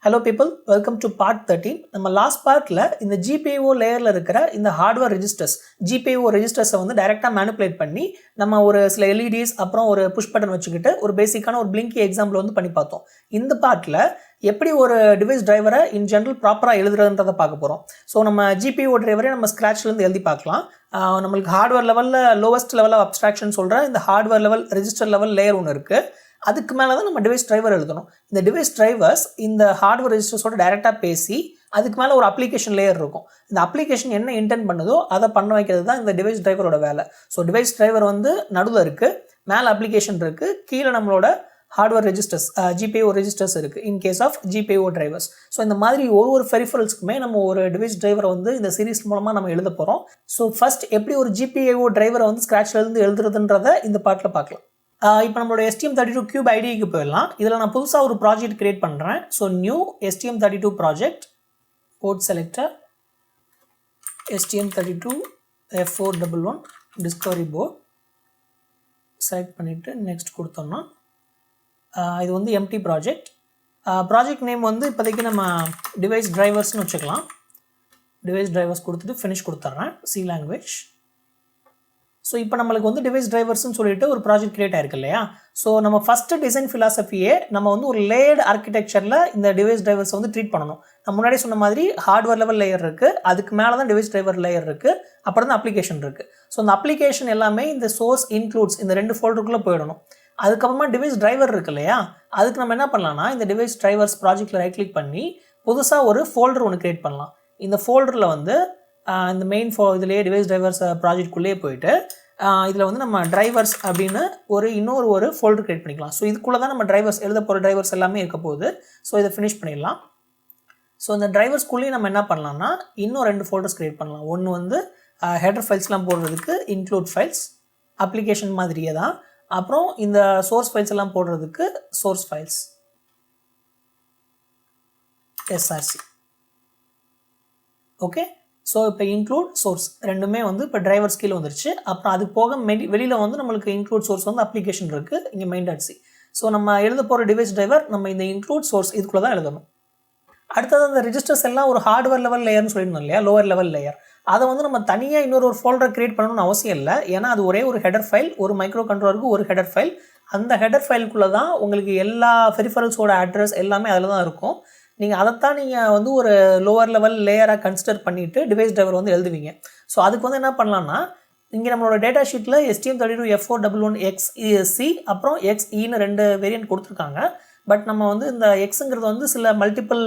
Hello people, welcome to part 13. நம்ம last partல இந்த GPIO லேயர்ல இருக்கிற இந்த ஹார்ட்வேர் ரெஜிஸ்டர்ஸ் GPIO ரெஜிஸ்டர்ஸை வந்து டைரக்டா மேனிபுலேட் பண்ணி நம்ம ஒரு சில LEDs அப்புறம் ஒரு புஷ் பட்டன் வச்சுக்கிட்டு ஒரு பேசிக்கான ஒரு பிளிங்கி எக்ஸாம்பிள் வந்து பண்ணி பார்த்தோம். இந்த பார்ட்ல எப்படி ஒரு டிவைஸ் டிரைவரை இன் ஜெனரல் ப்ராப்பராக எழுதுறதுன்றதை பார்க்க போகிறோம். ஸோ நம்ம GPIO டிரைவரே நம்ம ஸ்க்ராட்ச்லேருந்து எழுதி பார்க்கலாம். நம்மளுக்கு ஹார்ட்வேர் லெவலில் லோவஸ்ட் லெவல் ஆஃப் அப்ஸ்ட்ராக்ஷன் சொல்கிற இந்த hardware level register level layer ஒன்று இருக்குது. அதுக்கு மேலே தான் நம்ம டிவைஸ் டிரைவர் எழுதணும். இந்த டிவைஸ் டிரைவர்ஸ் இந்த ஹார்ட்வேர் ரெஜிஸ்டர்ஸோட டைரெக்டாக பேசி அதுக்கு மேலே ஒரு அப்ளிகேஷன் லேயர் இருக்கும். இந்த அப்ளிகேஷன் என்ன இன்டென்ட் பண்ணுதோ அதை பண்ண வைக்கிறது தான் இந்த டிவைஸ் டிரைவரோட வேலை. ஸோ டிவைஸ் டிரைவர் வந்து நடுவில் இருக்குது, மேலே அப்ளிகேஷன் இருக்குது, கீழே நம்மளோட ஹார்ட்வேர் ரெஜிஸ்டர்ஸ் GPIO ரெஜிஸ்டர்ஸ் இருக்குது in case of GPIO drivers. So இந்த மாதிரி ஒரு பெரிஃபரல்ஸ்க்குமே நம்ம ஒரு டிவைஸ் டிரைவரை வந்து இந்த சீரிஸ் மூலமாக நம்ம எழுத போகிறோம். ஸோ ஃபர்ஸ்ட் எப்படி ஒரு GPIO டிரைவரை வந்து ஸ்க்ராட்ச்லேருந்து எழுதுறதுன்றதை இந்த பார்ட்டில் பார்க்கலாம். இப்போ நம்மளோட STM32 Cube ஐடிக்கு போயிடலாம். இதில் நான் புதுசாக ஒரு ப்ராஜெக்ட் கிரியேட் பண்ணுறேன். So new STM32 project, board selector, STM32 F411 discovery board select பண்ணிவிட்டு நெக்ஸ்ட் கொடுத்தோம்னா இது வந்து எம்டி ப்ராஜெக்ட். ப்ராஜெக்ட் நேம் வந்து இப்போதைக்கு நம்ம டிவைஸ் டிரைவர்ஸ்னு வச்சுக்கலாம். டிவைஸ் டிரைவர்ஸ் கொடுத்துட்டு ஃபினிஷ் கொடுத்துட்றேன், C லாங்குவேஜ். ஸோ இப்போ நம்மளுக்கு வந்து டிவைஸ் டிரைவர்ஸ்னு சொல்லிட்டு ஒரு ப்ராஜெக்ட் கிரியேட் ஆயிருக்கு இல்லையா. ஸோ நம்ம ஃபஸ்ட்டு டிசைன் ஃபிலாசபியே நம்ம வந்து ஒரு லேயர்டு ஆர்கிடெக்சரில் இந்த டிவைஸ் டிரைவர்ஸை வந்து ட்ரீட் பண்ணணும். நம்ம முன்னாடி சொன்ன மாதிரி ஹார்ட்வேர் லெவல் லேயர் இருக்குது, அதுக்கு மேலே தான் டிவைஸ் டிரைவர் லேயர் இருக்குது, அப்புறம் தான் அப்ளிகேஷன் இருக்குது. ஸோ இந்த அப்ளிகேஷன் எல்லாமே இந்த சோர்ஸ் இன்க்ளூட்ஸ் இந்த 2 ஃபோல்டருக்குள்ளே போயிடணும். அதுக்கப்புறமா டிவைஸ் டிரைவர் இருக்கு இல்லையா, அதுக்கு நம்ம என்ன பண்ணலாம்னா இந்த டிவைஸ் டிரைவர்ஸ் ப்ராஜெக்ட்டில் ரைட் கிளிக் பண்ணி புதுசாக ஒரு ஃபோல்டர் ஒன்று கிரியேட் பண்ணலாம். இந்த ஃபோல்டரில் வந்து இந்த மெயின் இதுலேயே டிவைஸ் டிரைவர்ஸ் ப்ராஜெக்ட்குள்ளேயே போயிட்டு இதில் வந்து நம்ம டிரைவர்ஸ் அப்படின்னு இன்னொரு ஃபோல்டர் கிரியேட் பண்ணிக்கலாம். ஸோ இதுக்குள்ளே தான் நம்ம டிரைவர்ஸ் எழுத போகிற டிரைவர்ஸ் எல்லாமே இருக்க போகுது. ஸோ இதை ஃபினிஷ் பண்ணிடலாம். ஸோ இந்த டிரைவர்ஸ்குள்ளேயே நம்ம என்ன பண்ணலாம்னா இன்னும் 2 ஃபோல்டர்ஸ் கிரியேட் பண்ணலாம். ஒன்று வந்து ஹெடர் ஃபைல்ஸ்லாம் போடுறதுக்கு இன்க்ளூட் ஃபைல்ஸ், அப்ளிகேஷன் மாதிரியே தான். அப்புறம் இந்த சோர்ஸ் ஃபைல்ஸ் எல்லாம் போடுறதுக்கு source files, SRC. Okay, so இப்போ இன்க்ளூட் சோர்ஸ் ரெண்டுமே வந்து இப்போ டிரைவர்ஸ் கீழே வந்துருச்சு. அப்புறம் அது போக வெளியில் வந்து நம்மளுக்கு இன்க்ளூட் சோர்ஸ் வந்து அப்ளிகேஷன் இருக்குது இங்கே main.c. ஸோ நம்ம எழுத போகிற டிவைஸ் டிரைவர் நம்ம இந்த இன்க்ளூட் சோர்ஸ் இதுக்குள்ளே தான் எழுதணும். அடுத்தது அந்த ரெஜிஸ்டர்ஸ் எல்லாம் ஒரு ஹார்ட்வேர் லெவல் லேயர்னு சொல்லியிருந்தோம் இல்லையா, லோவர் லெவல் லேயர். அதை வந்து நம்ம தனியாக இன்னொரு ஃபோல்டர் கிரியேட் பண்ணணும்னு அவசியம் இல்லை. ஏன்னா அது ஒரே ஒரு ஹெடர் ஃபைல், ஒரு மைக்ரோ கண்ட்ரோலருக்கு ஒரு ஹெடர் ஃபைல். அந்த ஹெடர் ஃபைலுக்குள்ளே தான் உங்களுக்கு எல்லா பெரிஃபரல்ஸோட அட்ரஸ் எல்லாமே அதில் தான் இருக்கும். நீங்கள் அதைத்தான் நீங்கள் வந்து ஒரு லோவர் லெவல் லேயராக கன்சிடர் பண்ணிவிட்டு டிவைஸ் டிரைவர் வந்து எழுதுவீங்க. ஸோ அதுக்கு வந்து என்ன பண்ணலான்னா இங்கே நம்மளோட டேட்டா ஷீட்டில் STM32 F411 XC அப்புறம் XEன்னு 2 வேரியன்ட் கொடுத்துருக்காங்க. பட் நம்ம வந்து இந்த எக்ஸுங்கிறது வந்து சில மல்டிபிள்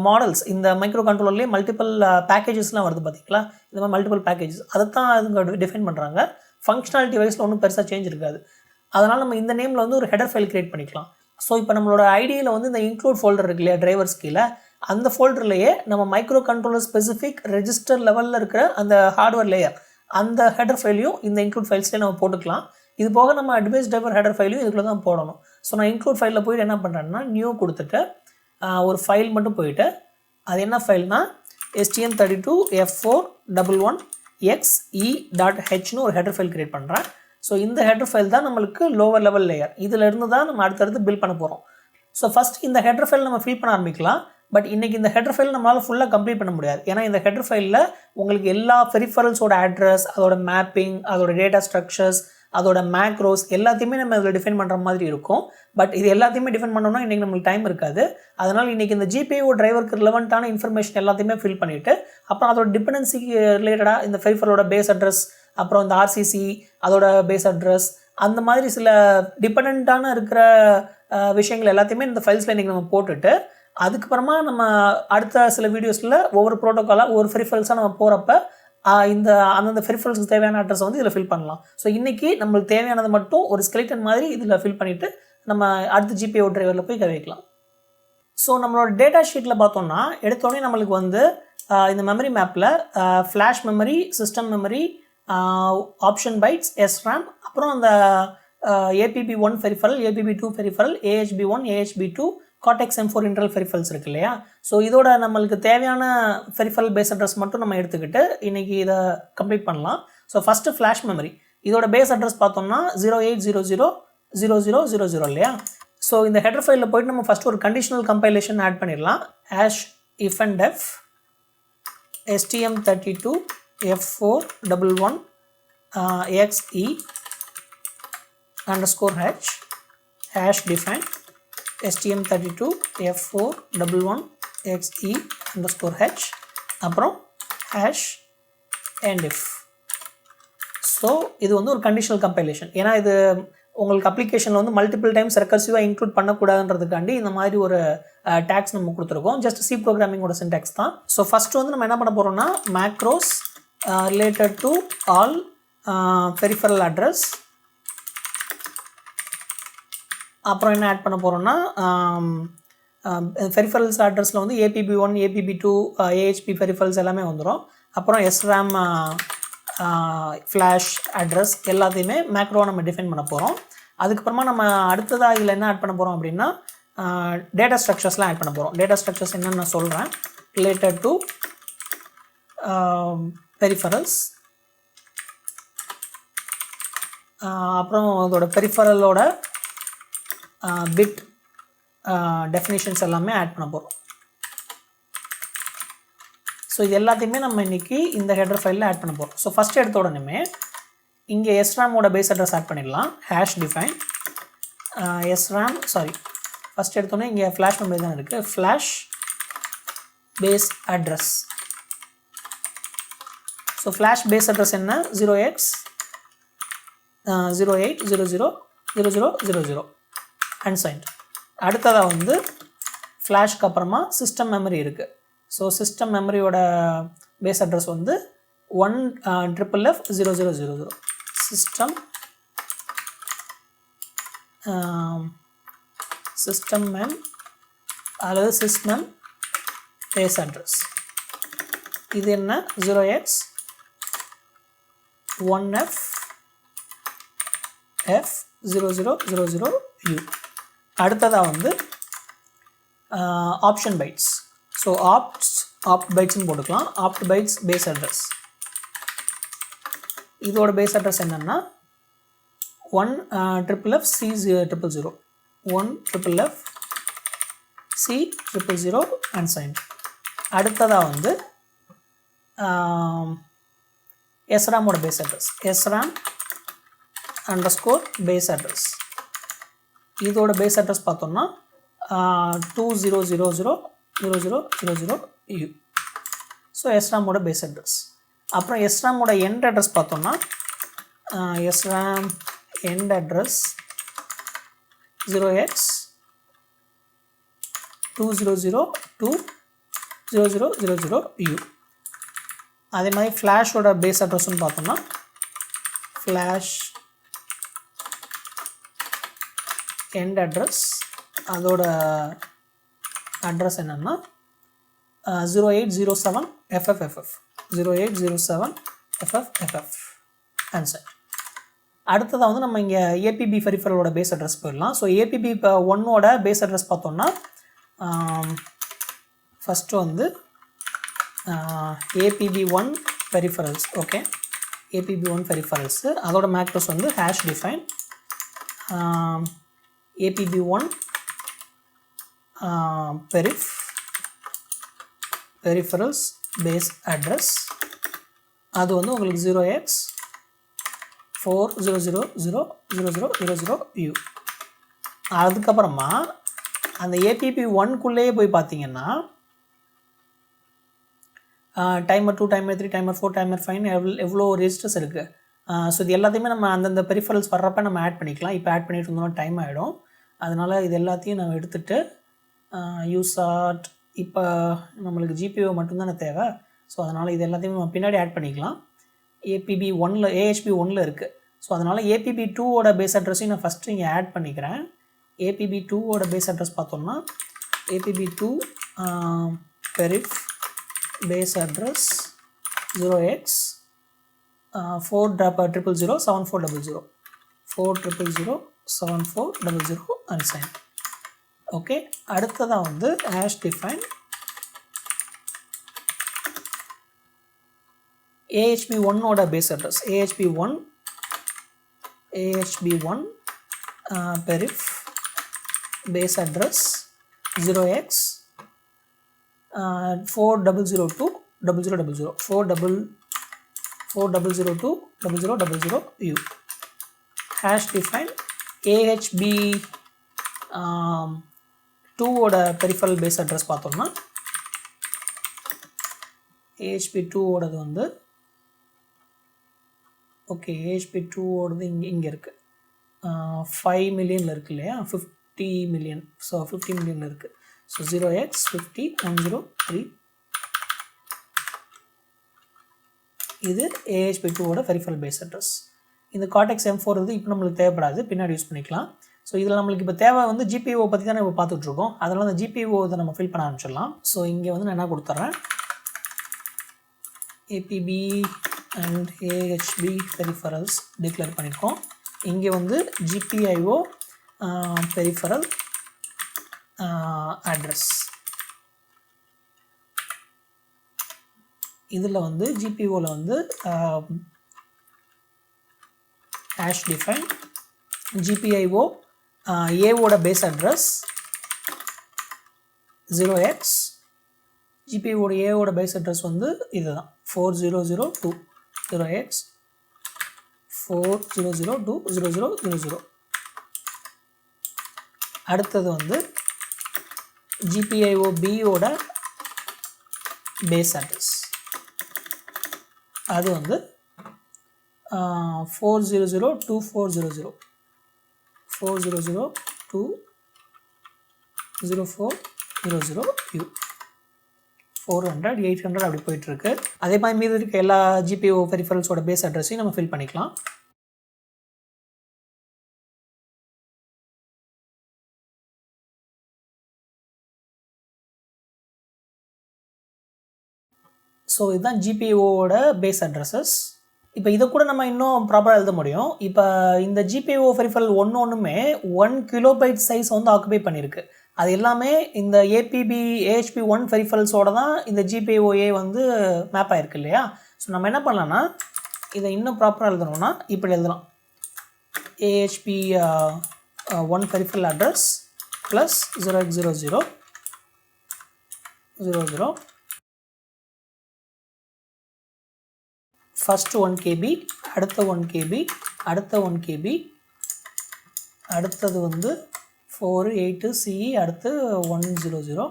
மாடல்ஸ், இந்த மைக்ரோ கண்ட்ரோலர்லேயே மல்டிபிள் பேக்கேஜஸ்லாம் வருது பார்த்தீங்களா, இந்த மாதிரி மல்டிபிள் பேக்கேஜஸ் அதைத்தான் அதுங்க டிஃபைன் பண்ணுறாங்க. ஃபங்க்ஷனாலிட்டி வைஸில் ஒன்றும் பெருசாக சேஞ்ச் இருக்காது. அதனால் நம்ம இந்த நேமில் வந்து ஒரு ஹெடர் ஃபைல் கிரியேட் பண்ணிக்கலாம். ஸோ இப்போ நம்மளோட ஐடியில் வந்து இந்த இன்க்ளூட் ஃபோல்டர் இருக்கு இல்லையா டிரைவர்ஸ் கீழே, அந்த ஃபோல்டர்லேயே நம்ம மைக்ரோ கண்ட்ரோலர் ஸ்பெசிஃபிக் ரெஜிஸ்டர் லெவலில் இருக்கிற அந்த ஹார்ட்வேர் லேயர் அந்த ஹெடர் ஃபைலையும் இந்த இன்க்ளூட் ஃபைல்ஸ்லேயே நம்ம போட்டுக்கலாம். இது போக நம்ம டிவைஸ் டிரைவர் ஹெடர் ஃபைலையும் இதுக்குள்ளே தான் போடணும். ஸோ நான் இன்க்ளூட் ஃபைலில் போய்ட்டு என்ன பண்ணுறேன்னா நியூ கொடுத்துட்டு ஒரு ஃபைல் மட்டும் போயிட்டு அது என்ன ஃபைல்னா STM32 F411 XE.hன்னு ஒரு ஹெடர் ஃபைல் கிரியேட் பண்ணுறேன். ஸோ இந்த ஹெடர் ஃபைல் தான் நம்மளுக்கு லோவர் லெவல் லேயர். இதிலிருந்து தான் நம்ம அடுத்தடுத்து பில்ட் பண்ண போகிறோம். ஸோ ஃபஸ்ட் இந்த ஹெடர் ஃபைல் நம்ம ஃபில் பண்ண ஆரம்பிக்கலாம். பட் இன்றைக்கி இந்த ஹெடர் ஃபைல் நம்மளால் ஃபுல்லாக கம்ப்ளீட் பண்ண முடியாது. ஏன்னா இந்த ஹெடர் ஃபைலில் உங்களுக்கு எல்லா பெரிஃபரல்ஸோட அட்ரஸ், அதோட மேப்பிங், அதோட டேட்டா ஸ்ட்ரக்சர்ஸ், அதோட மேக்ரோஸ் எல்லாத்தையுமே நம்ம இதில் டிஃபைன் பண்ணுற மாதிரி இருக்கும். பட் இது எல்லாத்தையுமே டிஃபைன் பண்ணோம்னா இன்றைக்கி நம்மளுக்கு டைம் இருக்காது. அதனால் இன்றைக்கி இந்த GPIO டிரைவருக்கு ரிலவெண்ட்டான இன்ஃபர்மேஷன் எல்லாத்தையுமே ஃபில் பண்ணிவிட்டு அப்புறம் அதோட டிபெண்டன்சிக்கு ரிலேட்டடாக இந்த பெரிஃபரலோட பேஸ் அட்ரஸ், அப்புறம் இந்த RCC அதோட பேஸ் அட்ரஸ், அந்த மாதிரி சில டிபெண்ட்டான இருக்கிற விஷயங்கள் எல்லாத்தையுமே இந்த ஃபைல்ஸில் இன்றைக்கி நம்ம போட்டுட்டு அதுக்கப்புறமா நம்ம அடுத்த சில வீடியோஸில் ஒவ்வொரு ப்ரோட்டோக்காலாக ஒவ்வொரு பெரிஃபரல்ஸாக நம்ம போகிறப்ப இந்த அந்தந்த பெரிஃபரல்ஸ்க்கு தேவையான அட்ரஸ் வந்து இதில் ஃபில் பண்ணலாம். ஸோ இன்றைக்கி நம்மளுக்கு தேவையானது மட்டும் ஒரு ஸ்கெலிட்டன் மாதிரி இதில் ஃபில் பண்ணிவிட்டு நம்ம அடுத்த GPIO டிரைவரில் போய் வைக்கலாம். ஸோ நம்மளோட டேட்டா ஷீட்டில் பார்த்தோம்னா எடுத்தோடனே நம்மளுக்கு வந்து இந்த மெமரி மேப்பில் flash memory, system memory, option bytes, SRAM, அப்புறம் அந்த APB1 peripheral, APB2 peripheral, AHB1, AHB2, Cortex M4 internal peripherals இருக்கு இல்லையா. ஸோ இதோட நம்மளுக்கு தேவையான பெரிஃபரல் பேஸ் அட்ரஸ் மட்டும் நம்ம எடுத்துக்கிட்டு இன்றைக்கி இதை கம்ப்ளீட் பண்ணலாம். ஸோ ஃபஸ்ட்டு ஃப்ளாஷ் மெமரி, இதோட பேஸ் அட்ரஸ் பார்த்தோம்னா 08000000 இல்லையா. ஸோ இந்த ஹெடர் ஃபைலில் போய்ட்டு நம்ம ஃபஸ்ட் ஒரு கண்டிஷனல் கம்பைலேஷன் ஆட் பண்ணிடலாம். Hash if and f stm32 f411 xe underscore h hash define stm32 f411 xe underscore h அப்புறம் hash and if. ஸோ இது வந்து ஒரு கண்டிஷனல் கம்பைலேஷன். ஏன்னா இது உங்களுக்கு அப்ளிகேஷனில் வந்து மல்டிபிள் டைம்ஸ் ரெக்கர்சிவாக இன்க்ளூட் பண்ணக்கூடாதுன்றதுக்காண்டி இந்த மாதிரி ஒரு டேக்ஸ் நம்ம கொடுத்துருக்கோம். ஜஸ்ட் சி ப்ரோக்ராமிங்கோட சின்டாக்ஸ் தான். ஸோ ஃபஸ்ட்டு வந்து நம்ம என்ன பண்ண போகிறோம்னா macros related to all peripheral address. அப்புறம் என்ன ஆட் பண்ண போகிறோம்னா பெரிஃபரல்ஸ் அட்ரஸில் வந்து APB1 APB2 AHP பெரிஃபரல்ஸ் எல்லாமே வந்துடும். அப்புறம் SRAM ஃப்ளாஷ் அட்ரஸ் எல்லாத்தையுமே மேக்ரோ நம்ம டிஃபைன் பண்ண போகிறோம். அதுக்கப்புறமா நம்ம அடுத்ததாக இதில் என்ன ஆட் பண்ண போகிறோம் அப்படின்னா டேட்டா ஸ்ட்ரக்சர்ஸ்லாம் ஆட் பண்ண போகிறோம். டேட்டா ஸ்ட்ரக்சர்ஸ் என்னென்னு நான் சொல்கிறேன். ரிலேட்டட் டு பெரிஃபரல்ஸ், அப்புறம் அதோட பெரிஃபரலோட பிட் டெஃபினிஷன்ஸ் எல்லாமே ஆட் பண்ண போகிறோம். ஸோ இது எல்லாத்தையுமே நம்ம இன்றைக்கி இந்த ஹெடர் ஃபைலில் ஆட் பண்ண போகிறோம். ஸோ ஃபஸ்ட் எடுத்த உடனே இங்கே SRAMோட பேஸ் அட்ரஸ் ஆட் பண்ணிடலாம். ஹேஷ் டிஃபைன் SRAM ஃபஸ்ட் எடுத்தோடனே இங்கே ஃப்ளாஷ் மெமரி தான் இருக்குது. Flash base address. So flash base address என்ன 0x08000000 அன்சைன்ட். அடுத்ததாக வந்து ஃப்ளாஷ்க்கு அப்புறமா சிஸ்டம் மெமரி இருக்குது. ஸோ சிஸ்டம் மெமரியோட பேஸ் அட்ரஸ் வந்து 1FFF0000 சிஸ்டம் மெம் அல்லது சிஸ்மெம் பேஸ் அட்ரஸ். இது என்ன 0x1FF0000U. அடுத்ததாக வந்து ஆப்ஷன் பைட்ஸ். ஸோ ஆப்ட் பைட்ஸ்னு போட்டுக்கலாம். Opt bytes base address. இதோட பேஸ் அட்ரஸ் என்னென்னா 1FFFC000 1FFFC000 அன்சைன்ட். அடுத்ததாக வந்து SRAMோட base address SRAM underscore base address. இதோட பேஸ் அட்ரஸ் பார்த்தோம்னா 20000000U. ஸோ SRAMோட பேஸ் அட்ரஸ். அப்புறம் SRAMோட எண்ட் அட்ரஸ் பார்த்தோம்னா SRAM எண்ட் அட்ரஸ் 0x20020000U. அதே மாதிரி ஃப்ளாஷோட பேஸ் அட்ரஸ்ன்னு பார்த்தோம்னா ஃப்ளாஷ் எண்ட் அட்ரஸ் அதோட அட்ரஸ் என்னென்னா 0807FFFF 0807FFFF ஆன்சர். அடுத்ததாக வந்து நம்ம இங்கே APB பெரிஃபரலோட பேஸ் அட்ரஸ் போயிடலாம். ஸோ APB 1ஓட பேஸ் அட்ரஸ் பார்த்தோம்னா ஃபஸ்ட்டு வந்து APB1 peripherals. Okay, APB1 peripherals அதோட மேக்ரோஸ் வந்து hash define APB1 peripherals base address. அது வந்து உங்களுக்கு 0x40000000U. அதுக்கப்புறமா அந்த APB1குள்ளேயே போய் பார்த்தீங்கன்னா டைமர் 2 டைமர் 3 டைமர் 4 டைமர் 5 எவ்வளோ ரெஜிஸ்டர்ஸ் இருக்குது. ஸோ இது எல்லாத்தையுமே நம்ம அந்தந்த பெரிஃபரல்ஸ் வர்றப்ப நம்ம ஆட் பண்ணிக்கலாம். இப்போ ஆட் பண்ணிட்டு இருந்தோம்னா டைம் ஆகிடும். அதனால் இது எல்லாத்தையும் நம்ம எடுத்துகிட்டு யூஸாட் இப்போ நம்மளுக்கு GPU மட்டும்தானே தேவை. ஸோ அதனால் இது எல்லாத்தையும் நம்ம பின்னாடி ஆட் பண்ணிக்கலாம். APB1ல் AHP1ல் இருக்குது. ஸோ அதனால் APB2ஓட பேஸ் அட்ரஸையும் நான் ஃபஸ்ட்டு இங்கே ஆட் பண்ணிக்கிறேன். APB2ஓட பேஸ் அட்ரஸ் பார்த்தோம்னா APB2 periph base address 0x40007400 40007400 unsigned. Okay, அடுத்ததாக வந்து ஹேஷ் டிஃபைன் AHP1ஓட base address AHP1 periph base address 0x 4002 0000 4002 0000 u hash define ahb 2 ஓட peripheral base address பார்த்தோம்னா ahp2 ஓடது வந்து ஓகே ahp2 ஓடது இங்க இருக்கு 5 மில்லியன்ல இருக்கு இல்லையா 50 மில்லியன் ஸோ 50 மில்லியன்ல இருக்கு ஸோ 0x 50 103 இது ahp2 ஓட peripheral base address. இந்த Cortex M4 வந்து இப்போ நம்மளுக்கு தேவைப்படாது, பின்னாடி யூஸ் பண்ணிக்கலாம். ஸோ இதில் நம்மளுக்கு இப்போ தேவை வந்து GPIO பற்றி தானே இப்போ பார்த்துட்ருக்கோம். அதனால் அந்த GPIO இதை நம்ம ஃபில் பண்ண ஆரம்பிச்சிடலாம். ஸோ இங்கே வந்து நான் என்ன கொடுத்துட்றேன், APB and AHB peripherals declare பண்ணியிருக்கோம். இங்கே வந்து GPIO peripheral address. இதில் வந்து GPIOவில் வந்து hash define GPIO A ஓட base address 0x GPIO ஓட A ஓட base address வந்து இதுதான் 4002 0x 4002 0000. அடுத்தது வந்து GPIO B ஓட base address அது வந்து 4002400 400204000 u 400 800 அப்படி போயிட்டு இருக்கு. அதே மாதிரி மீதி இருக்க எல்லா GPIO பெரிஃபரல்ஸோட பேஸ் அட்ரஸையும் நம்ம ஃபில் பண்ணிக்கலாம். ஸோ இதுதான் GPIOவோட பேஸ் அட்ரஸஸ். இப்போ இதை கூட நம்ம இன்னும் ப்ராப்பராக எழுத முடியும். இப்போ இந்த GPIO பெரிஃபரல் ஒன்றுமே 1 கிலோபைட் சைஸ் வந்து ஆக்குபை பண்ணியிருக்கு. அது எல்லாமே இந்த APB AHP1 பெரிஃபரல்ஸோட தான் இந்த GPIO-A வந்து மேப் ஆகிருக்கு இல்லையா. ஸோ நம்ம என்ன பண்ணலாம்னா இதை இன்னும் ப்ராப்பராக எழுதணும்னா இப்படி எழுதலாம், AHP1 peripheral address plus 0x00 00 first 1 KB, அடுத்த 1 KB, அடுத்த 1 KB, அடுத்தது வந்து 4 8 CE, அடுத்து 100,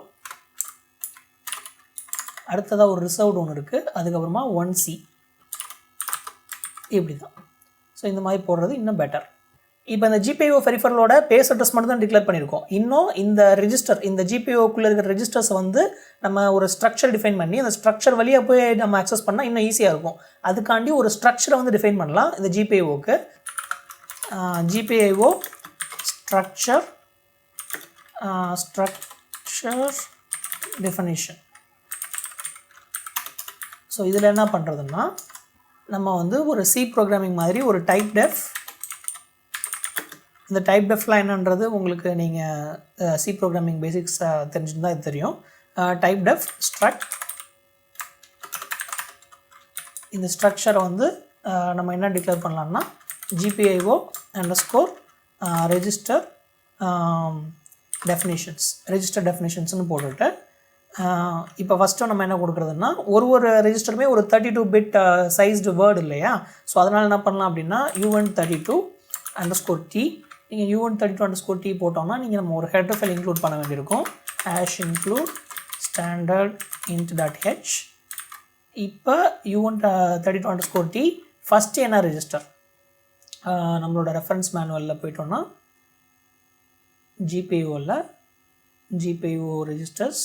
அடுத்ததாக ஒரு ரிசர்வ்டு ஒன்று இருக்குது, அதுக்கப்புறமா 1C. இப்படி தான். ஸோ இந்த மாதிரி போடுறது இன்னும் பெட்டர். இப்போ இந்த GPIO பெரிஃபரலோட பேஸ் அட்ரஸ் மட்டும் தான் டிக்ளேர் பண்ணியிருக்கோம். இன்னும் இந்த ரெஜிஸ்டர், இந்த GPIOக்குள்ளே இருக்கிற ரெஜிஸ்டர்ஸை வந்து நம்ம ஒரு ஸ்ட்ரக்சர் டிஃபைன் பண்ணி அந்த ஸ்ட்ரக்சர் வழியாக போய் நம்ம அக்சஸ் பண்ணால் இன்னும் ஈஸியாக இருக்கும். அதுக்காண்டி ஒரு ஸ்ட்ரக்சரை வந்து டிஃபைன் பண்ணலாம் இந்த GPIOக்கு. GPIO structure definition. ஸோ இதில் என்ன பண்ணுறதுன்னா நம்ம வந்து ஒரு C ப்ரோக்ராமிங் மாதிரி ஒரு டைப் டெஃப், இந்த டைப் டெஃப்லாம் என்னன்றது உங்களுக்கு நீங்கள் C ப்ரோக்ராமிங் பேசிக்ஸ் தெரிஞ்சுருந்தால் இது தெரியும். டைப் டெஃப் ஸ்ட்ரக்ட், இந்த ஸ்ட்ரக்சரை வந்து நம்ம என்ன டிக்ளேர் பண்ணலாம்னா GPIO _ ரெஜிஸ்டர் டெஃபினிஷன்ஸ், ரெஜிஸ்டர் டெஃபினிஷன்ஸ்னு போட்டுட்டு இப்போ ஃபஸ்ட்டு நம்ம என்ன கொடுக்குறதுன்னா ஒரு ரெஜிஸ்டருமே ஒரு 32 பிட் சைஸ்டு வேர்டு இல்லையா. ஸோ அதனால் என்ன பண்ணலாம் அப்படின்னா UN32 _ T, நீங்கள் UN32 _ T போட்டோம்னா நீங்கள் நம்ம ஒரு ஹெடர் ஃபைல் இன்க்ளூட் பண்ண வேண்டியிருக்கும். #include standard int.h. இப்போ UN32 _ T ஃபஸ்ட்டு என்ன ரெஜிஸ்டர், நம்மளோட ரெஃபரன்ஸ் மேனுவலில் போயிட்டோன்னா GPIOவில் GPIO ரெஜிஸ்டர்ஸ்,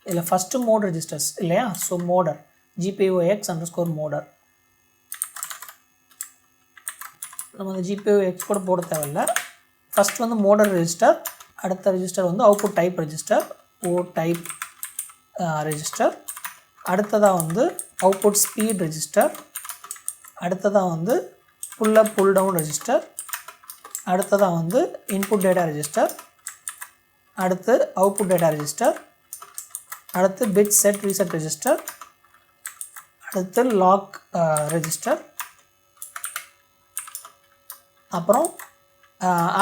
இதில் ஃபஸ்ட்டு மோட் ரெஜிஸ்டர்ஸ் இல்லையா. ஸோ மோடர் GPIOX _ மோடர், நம்ம அந்த GPIOX கூட போட தேவையில்லை. ஃபஸ்ட் வந்து மோடர் ரெஜிஸ்டர், அடுத்த ரெஜிஸ்டர் வந்து output type register O type register, அடுத்ததாக வந்து அவுட்புட் ஸ்பீட் ரெஜிஸ்டர், அடுத்ததாக வந்து pull up pull down register, அடுத்ததாக வந்து இன்புட் டேட்டா ரெஜிஸ்டர், அடுத்து அவுட்புட் டேட்டா ரெஜிஸ்டர், அடுத்து பிட் செட் ரீசெட் ரெஜிஸ்டர், அடுத்து லாக் ரெஜிஸ்டர், அப்புறம்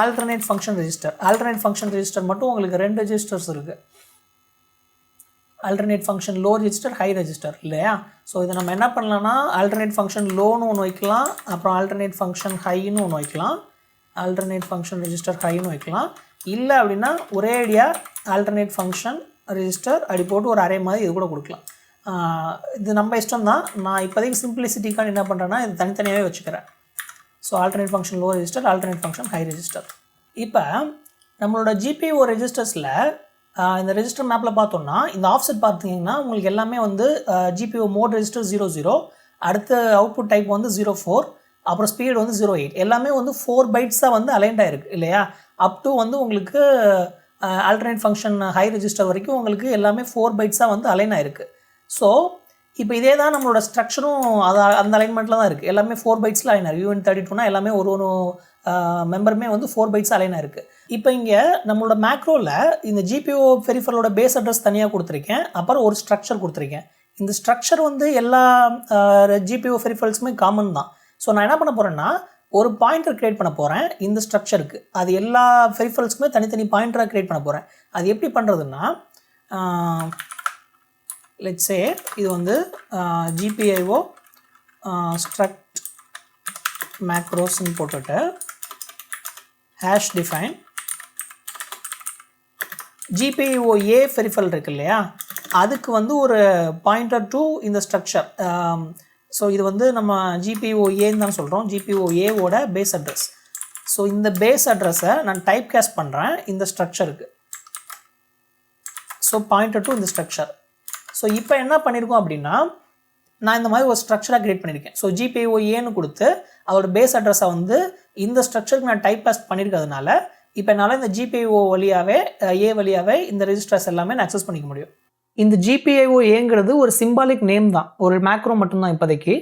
alternate function register. Alternate function register மட்டும் உங்களுக்கு 2 ரெஜிஸ்டர்ஸ் இருக்குது. Alternate function low register, high register இல்லையா? ஸோ இதை நம்ம என்ன பண்ணலாம்னா ஆல்டர்னேட் ஃபங்க்ஷன் லோன்னு ஒன்று வைக்கலாம், அப்புறம் ஆல்டர்னேட் ஃபங்க்ஷன் ஹைன்னு ஒன்று வைக்கலாம், ஆல்டர்னேட் ஃபங்க்ஷன் ரெஜிஸ்டர் ஹைன்னு வைக்கலாம். இல்லை அப்படின்னா ஒரே ஐடியா ஆல்டர்னேட் ஃபங்க்ஷன் ரெஜிஸ்டர் அப்படி போட்டு ஒரு அரே மாதிரி இது கூட கொடுக்கலாம். இது நம்ம இஷ்டம் தான். நான் இப்போதைக்கு சிம்பிளிசிட்டிக்கான என்ன பண்ணுறேன்னா இது தனித்தனியாகவே வச்சுக்கிறேன். So alternate function low register, alternate function high register. இப்போ நம்மளோட GPIO ரெஜிஸ்டர்ஸில் இந்த ரெஜிஸ்டர் மேப்பில் பார்த்தோம்னா இந்த ஆஃப்செட் பார்த்தீங்கன்னா உங்களுக்கு எல்லாமே வந்து GPIO மோட் ரெஜிஸ்டர் 00, அடுத்த அவுட்புட் டைப் வந்து 04, அப்புறம் ஸ்பீடு வந்து 08, எல்லாமே வந்து 4 பைட்ஸாக வந்து அலைன்ட் ஆகிருக்கு இல்லையா? அப் டு வந்து உங்களுக்கு ஆல்டர்னேட் ஃபங்க்ஷன் ஹை ரெஜிஸ்டர் வரைக்கும் உங்களுக்கு எல்லாமே 4 பைட்ஸாக வந்து அலைன் ஆகிருக்கு. ஸோ இப்போ இதே தான் நம்மளோட ஸ்ட்ரக்சரும் அந்த அலைன்மெண்ட்டில் தான் இருக்குது. எல்லாமே 4 பைட்ஸில் அலைன் ஆகிருக்கு. UN32னா எல்லாமே ஒரு மெம்பருமே வந்து 4 பைட்ஸ் அலைன் ஆகிருக்கு. இப்போ இங்கே நம்மளோட மேக்ரோவில் இந்த GPIO பெரிஃபரலோட பேஸ் அட்ரஸ் தனியாக கொடுத்துருக்கேன், அப்புறம் ஒரு ஸ்ட்ரக்சர் கொடுத்துருக்கேன். இந்த ஸ்ட்ரக்சர் வந்து எல்லா GPIO பெரிஃபரல்ஸுமே காமன் தான். ஸோ நான் என்ன பண்ண போகிறேன்னா ஒரு பாயிண்டர் க்ரியேட் பண்ண போகிறேன் இந்த ஸ்ட்ரக்சருக்கு. அது எல்லா பெரிஃபரல்ஸுக்குமே தனித்தனி பாயிண்டராக க்ரியேட் பண்ண போகிறேன். அது எப்படி பண்ணுறதுன்னா லெட்ஸ் சே இது வந்து GPIO struct macrosன்னு போட்டுட்டு hash define GPIO A peripheral இருக்கு இல்லையா, அதுக்கு வந்து ஒரு பாயிண்டர் டு இந்த ஸ்ட்ரக்சர். ஸோ இது வந்து நம்ம GPIO Aன்னு தான் சொல்கிறோம், GPIO A ஓட பேஸ் அட்ரஸ். ஸோ இந்த பேஸ் அட்ரஸை நான் டைப் கேஸ்ட் பண்ணுறேன் இந்த ஸ்ட்ரக்சருக்கு. ஸோ பாயிண்டர் டு இந்த ஸ்ட்ரக்சர். ஸோ இப்போ என்ன பண்ணியிருக்கோம் அப்படின்னா நான் இந்த மாதிரி ஒரு ஸ்ட்ரக்சராக க்ரியேட் பண்ணியிருக்கேன். ஸோ GPIO Aன்னு கொடுத்து அதோட பேஸ் அட்ரஸை வந்து இந்த ஸ்ட்ரக்சருக்கு நான் டைப் காஸ்ட் பண்ணியிருக்கிறதுனால இப்போ என்னால் இந்த GPIO வழியாகவே A வழியாகவே இந்த ரெஜிஸ்டர்ஸ் எல்லாமே நான் அக்சஸ் பண்ணிக்க முடியும். இந்த GPIO Aங்கிறது ஒரு சிம்பாலிக் நேம் தான், ஒரு மேக்ரோ மட்டும்தான் இப்போதைக்கு.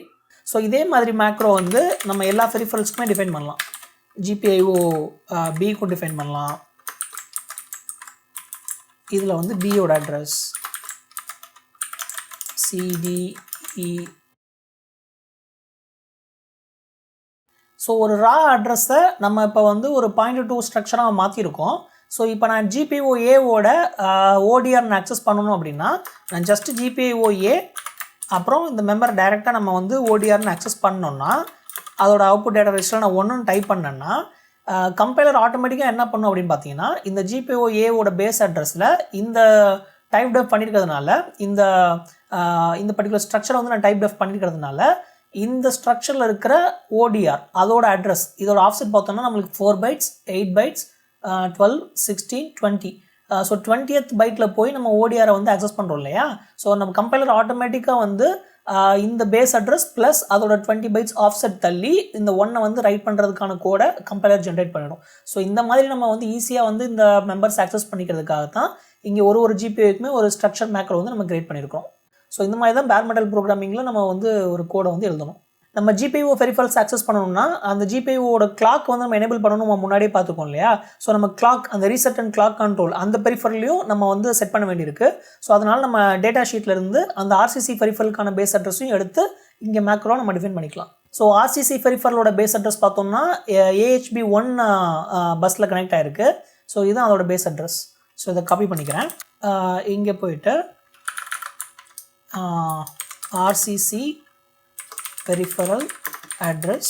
ஸோ இதே மாதிரி மேக்ரோ வந்து நம்ம எல்லா பெரிஃபரல்ஸ்க்குமே டிஃபைன் பண்ணலாம். GPIO Bக்கும் டிஃபைன் பண்ணலாம். இதில் வந்து Bயோட அட்ரஸ் CDE. ஸோ ஒரு ரா அட்ரஸை நம்ம இப்போ வந்து ஒரு பாயிண்டர் டூ ஸ்ட்ரக்சராக மாற்றிருக்கோம். ஸோ இப்போ நான் GPIO Aவோட ODR நான் அக்சஸ் பண்ணணும் அப்படின்னா நான் ஜஸ்ட்டு GPIO A அப்புறம் இந்த மெம்பர் டைரெக்டாக நம்ம வந்து ODRனு அக்சஸ் பண்ணோன்னா அதோட அவுட்புட் டேட்டா ரெஜிஸ்டர் நான் 1ன்னு டைப் பண்ணேன்னா கம்பைலர் ஆட்டோமேட்டிக்காக என்ன பண்ணும் அப்படின்னு பார்த்தீங்கன்னா இந்த GPIO Aவோட பேஸ் அட்ரஸில் இந்த டைப் டெஃப் பண்ணியிருக்கிறதுனால இந்த பர்டிகுலர் ஸ்ட்ரக்சரை வந்து நான் டைப் டெஃப் பண்ணியிருக்கிறதுனால இந்த ஸ்ட்ரக்சரில் இருக்கிற ODR அதோட அட்ரஸ் இதோட ஆஃப்செட் பார்த்தோம்னா நம்மளுக்கு 4 பைட்ஸ், 8 பைட்ஸ், 12, 16, 20. ஸோ 20th பைட்டில் போய் நம்ம ODRை வந்து அக்சஸ் பண்ணுறோம் இல்லையா? ஸோ நம்ம கம்பைலர் ஆட்டோமேட்டிக்காக வந்து இந்த பேஸ் அட்ரஸ் ப்ளஸ் அதோட 20 பைட்ஸ் ஆஃப்செட் தள்ளி இந்த 1 வந்து ரைட் பண்ணுறதுக்கான கோடை கம்பைலர் ஜென்ரேட் பண்ணிடும். ஸோ இந்த மாதிரி நம்ம வந்து ஈஸியாக வந்து இந்த மெம்பர்ஸ் அக்சஸ் பண்ணிக்கிறதுக்காக தான் இங்கே ஒரு GPIOக்குமே ஒரு ஸ்ட்ரக்சர் மேக்ரோ வந்து நம்ம கிரியேட் பண்ணியிருக்கோம். ஸோ இந்த மாதிரி தான் பேர் மெட்டல் ப்ரோக்ராமிங்கில் நம்ம வந்து ஒரு கோடை வந்து எழுதணும். நம்ம GPIO பெரிஃபரல்ஸ் அக்சஸ் பண்ணணும்னா அந்த GPIOவோட கிளாக் வந்து நம்ம எனேபிள் பண்ணணும், நம்ம முன்னாடியே பார்த்துக்கோம் இல்லையா? ஸோ நம்ம கிளாக் அந்த ரீசெட் அண்ட் கிளாக் கண்ட்ரோல் அந்த பெரிஃபரலையும் நம்ம வந்து செட் பண்ண வேண்டியிருக்கு. ஸோ அதனால் நம்ம டேட்டா ஷீட்லேருந்து அந்த RCC பெரிஃபரலுக்கான பேஸ் அட்ரஸையும் எடுத்து இங்கே மேக்ரோ நம்ம டிஃபைன் பண்ணிக்கலாம். ஸோ RCC பெரிஃபரலோட பேஸ் அட்ரஸ் பார்த்தோம்னா AHB1 பஸ்ஸில் கனெக்ட் ஆகிருக்கு. ஸோ இதுதான் அதோட பேஸ் அட்ரஸ். ஸோ இதை காப்பி பண்ணிக்கிறேன். இங்கே போயிட்டு RCC peripheral address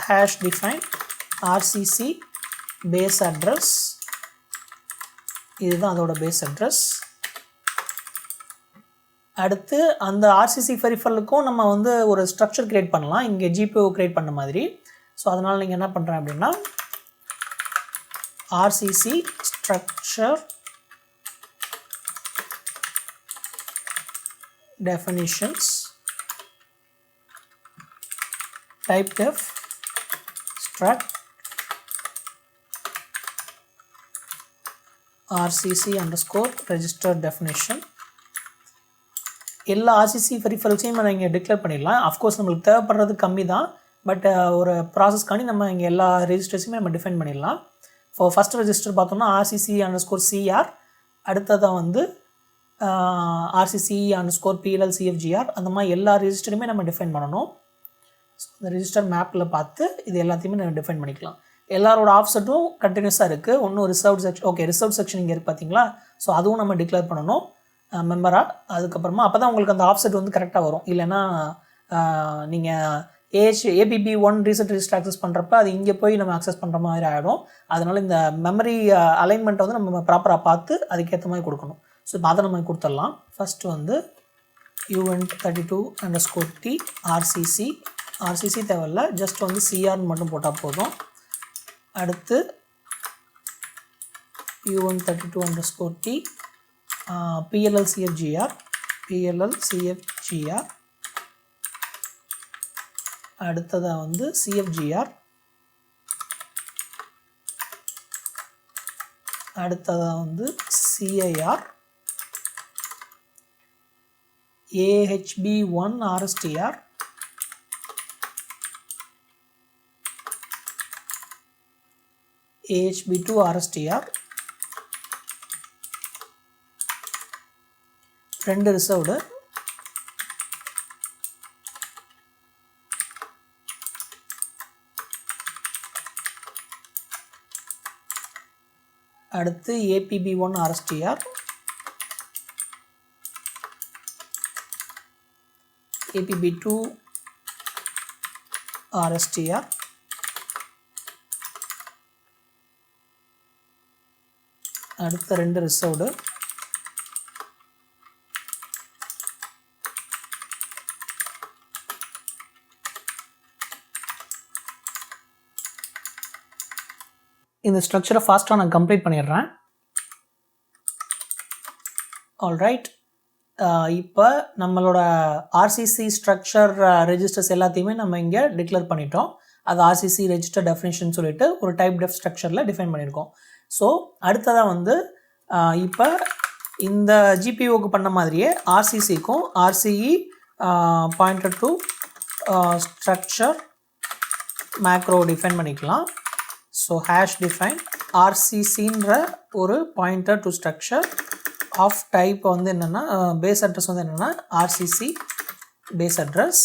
hash define RCC base address, இதுதான் அதோட பேஸ் அட்ரஸ். அடுத்து அந்த RCC பெரிஃபரலுக்கும் நம்ம வந்து ஒரு ஸ்ட்ரக்சர் கிரியேட் பண்ணலாம், இங்கே GPIO கிரியேட் பண்ண மாதிரி. ஸோ அதனால் நீங்கள் என்ன பண்ணுறேன் அப்படின்னா RCC structure definitions type def struct RCC underscore register definition. எல்லா RCC பெரிஃபரல்ஸையும் நம்ம இங்கே டிக்ளேர் பண்ணிடலாம். அஃப்கோர்ஸ் நம்மளுக்கு தேவைப்படுறது கம்மி தான், பட் ஒரு ப்ராசஸ்க்காண்டி நம்ம இங்கே எல்லா ரெஜிஸ்டர்ஸையுமே நம்ம டிஃபைன் பண்ணிடலாம். ஃபர்ஸ்ட் ரெஜிஸ்டர் பார்த்தோம்னா RCC underscore CR, அடுத்ததான் வந்து RCC underscore PLL CFGR, அந்த மாதிரி எல்லா ரெஜிஸ்டருமே நம்ம டிஃபைன் பண்ணணும். ஸோ இந்த ரிஜிஸ்டர் மேப்பில் பார்த்து இது எல்லாத்தையுமே நம்ம டிஃபைன் பண்ணிக்கலாம். எல்லாரோட ஆஃப்செட்டும் கண்டினியூஸாக இருக்குது. ஒன்றும் reserve section, okay reserve section இங்கே இருக்குது பார்த்தீங்களா. ஸோ அதுவும் நம்ம டிக்ளேர் பண்ணணும் மெம்பராக. அதுக்கப்புறமா அப்போ தான் உங்களுக்கு அந்த ஆஃப்செட் வந்து கரெக்டாக வரும். இல்லைன்னா நீங்கள் APB1 ரீசெட் ரிஜிஸ்டர் ஆக்சஸ் பண்ணுறப்ப அது இங்கே போய் நம்ம ஆக்சஸ் பண்ணுற மாதிரி ஆகிடும். அதனால் இந்த மெமரி அலைன்மெண்ட்டை வந்து நம்ம ப்ராப்பராக பார்த்து அதுக்கேற்ற மாதிரி கொடுக்கணும். ஸோ இப்போ அதை நம்ம கொடுத்துடலாம். ஃபஸ்ட்டு வந்து uint32_t RCC தேவையில்ல, ஜஸ்ட் வந்து CRன்னு மட்டும் போட்டால் போதும். அடுத்து uint32_t PLL_CFGR அடுத்ததாக வந்து CFGR, அடுத்ததாக வந்து CIR, AHB1 RSTR, AHB2 RSTR, 2 reserved, அடுத்து APB1 RSTR, APB2 RSTR, அடுத்த 2 ரிசர்வ்டு, இந்த ஸ்ட்ரக்சரை ஃபாஸ்ட்டாக நான் கம்ப்ளீட் பண்ணிடுறேன். ஆல்ரைட், இப்போ நம்மளோட RCC ஸ்ட்ரக்சர் ரெஜிஸ்டர்ஸ் எல்லாத்தையுமே நம்ம இங்கே டிக்ளேர் பண்ணிட்டோம். அது RCC ரெஜிஸ்டர் டெஃபினிஷன் சொல்லிட்டு ஒரு டைப் டெஃப் ஸ்ட்ரக்சரில் டிஃபைன் பண்ணியிருக்கோம். ஸோ அடுத்ததாக வந்து இப்போ இந்த GPUக்கு பண்ண மாதிரியே RCCக்கும் RCE pointer to structure macro define பண்ணிக்கலாம். ஸோ ஹேஷ் டிஃபைன் RCCன்ற ஒரு pointer to structure of type வந்து என்னென்னா பேஸ் அட்ரஸ் வந்து என்னென்னா RCC பேஸ் அட்ரஸ்.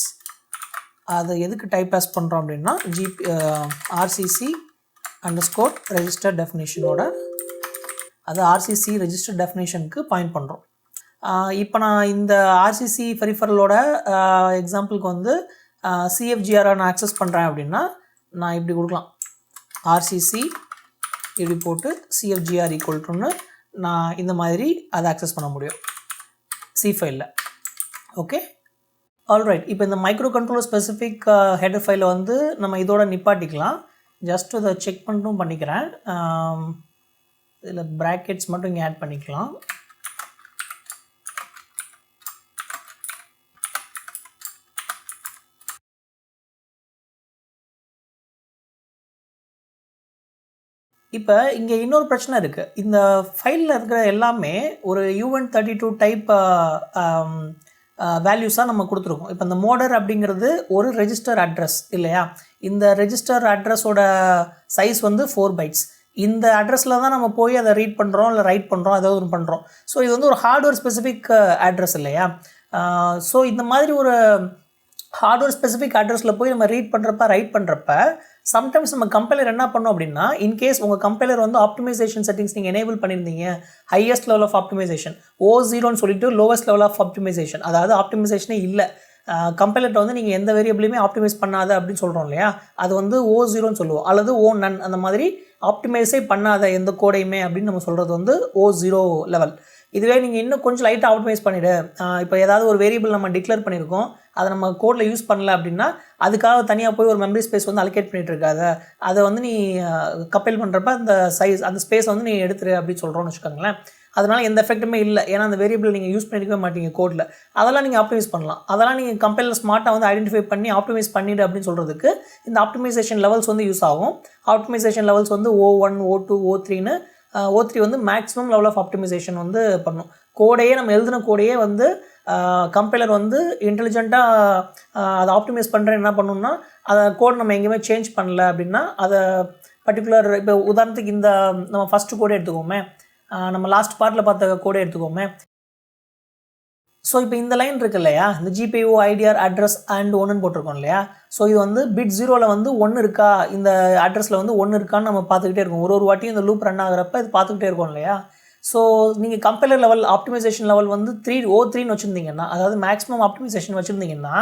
அது எதுக்கு டைப் பாஸ் பண்ணுறோம் அப்படின்னா RCC அண்டர்ஸ்கோர் ரெஜிஸ்டர் டெஃபினிஷனோட, அது RCC ரெஜிஸ்டர் டெஃபினிஷனுக்கு பாயிண்ட் பண்ணுறோம். இப்போ நான் இந்த RCC பெரிஃபரலோட எக்ஸாம்பிளுக்கு வந்து CFGR நான் ஆக்சஸ் பண்ணுறேன் அப்படின்னா நான் இப்படி கொடுக்கலாம், RCC இப்படி போட்டு CFGR ஈக்குவல்ட்டுன்னு நான் இந்த மாதிரி அதை ஆக்சஸ் பண்ண முடியும் C ஃபைலில். Okay, alright. இப்போ இந்த மைக்ரோ கண்ட்ரோலர் ஸ்பெசிஃபிக் ஹெடர் ஃபைலை வந்து நம்ம இதோட நிப்பாட்டிக்கலாம். ஜஸ்ட் அதை செக் பண்ணிட்டும் பண்ணிக்கிறேன். இதில் ப்ராக்கெட்ஸ் மட்டும் இங்கே ஆட் பண்ணிக்கலாம். இப்போ இங்கே இன்னொரு பிரச்சனை இருக்குது. இந்த ஃபைலில் இருக்கிற எல்லாமே ஒரு uint32 டைப் வேல்யூஸாக நம்ம கொடுத்துருக்கோம். இப்போ இந்த மோடர் அப்படிங்கிறது ஒரு ரெஜிஸ்டர் அட்ரஸ் இல்லையா. இந்த ரெஜிஸ்டர் அட்ரஸோட சைஸ் வந்து 4 bytes. இந்த அட்ரஸில் தான் நம்ம போய் அதை ரீட் பண்ணுறோம் இல்லை ரைட் பண்ணுறோம், ஏதாவது ஒன்று பண்ணுறோம். ஸோ இது வந்து ஒரு ஹார்ட்வேர் ஸ்பெசிஃபிக் அட்ரஸ் இல்லையா. ஸோ இந்த மாதிரி ஒரு ஹார்ட்வேர் ஸ்பெசிஃபிக் அட்ரஸில் போய் நம்ம ரீட் பண்ணுறப்ப ரைட் பண்ணுறப்ப சம்டைம்ஸ் நம்ம கம்பைலர் என்ன பண்ணோம் அப்படின்னா, இன்கேஸ் உங்கள் கம்பைலர் வந்து ஆப்டிமைசேஷன் செட்டிங்ஸ் நீங்கள் எனேபிள் பண்ணியிருந்தீங்க, ஹையஸ்ட் லெவல் ஆஃப் ஆப்டிமைசேஷன் O0ன்னு சொல்லிட்டு லோவஸ்ட் லெவல் ஆஃப் ஆப்டிமைசேஷன், அதாவது ஆப்டிமைசேஷனே இல்லை, கம்பைலர்ட்ட வந்து நீங்கள் எந்த வேரியபிளையுமே ஆப்டிமைஸ் பண்ணாத அப்படின்னு சொல்கிறோம் இல்லையா, அது வந்து O0ன்னு சொல்லுவோம், அல்லது O none, அந்த மாதிரி ஆப்டிமைஸே பண்ணாத எந்த கோடையுமே அப்படின்னு நம்ம சொல்கிறது வந்து O0 லெவல். இதுவே நீங்கள் இன்னும் கொஞ்சம் லைட்டாக ஆப்டிமைஸ் பண்ணிவிடு, இப்போ ஏதாவது ஒரு வேரியபிள் நம்ம டிக்ளேர் பண்ணியிருக்கோம், அதை நம்ம கோடில் யூஸ் பண்ணல அப்படின்னா அதுக்காக தனியாக போய் ஒரு மெமரி ஸ்பேஸ் வந்து அலோகேட் பண்ணிகிட்டு இருக்காத, அதை வந்து நீ கம்பைல் பண்ணுறப்ப அந்த சைஸ் அந்த ஸ்பேஸ் வந்து நீ எடுத்துரு அப்படின்னு சொல்கிறோன்னு வச்சுக்கோங்களேன். அதனால் எந்த எஃபெக்ட்டுமே இல்லை, ஏன்னா அந்த வேரியபிள் நீங்கள் யூஸ் பண்ணிக்கவே மாட்டீங்க கோடில். அதெல்லாம் நீங்கள் ஆப்டிமைஸ் பண்ணலாம், அதெல்லாம் நீங்கள் கம்பைலர் ஸ்மார்ட்டாக வந்து ஐடென்டிஃபை பண்ணி ஆப்டிமைஸ் பண்ணிவிடு அப்படின்னு சொல்கிறதுக்கு இந்த ஆப்டிமைசேஷன் லெவல்ஸ் வந்து யூஸ் ஆகும். ஆப்டிமைசேஷன் லெவல்ஸ் வந்து O1, O2, O3ன்னு O3 வந்து மேக்ஸிமம் லெவல் ஆஃப் ஆப்டிமைசேஷன் வந்து பண்ணும். கோடையே நம்ம எழுதின கோடையே வந்து கம்பைலர் வந்து இன்டெலிஜென்ட்டாக அதை ஆப்டிமைஸ் பண்ணுறேன்னு என்ன பண்ணணும்னா, அதை கோட் நம்ம எங்கேயுமே சேஞ்ச் பண்ணல அப்படின்னா அதை பர்டிகுலர், இப்போ உதாரணத்துக்கு இந்த நம்ம ஃபஸ்ட்டு கோடே எடுத்துக்கோமே, நம்ம லாஸ்ட் பார்ட்டில் பார்த்த கோடே எடுத்துக்கோமே, ஸோ இப்போ இந்த லைன் இருக்கு இல்லையா, இந்த GPIO ஐடிஆர் அட்ரஸ் அண்ட் ஒன்றுன்னு போட்டிருக்கோம் இல்லையா. ஸோ இது வந்து பிட் 0ல் வந்து 1 இருக்கா, இந்த அட்ரஸில் வந்து 1 இருக்கான்னு நம்ம பார்த்துக்கிட்டே இருக்கோம். ஒரு வாட்டியும் இந்த லூப் ரன் ஆகிறப்ப இது பார்த்துக்கிட்டே இருக்கோம் இல்லையா. ஸோ நீங்கள் கம்பைலர் லெவல் ஆப்டிமைசேஷன் லெவல் வந்து 3 வச்சுருந்தீங்கன்னா, அதாவது மேக்ஸிமம் ஆப்டிமைசேஷன் வச்சுருந்தீங்கன்னா,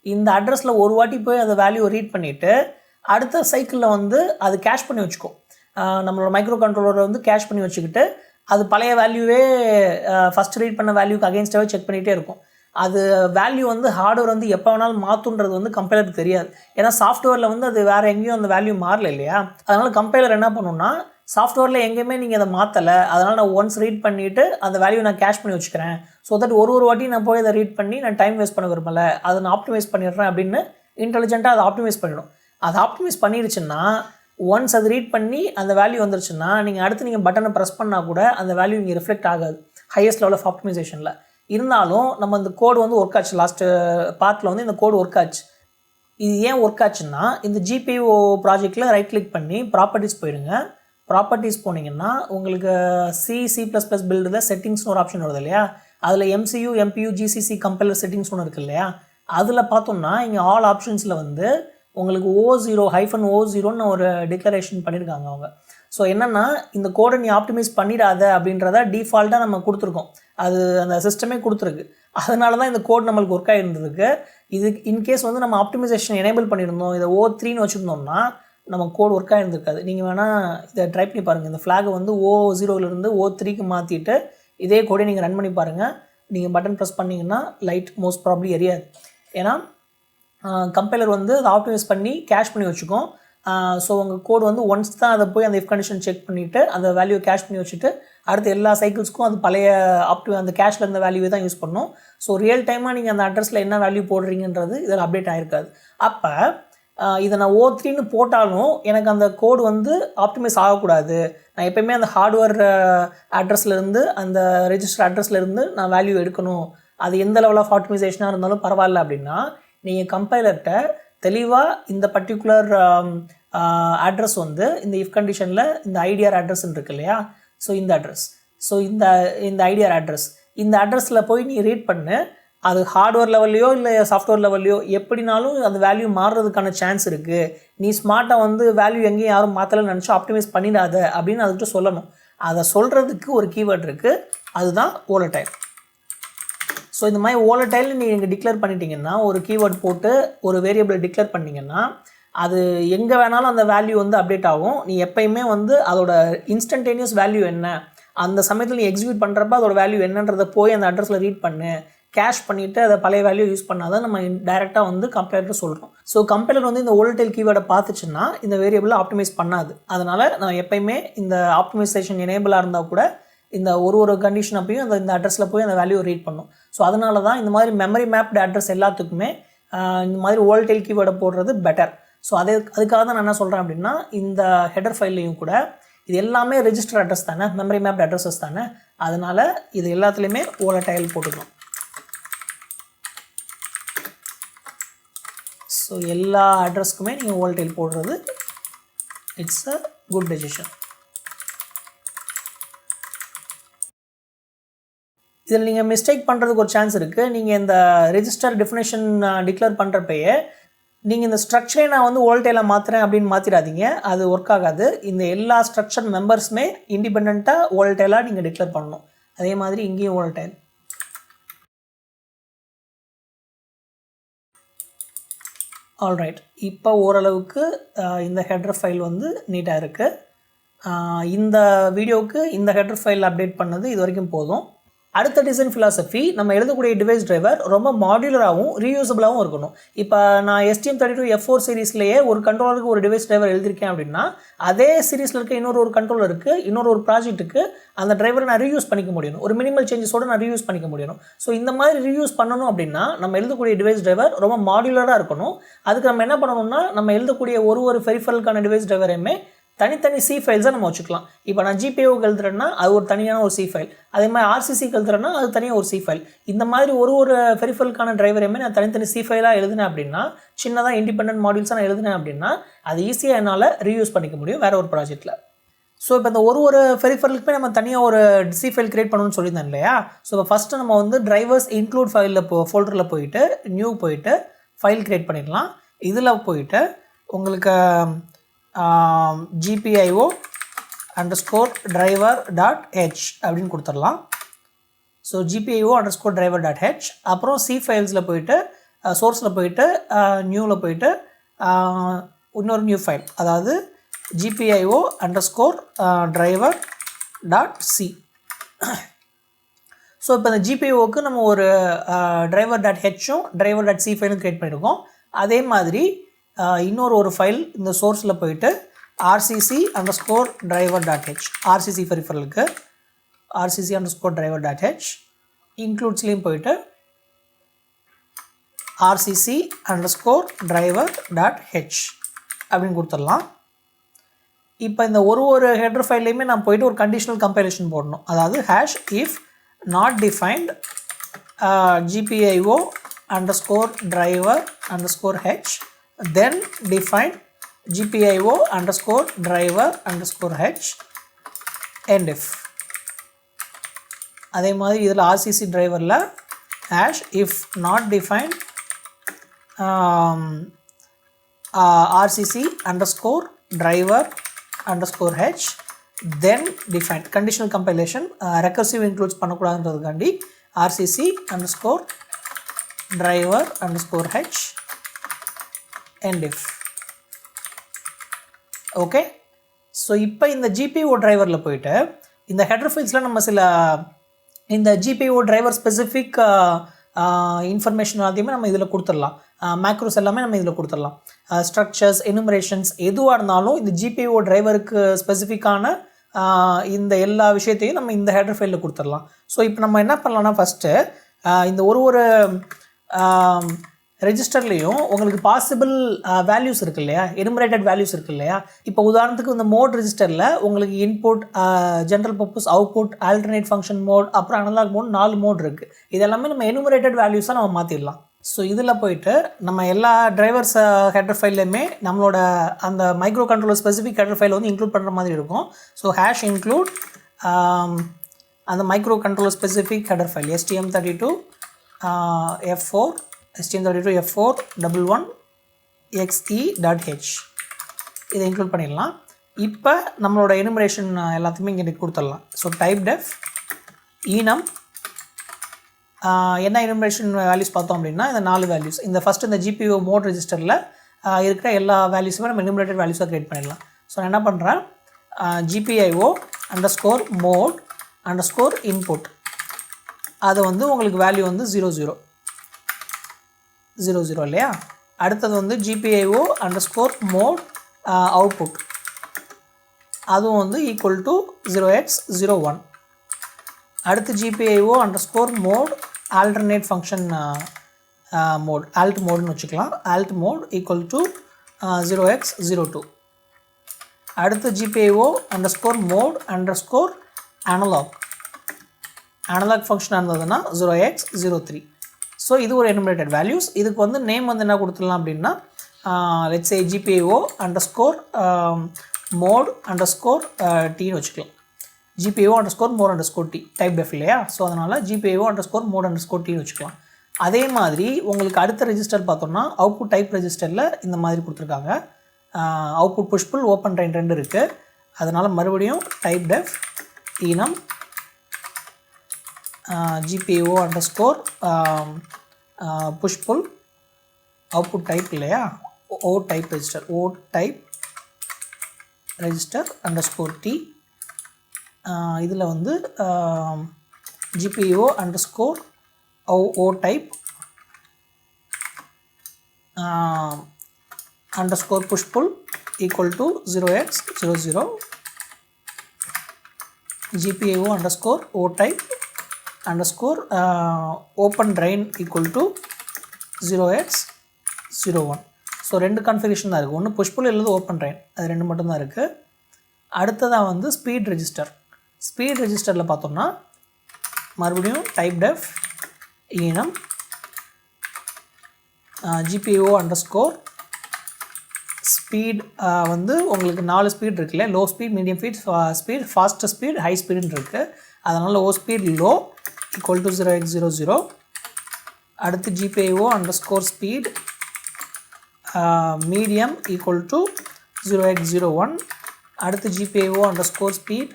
இந்த அட்ரஸில் ஒரு வாட்டி போய் அந்த வேல்யூ ரீட் பண்ணிவிட்டு அடுத்த சைக்கிளில் வந்து அது கேஷ் பண்ணி வச்சுக்கும். நம்மளோட மைக்ரோ கண்ட்ரோலரை வந்து கேஷ் பண்ணி வச்சுக்கிட்டு அது பழைய வேல்யூவே ஃபஸ்ட் ரீட் பண்ண வேல்யூக்கு அகேன்ஸ்டாகவே செக் பண்ணிகிட்டே இருக்கும். அது வேல்யூ வந்து ஹார்ட்வேர் வந்து எப்போ வேணாலும் மாற்றுன்றது வந்து கம்பைலருக்கு தெரியாது. ஏன்னா சாஃப்ட்வேரில் வந்து அது வேறு எங்கேயும் அந்த வேல்யூ மாறல இல்லையா. அதனால் கம்பைலர் என்ன பண்ணுன்னா, சாஃப்ட்வேரில் எங்கேயுமே நீங்கள் அதை மாற்றலை, அதனால் நான் ஒன்ஸ் ரீட் பண்ணிவிட்டு அந்த வேல்யூ நான் கேஷ் பண்ணி வச்சுக்கிறேன். ஸோ தட் ஒரு வாட்டி நான் போய் அதை ரீட் பண்ணி நான் டைம் வேஸ்ட் பண்ண விரும்பலை, அதை நான் ஆப்டிமைஸ் பண்ணிடுறேன் அப்படின்னு இன்டெலிஜென்ட்டாக அதை ஆப்டிமைஸ் பண்ணிடும். அதை ஆப்டிமைஸ் பண்ணிடுச்சுன்னா ஒன்ஸ் அது ரீட் பண்ணி அந்த வேல்யூ வந்துருச்சுன்னா நீங்கள் அடுத்து நீங்கள் பட்டனை ப்ரெஸ் பண்ணால் கூட அந்த வேல்யூ இங்கே ரிஃப்ளெக்ட் ஆகாது ஹையஸ்ட் லெவல் ஆஃப் ஆப்டிமைசேஷனில். இருந்தாலும் நம்ம இந்த கோடு வந்து ஒர்க் ஆச்சு, லாஸ்ட்டு பார்ட்டில் வந்து இந்த கோடு ஒர்க் ஆச்சு. இது ஏன் ஒர்க் ஆச்சுன்னா, இந்த GPIO ப்ராஜெக்டில் ரைட் கிளிக் பண்ணி ப்ராப்பர்ட்டிஸ் போயிடுங்க. ப்ராப்பர்ட்டிஸ் போனீங்கன்னா உங்களுக்கு C++ பில்டில் செட்டிங்ஸ்னு ஒரு ஆப்ஷன் வருது இல்லையா, அதில் MCU MPU GCC compiler settings ஒன்று இருக்குது இல்லையா, அதில் பார்த்தோம்னா இங்கே ஆல் ஆப்ஷன்ஸில் வந்து உங்களுக்கு O0-O0ன்னு ஒரு டிக்ளரேஷன் பண்ணியிருக்காங்க அவங்க. ஸோ என்னென்னா, இந்த கோடை நீ ஆப்டிமைஸ் பண்ணிடாத அப்படின்றத டிஃபால்ட்டாக நம்ம கொடுத்துருக்கோம், அது அந்த சிஸ்டமே கொடுத்துருக்கு. அதனால தான் இந்த கோட் நம்மளுக்கு ஒர்க் ஆகிருந்துருக்கு. இது இன்கேஸ் வந்து நம்ம ஆப்டிமைசேஷன் எனேபிள் பண்ணியிருந்தோம், இதை O3ன்னு வச்சுருந்தோம்னா நம்ம கோட் ஒர்க் ஆகிருந்துருக்காது. நீங்கள் வேணால் இதை ட்ரை பண்ணி பாருங்கள். இந்த ஃப்ளாகை வந்து O0லேருந்து O3க்கு மாற்றிட்டு இதே கோடை நீங்கள் ரன் பண்ணி பாருங்கள். நீங்கள் பட்டன் ப்ரெஸ் பண்ணிங்கன்னா லைட் மோஸ்ட் ப்ராப்ளி எரியாது. ஏன்னா கம்பைலர் வந்து அதை ஆப்டிமைஸ் பண்ணி கேஷ் பண்ணி வச்சுக்கோம். ஸோ உங்கள் கோடு வந்து ஒன்ஸ் தான் அதை போய் அந்த இஃப் கண்டிஷன் செக் பண்ணிவிட்டு அந்த வேல்யூ கேஷ் பண்ணி வச்சுட்டு அடுத்த எல்லா சைக்கிள்ஸ்க்கும் அது பழைய அந்த கேஷில் இருந்த வேல்யூவே தான் யூஸ் பண்ணணும். ஸோ ரியல் டைமாக நீங்கள் அந்த அட்ரஸில் என்ன வேல்யூ போடுறீங்கன்றது இதில் அப்டேட் ஆகிருக்காது. அப்போ இதை நான் O3ன்னு போட்டாலும் எனக்கு அந்த கோடு வந்து ஆப்டிமைஸ் ஆகக்கூடாது. நான் எப்போயுமே அந்த ஹார்ட்வேர் அட்ரஸ்லேருந்து அந்த ரெஜிஸ்டர் அட்ரஸ்லேருந்து நான் வேல்யூ எடுக்கணும், அது எந்த லெவல் ஆஃப் ஆப்டிமைசேஷனாக இருந்தாலும் பரவாயில்ல அப்படின்னா நீங்கள் கம்பைலர்கிட்ட தெளிவாக இந்த பர்டிகுலர் அட்ரஸ் வந்து இந்த இஃப் கண்டிஷனில் இந்த ஐடிஆர் அட்ரஸ்ன்னு இருக்கு இல்லையா, ஸோ இந்த அட்ரஸ், ஸோ இந்த ஐடிஆர் அட்ரஸ், இந்த அட்ரஸில் போய் நீ ரீட் பண்ணு. அது ஹார்ட்வேர் லெவல்லையோ இல்லை சாஃப்ட்வேர் லெவல்லையோ எப்படினாலும் அந்த வேல்யூ மாறுறதுக்கான சான்ஸ் இருக்குது. நீ ஸ்மார்ட்டாக வந்து வேல்யூ எங்கேயும் யாரும் மாற்றலைன்னு நினச்சா ஆப்டிமைஸ் பண்ணிடாத அப்படின்னு அதுக்கிட்ட சொல்லணும். அதை சொல்கிறதுக்கு ஒரு கீவேர்ட் இருக்குது, அதுதான் volatile. ஸோ இந்த மாதிரி volatile நீங்கள் டிக்ளேர் பண்ணிட்டீங்கன்னா, ஒரு கீவேர்ட் போட்டு ஒரு வேரியபிள் டிக்ளேர் பண்ணிங்கன்னா அது எங்கே வேணாலும் அந்த வேல்யூ வந்து அப்டேட் ஆகும். நீ எப்பயுமே வந்து அதோட இன்ஸ்டன்டேனியஸ் வேல்யூ என்ன, அந்த சமயத்தில் நீ எக்ஸிக்யூட் பண்ணுறப்ப அதோட வேல்யூ என்னன்றதை போய் அந்த அட்ரஸில் ரீட் பண்ணு, கேஷ் பண்ணிவிட்டு அதை பழைய வேல்யூ யூஸ் பண்ணாதான் நம்ம டைரெக்டாக வந்து கம்பைலர் சொல்கிறோம். ஸோ கம்பைலர் வந்து இந்த volatile கீவேர்டை பார்த்துச்சுன்னா இந்த வேரியபிளை ஆப்டிமைஸ் பண்ணாது. அதனால் நான் எப்பயுமே இந்த ஆப்டிமைசேஷன் எனேபிளாக இருந்தால் கூட இந்த ஒரு கண்டிஷன் அப்பையும் இந்த அட்ரஸில் போய் அந்த வேல்யூ ரீட் பண்ணும். ஸோ அதனால தான் இந்த மாதிரி மெமரி மேப்டு அட்ரஸ் எல்லாத்துக்குமே இந்த மாதிரி volatile கீவேர்டை போடுறது பெட்டர். ஸோ அதுக்காக தான் நான் என்ன சொல்கிறேன் அப்படின்னா, இந்த ஹெடர் ஃபைல்லையும் கூட இது எல்லாமே ரெஜிஸ்டர் அட்ரஸ் தானே, மெமரி மேப்டு அட்ரஸஸ் தானே, அதனால் இது எல்லாத்துலேயுமே volatile போட்டுக்கணும். ஸோ எல்லா அட்ரஸ்க்குமே நீங்கள் volatile போடுறது இட்ஸ் அ குட் டெசிஷன். இதில் நீங்கள் மிஸ்டேக் பண்ணுறதுக்கு ஒரு சான்ஸ் இருக்குது. நீங்கள் இந்த ரெஜிஸ்டர் டெஃபினேஷன் டிக்ளேர் பண்ணுறப்பயே நீங்கள் இந்த ஸ்ட்ரக்சரே நான் வந்து volatile மாற்றுறேன் அப்படின்னு மாற்றிடாதீங்க, அது ஒர்க் ஆகாது. இந்த எல்லா ஸ்ட்ரக்சர் மெம்பர்ஸுமே இண்டிபெண்ட்டாக volatile நீங்கள் டிக்ளேர் பண்ணணும். அதே மாதிரி இங்கேயும் volatile. ஆல்ரைட், இப்போ ஓரளவுக்கு இந்த ஹெடர் ஃபைல் வந்து நீட்டாக இருக்குது. இந்த வீடியோவுக்கு இந்த ஹெடர் ஃபைல் அப்டேட் பண்ணது இது வரைக்கும் போதும். அடுத்த டிசைன் ஃபிலாசபி, நம்ம எழுதக்கூடிய டிவைஸ் டிரைவர் ரொம்ப மாடுலராகவும் ரீயூசபிளாகவும் இருக்கணும். இப்போ நான் STM32F4 சீரீஸ்லேயே ஒரு கண்ட்ரோலருக்கு ஒரு டிவைஸ் டிரைவர் எழுதியிருக்கேன் அப்படின்னா, அதே சீரீஸில் இருக்க இன்னொரு கண்ட்ரோலருக்கு இன்னொரு ப்ராஜெக்ட்டுக்கு அந்த டிரைவரை நான் ரீயூஸ் பண்ணிக்க முடியணும், ஒரு மினிமல் சேஞ்சஸோடு நான் ரீயூஸ் பண்ணிக்க முடியணும். ஸோ இந்த மாதிரி ரீயூஸ் பண்ணணும் அப்படின்னா நம்ம எழுதக்கூடிய டிவைஸ் டிரைவர் ரொம்ப மாடுலராக இருக்கணும். அதுக்கு நம்ம என்ன பண்ணணும்னா, நம்ம எழுதக்கூடிய ஒரு பெரிஃபரலுக்கான டிவைஸ் டிரைவரையுமே தனித்தனி சி ஃபைல்ஸாக நம்ம வச்சுக்கலாம். இப்போ நான் GPIOக்கு எழுதுறேன்னா அது ஒரு தனியான ஒரு சி ஃபைல், அதே மாதிரி RCCக்கு எழுதுறேன்னா அது தனியாக ஒரு சி ஃபைல். இந்த மாதிரி ஒரு பெரிஃபரலுக்கான டிரைவரையுமே நான் தனித்தனி சி ஃபைலாக எழுதினேன் அப்படின்னா, சின்னதாக இண்டிபெண்டன்ட் மாடியூல்ஸாக நான் எழுதினேன் அப்படின்னா அது ஈஸியாக என்னால் ரீயூஸ் பண்ணிக்க முடியும் வேறு ஒரு ப்ராஜெக்ட்டில். ஸோ இப்போ இந்த ஒரு பெரிஃபரலுக்குமே நம்ம தனியாக ஒரு சி ஃபைல் கிரியேட் பண்ணணும்னு சொல்லியிருந்தேன் இல்லையா? ஸோ இப்போ ஃபஸ்ட்டு நம்ம வந்து டிரைவர்ஸ் இன்க்ளூட் ஃபைலில் ஃபோல்டரில் போயிட்டு நியூ போயிட்டு ஃபைல் கிரியேட் பண்ணிடலாம். இதில் போயிட்டு உங்களுக்கு gpio_driver.h அப்படின்னு கொடுத்துடலாம். ஸோ gpio_driver.h அப்புறம் சி ஃபைல்ஸில் போயிட்டு சோர்ஸில் போயிட்டு நியூவில் போயிட்டு இன்னொரு நியூ ஃபைல், அதாவது gpio_driver.c. ஸோ இப்போ இந்த gpioக்கு நம்ம ஒரு driver.hம் driver.c ஃபைலும் க்ரியேட் பண்ணியிருக்கோம். அதே மாதிரி இன்னொரு ஃபைல் இந்த சோர்ஸில் போயிட்டு rcc_driver.h, rcc பெரிஃபரலுக்கு rcc_driver.h, இன்க்ளூட்ஸ்லேயும் போயிட்டு rcc_driver.h அப்படின்னு கொடுத்துடலாம். இப்போ இந்த ஒரு ஹெடர் ஃபைல்லையுமே நான் போயிட்டு ஒரு கண்டிஷனல் கம்பைலேஷன் போடணும். அதாவது #if not defined gpio_driver_h then define gpio_driver_h end if. அதே மாதிரி இதில் rcc டிரைவரில் #if not defined rcc_driver_h then defined conditional compilation recursive includes பண்ணக்கூடாதுன்றதுக்காண்டி rcc_driver_h end if. Okay, so இப்போ இந்த GPIO டிரைவரில் போயிட்டு இந்த ஹெடர் ஃபைல்ஸில் நம்ம சில இந்த GPIO டிரைவர் ஸ்பெசிஃபிக் இன்ஃபர்மேஷன் எல்லாத்தையுமே நம்ம இதில் கொடுத்துடலாம். மேக்ரோஸ் எல்லாமே நம்ம இதில் கொடுத்துடலாம். ஸ்ட்ரக்சர்ஸ், எனுமரேஷன்ஸ் எதுவாக இருந்தாலும் இந்த GPIO டிரைவருக்கு ஸ்பெசிஃபிக்கான இந்த எல்லா விஷயத்தையும் நம்ம இந்த ஹெடர் ஃபைலில் கொடுத்துடலாம். ஸோ இப்போ நம்ம என்ன பண்ணலாம்னா ஃபஸ்ட்டு இந்த ஒரு ரெஜிஸ்டர்லேயும் உங்களுக்கு பாசிபிள் வேல்யூஸ் இருக்குது இல்லையா, எனுமரேட்டட் வேல்யூஸ் இருக்குது இல்லையா. இப்போ உதாரணத்துக்கு இந்த மோட் ரெஜிஸ்டரில் உங்களுக்கு input, general purpose, output, alternate function mode, அப்புறம் அனலாக் மோட், 4 மோட் இருக்குது. இதெல்லாமே நம்ம எனுமரேட்டட் வேல்யூஸாக நம்ம மாற்றிடலாம். ஸோ இதில் போயிட்டு நம்ம எல்லா டிரைவர்ஸ் ஹெடர் ஃபைல்லையுமே நம்மளோட அந்த micro controller specific header file வந்து இன்க்ளூட் பண்ணுற மாதிரி இருக்கும். ஸோ #include அந்த micro controller specific header file stm32 f4 stm32 f411xe.h இதை இன்க்ளூட் பண்ணிடலாம். இப்போ நம்மளோட எனுமரேஷன் எல்லாத்தையுமே இங்கே கொடுத்துடலாம். ஸோ typedef enum என்ன எனுமரேஷன் வேல்யூஸ் பார்த்தோம் அப்படின்னா இந்த 4 வேல்யூஸ், இந்த ஃபஸ்ட்டு இந்த GPIO மோட் ரெஜிஸ்டரில் இருக்கிற எல்லா வேல்யூஸுமே நம்ம எனுமரேட்டட் வேல்யூஸாக க்ரியேட் பண்ணிடலாம். ஸோ நான் என்ன பண்ணுறேன், gpio_mode_input அது வந்து உங்களுக்கு வேல்யூ வந்து 00 இல்லையா. அடுத்தது வந்து gpio_mode output அதுவும் வந்து ஈக்குவல் டு 0x01. அடுத்து gpio_mode alternate function mode, alt மோடுன்னு வச்சுக்கலாம், alt mode equal to 0x02. அடுத்து gpio_mode analog ஃபங்க்ஷன் இருந்ததுன்னா 0x03. ஸோ இது ஒரு எனுமரேட்டட் வேல்யூஸ். இதுக்கு வந்து நேம் வந்து என்ன கொடுத்துடலாம் அப்படின்னா let's say gpio_mode_t வச்சுக்கலாம். gpio_mode_t டைப் டெஃப் இல்லையா. ஸோ அதனால் gpio_mode_t வச்சுக்கலாம். அதே மாதிரி உங்களுக்கு அடுத்த ரெஜிஸ்டர் பார்த்தோம்னா அவுட்புட் டைப் ரெஜிஸ்டரில் இந்த மாதிரி கொடுத்துருக்காங்க. Output push pull open drain 2 இருக்குது. அதனால் மறுபடியும் typedef enum gpio_push pull output type இல்லையா, o type register _t இதில் வந்து gpio_o type _push pull equal to 0x00. gpio_o type open drain equal to 0x01. So 2 configuration தான் இருக்குது. ஒன்று push pull இல்லது ஓப்பன் ட்ரெயின், அது 2 மட்டும்தான் இருக்குது. அடுத்ததாக வந்து ஸ்பீட் ரெஜிஸ்டரில் பார்த்தோம்னா மறுபடியும் typedef enum gpio_speed speed வந்து உங்களுக்கு 4 ஸ்பீட் இருக்குல்ல, low speed, medium speed, fast speed, high ஸ்பீடுன்னு இருக்குது. அதனால் ஓ speed low equal to 0x00. அடுத்து GPIO underscore speed medium equal to 0x01. அடுத்து GPIO அண்டர்ஸ்கோர் ஸ்பீட்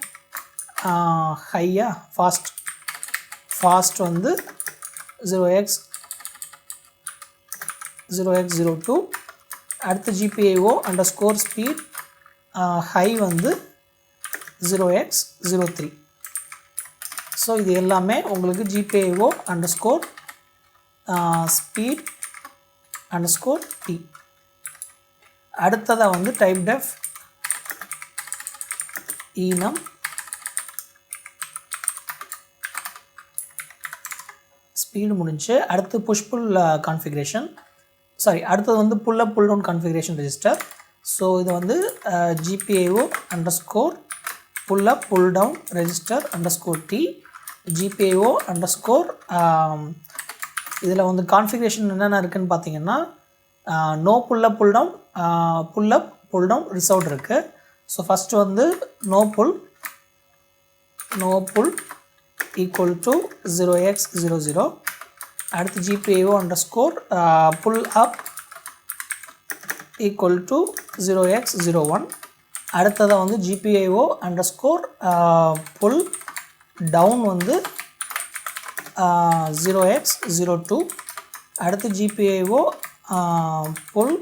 ஹையா ஃபாஸ்ட் வந்து 0x02. அடுத்து GPIO அண்டர்ஸ்கோர் ஸ்பீட் ஹை வந்து 0x03. ஸோ இது எல்லாமே உங்களுக்கு GPIO underscore speed underscore T. அடுத்ததாக வந்து டைப் டெஃப் enum ஸ்பீடு முடிஞ்சு. அடுத்து புஷ் புல் கான்ஃபிகரேஷன், அடுத்தது வந்து pull up pull down configuration register. So இது வந்து GPIO underscore pull up pull down register underscore T. GPIO underscore இதில் வந்து கான்ஃபிகரேஷன் என்னென்ன இருக்குதுன்னு பார்த்தீங்கன்னா no pull up pull down, pull up pull down reserved இருக்குது. ஸோ ஃபஸ்ட்டு வந்து no pull equal to 0x00. அடுத்து GPIO underscore pull up equal to 0x01. அடுத்ததாக வந்து GPIO அண்டர்ஸ்கோர் புல் டவுன் வந்து 0x02. அடுத்து GPIO புல்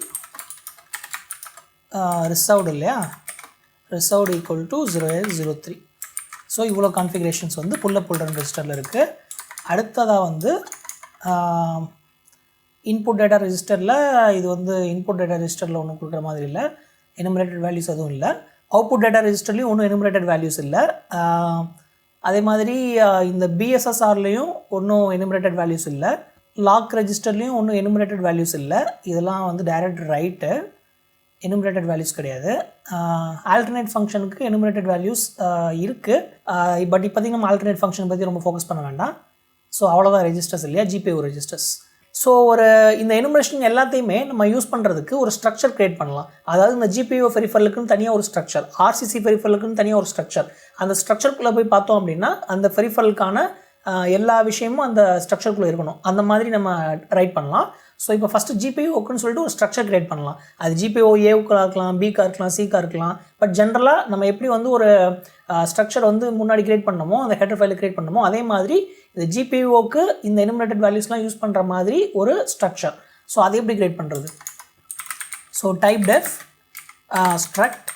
ரிசர்வ்டு இல்லையா, reserved equal to 0x03. So இவ்வளோ configurations வந்து புல் அப் புல் டவுன் ரெஜிஸ்டரில் இருக்குது. அடுத்ததாக வந்து இன்புட் டேட்டா ரெஜிஸ்டரில் இது வந்து இன்புட் டேட்டா ரெஜிஸ்டரில் ஒன்றும் கொடுக்குற மாதிரி இல்லை, எனுமரேட்டட் வேல்யூஸ் எதுவும் இல்லை. அவுட்புட் டேட்டா ரெஜிஸ்டர்லேயும் ஒன்றும் எனுமரேட்டட் வேல்யூஸ் இல்லை. அதே மாதிரி இந்த BSSRலேயும் ஒன்றும் எனுமரேட்டட் வேல்யூஸ் இல்லை. லாக் ரெஜிஸ்டர்லேயும் ஒன்றும் எனுமரேட்டட் வேல்யூஸ் இல்லை. இதெல்லாம் வந்து டைரக்ட் ரைட்டு, எனுமரேட்டட் வேல்யூஸ் கிடையாது. ஆல்டர்னேட் ஃபங்க்ஷனுக்கு எனுமரேட்டட் வேல்யூஸ் இருக்குது. பட் இப்போதைக்கு நம்ம ஆல்டர்னேட் ஃபங்க்ஷன் பற்றி ரொம்ப ஃபோக்கஸ் பண்ண வேண்டாம். ஸோ அவ்வளோதான் ரெஜிஸ்டர்ஸ் இல்லையா, GPIO ரெஜிஸ்டர்ஸ். ஸோ இந்த எனுமரேஷன் எல்லாத்தையுமே நம்ம யூஸ் பண்ணுறதுக்கு ஒரு ஸ்ட்ரக்சர் க்ரியேட் பண்ணலாம். அதாவது இந்த GPIO பெரிஃபரலுக்குன்னு தனியாக ஒரு ஸ்ட்ரக்சர், RCC பெரிஃபரலுக்குன்னு தனியாக ஒரு ஸ்ட்ரக்சர். அந்த ஸ்ட்ரக்சருக்குள்ளே போய் பார்த்தோம் அப்படின்னா அந்த பெரிஃபரலுக்கான எல்லா விஷயமும் அந்த ஸ்ட்ரக்சருக்குள்ளே இருக்கணும். அந்த மாதிரி நம்ம ரைட் பண்ணலாம். ஸோ இப்போ ஃபஸ்ட்டு GPIOக்குன்னு சொல்லிட்டு ஒரு ஸ்ட்ரக்சர் க்ரியேட் பண்ணலாம். அது GPIO Aவுக்காக இருக்கலாம், Bக்காக இருக்கலாம், Cக்காக இருக்கலாம். பட் ஜென்ரலாக நம்ம எப்படி வந்து ஒரு ஸ்ட்ரக்சர் வந்து முன்னாடி க்ரியேட் பண்ணமோ, அந்த ஹெடர் ஃபைலை க்ரியேட் பண்ணமோ, அதே மாதிரி இந்த GPIOக்கு இந்த எனுமரேட்டட் வேல்யூஸ்லாம் யூஸ் பண்ணுற மாதிரி ஒரு ஸ்ட்ரக்சர். ஸோ அதை எப்படி க்ரியேட் பண்ணுறது? ஸோ டைப் டெஃப் ஸ்ட்ரக்ட்,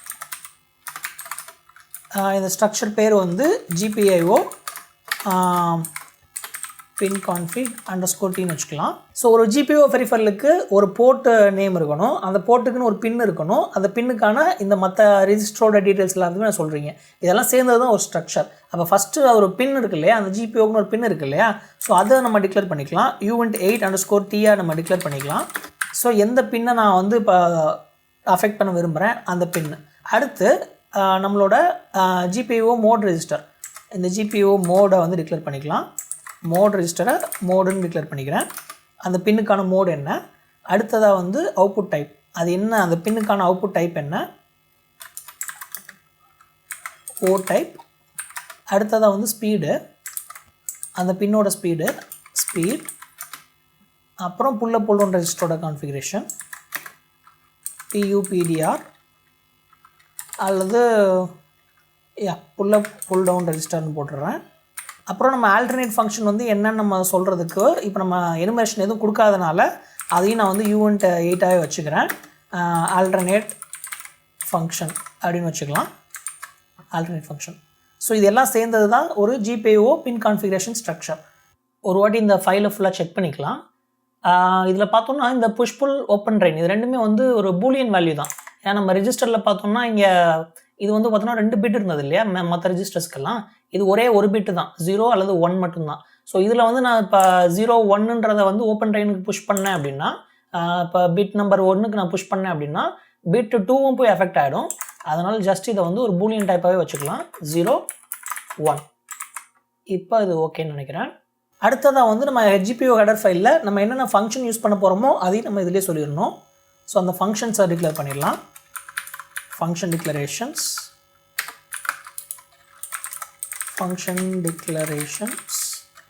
இந்த ஸ்ட்ரக்சர் பேர் வந்து GPIO pin config underscore tன்னு வச்சுக்கலாம். ஸோ ஒரு GPIO பெரிஃபரலுக்கு ஒரு போர்ட் நேம் இருக்கணும், அந்த போர்ட்டுக்குன்னு ஒரு பின் இருக்கணும், அந்த பின்னுக்கான இந்த மற்ற ரெஜிஸ்டரோட டீட்டெயில்ஸ் எல்லாத்தையுமே நான் சொல்கிறீங்க. இதெல்லாம் சேர்ந்தது தான் ஒரு ஸ்ட்ரக்சர். அப்போ ஃபஸ்ட்டு ஒரு பின் இருக்கு இல்லையா, அந்த GPIOக்குன்னு ஒரு பின் இருக்கு இல்லையா, ஸோ அதை நம்ம டிக்ளேர் பண்ணிக்கலாம். uint8 underscore t நம்ம டிக்ளேர் பண்ணிக்கலாம். ஸோ எந்த பின்னை நான் வந்து இப்போ அஃபெக்ட் பண்ண விரும்புகிறேன் அந்த பின்னு. அடுத்து நம்மளோட GPIO மோட் ரெஜிஸ்டர், இந்த GPIO மோடை வந்து டிக்ளேர் பண்ணிக்கலாம். மோட் ரெஜிஸ்டரை மோடுன்னு டிக்ளேர் பண்ணிக்கிறேன். அந்த பின்னுக்கான மோடு என்ன. அடுத்ததாக வந்து அவுட்புட் டைப், அது என்ன, அந்த பின்னுக்கான அவுட்புட் டைப் என்ன, ஓ டைப். அடுத்ததாக வந்து ஸ்பீடு, அந்த பின்னோட ஸ்பீட். அப்புறம் புல் up pull down ரெஜிஸ்டரோட configuration PUPDR அல்லது புல் அப் புல் டவுன் ரெஜிஸ்டர்னு போட்டுடுறேன். அப்புறம் நம்ம ஆல்டர்னேட் ஃபங்க்ஷன் வந்து என்னன்னு நம்ம சொல்கிறதுக்கு இப்போ நம்ம எனுமரேஷன் எதுவும் கொடுக்காதனால அதையும் நான் வந்து uint8ஆகவே வச்சுக்கிறேன். ஆல்டர்னேட் ஃபங்க்ஷன் அப்படின்னு வச்சுக்கலாம், ஆல்டர்னேட் ஃபங்க்ஷன். ஸோ இதெல்லாம் சேர்ந்தது தான் ஒரு GPIO பின் கான்ஃபிகரேஷன் ஸ்ட்ரக்சர். ஒரு வாட்டி இந்த ஃபைலை ஃபுல்லாக செக் பண்ணிக்கலாம். இதில் பார்த்தோம்னா இந்த புஷ் புல் ஓப்பன் ட்ரெயின் இது ரெண்டுமே வந்து ஒரு பூலியன் வேல்யூ தான். ஏன்னா நம்ம ரெஜிஸ்டரில் பார்த்தோம்னா இங்கே இது வந்து பார்த்தோன்னா 2 பிட் இருந்தது இல்லையா மற்ற ரெஜிஸ்டர்ஸ்க்கெல்லாம், இது ஒரே ஒரு பிட்டு தான், 0 அல்லது 1 மட்டும்தான். ஸோ இதில் வந்து நான் இப்போ 0 1ன்றதை வந்து ஓப்பன் ட்ரெயினுக்கு புஷ் பண்ணேன் அப்படின்னா, இப்போ பிட் நம்பர் 1க்கு நான் புஷ் பண்ணேன் அப்படின்னா பிட் 2வும் போய் எஃபெக்ட் ஆகிடும். அதனால் ஜஸ்ட் இதை வந்து ஒரு பூலியன் டைப்பாகவே வச்சுக்கலாம், 0 1. இப்போ இது ஓகேன்னு நினைக்கிறேன். அடுத்ததாக வந்து நம்ம GPIO ஹெடர் ஃபைலில் நம்ம என்னென்ன ஃபங்க்ஷன் யூஸ் பண்ண போகிறோமோ அதையும் நம்ம இதிலே சொல்லிடணும். ஸோ அந்த ஃபங்க்ஷன்ஸை டிக்ளேர் பண்ணிடலாம். function declarations,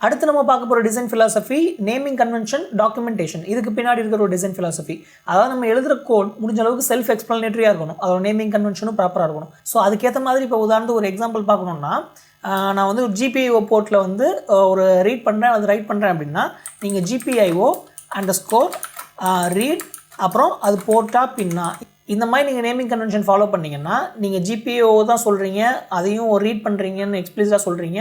அடுத்து நம்ம பார்க்க போகிற design philosophy naming convention documentation. இதுக்கு பின்னாடி இருக்கிற ஒரு டிசைன் ஃபிலாசபி, அதாவது நம்ம எழுதுகிற கோட் முடிஞ்ச அளவுக்கு செல்ஃப் எக்ஸ்பிளனேட்டரியாக இருக்கணும், அதோட நேமிங் கன்வென்ஷனும் ப்ராப்பராக இருக்கணும். ஸோ அதுக்கேற்ற மாதிரி இப்போ உதாரணத்துக்கு ஒரு எக்ஸாம்பிள் பார்க்கணுன்னா, நான் வந்து ஒரு GPIO போர்ட்டில் வந்து ஒரு ரீட் பண்ணுறேன், அது ரைட் பண்ணுறேன் அப்படின்னா நீங்கள் GPIO _read அப்புறம் அது போர்ட்டா பின்னா இந்த மாதிரி நீங்கள் நேமிங் கன்வென்ஷன் ஃபாலோ பண்ணிங்கன்னா நீங்கள் GPIO தான் சொல்கிறீங்க, அதையும் ரீட் பண்ணுறீங்கன்னு எக்ஸ்பிளிசிட்டாக சொல்கிறீங்க,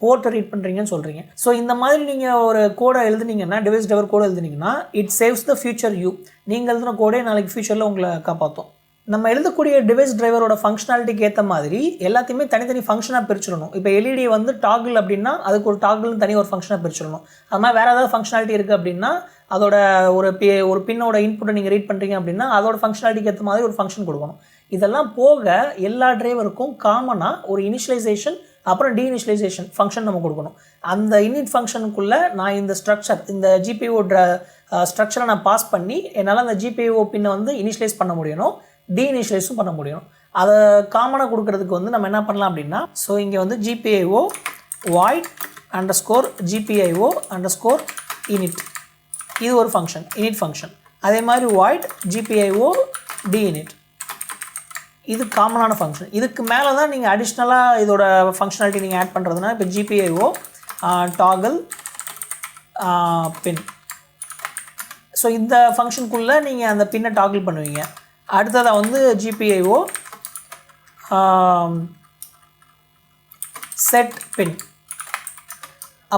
போர்ட்டை ரீட் பண்ணுறீங்கன்னு சொல்கிறீங்க. ஸோ இந்த மாதிரி நீங்கள் ஒரு கோடை எழுதுனீங்கன்னா, டிவைஸ் டிரைவர் கோடை எழுதுனீங்கன்னா, it saves the future you. நீங்கள் எழுதுன கோடே நாளைக்கு ஃபியூச்சரில் உங்களை காப்பாற்றும். நம்ம எழுதக்கூடிய டிவைஸ் டிரைவரோட ஃபங்க்ஷனாலிட்டிக்கு ஏற்ற மாதிரி எல்லாத்தையுமே தனித்தனி ஃபங்க்ஷனாக பிரிச்சிடணும். இப்போ LED வந்து டாகிள் அப்படின்னா அதுக்கு ஒரு டாகிள்னு தனி ஒரு ஃபங்க்ஷனாக பிரிச்சிடணும். அது மாதிரி வேறு ஏதாவது ஃபங்க்ஷனாலிட்டி இருக்குது அப்படின்னா அதோட ஒரு பின்னோட இன்புட்டை நீங்கள் ரீட் பண்ணுறீங்க அப்படின்னா அதோட ஃபங்க்ஷனாலிட்டிக்கு ஏற்ற மாதிரி ஒரு ஃபங்க்ஷன் கொடுக்கணும். இதெல்லாம் போக எல்லா டிரைவருக்கும் காமனாக ஒரு இனிஷியலைசேஷன் அப்புறம் டீஇனிஷியலைசேஷன் ஃபங்க்ஷன் நம்ம கொடுக்கணும். அந்த இனிட் ஃபங்க்ஷனுக்குள்ளே நான் இந்த ஸ்ட்ரக்சர், இந்த GPIO ஸ்ட்ரக்சரை நான் பாஸ் பண்ணி என்னால் அந்த GPIO பின்னை வந்து இனிஷியலைஸ் பண்ண முடியணும், டீஇனிஷியலைஸும் பண்ண முடியும். அதை காமனாக கொடுக்கறதுக்கு வந்து நம்ம என்ன பண்ணலாம் அப்படின்னா, ஸோ இங்கே வந்து GPIO void _GPIO _init இது ஒரு ஃபங்க்ஷன், இனிட் ஃபங்க்ஷன். அதே மாதிரி void GPIO deinit இது காமனான ஃபங்க்ஷன். இதுக்கு மேலே தான் நீங்கள் அடிஷ்னலாக இதோட ஃபங்க்ஷனாலிட்டி நீங்கள் ஆட் பண்ணுறதுனா, இப்போ GPIO toggle pin. ஸோ இந்த ஃபங்க்ஷனுக்குள்ளே நீங்கள் அந்த பின்னை டாகிள் பண்ணுவீங்க. அடுத்ததாக வந்து GPIO set pin.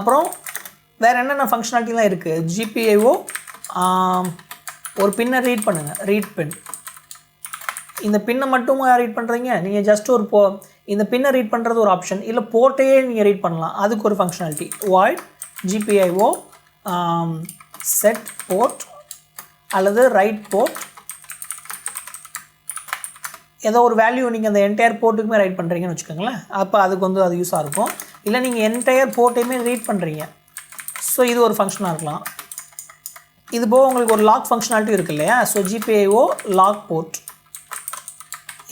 அப்புறம் வேறு என்னென்ன ஃபங்க்ஷனாலிட்டிலாம் இருக்குது, GPIO ஒரு பின்னை ரீட் பண்ணுங்கள், ரீட் பின். இந்த பின்னை மட்டும் ரீட் பண்ணுறீங்க, நீங்கள் ஜஸ்ட் இந்த பின்னை ரீட் பண்ணுறது ஒரு ஆப்ஷன், இல்லை போர்ட்டையே நீங்கள் ரீட் பண்ணலாம், அதுக்கு ஒரு functionality void GPIO set port அல்லது ரைட் போர்ட். ஏதோ ஒரு வேல்யூ நீங்கள் அந்த என்டையர் போர்ட்டுக்குமே ரைட் பண்ணுறீங்கன்னு வச்சுக்கோங்களேன், அப்போ அதுக்கு வந்து அது யூஸாக இருக்கும். இல்லை நீங்கள் என்டையர் போர்ட்டையுமே ரீட் பண்ணுறீங்க, ஸோ இது ஒரு ஃபங்க்ஷனாக இருக்கலாம். இது போக உங்களுக்கு ஒரு லாக் ஃபங்க்ஷனாலிட்டி இருக்குது இல்லையா, ஸோ GPIO லாக் போர்ட்.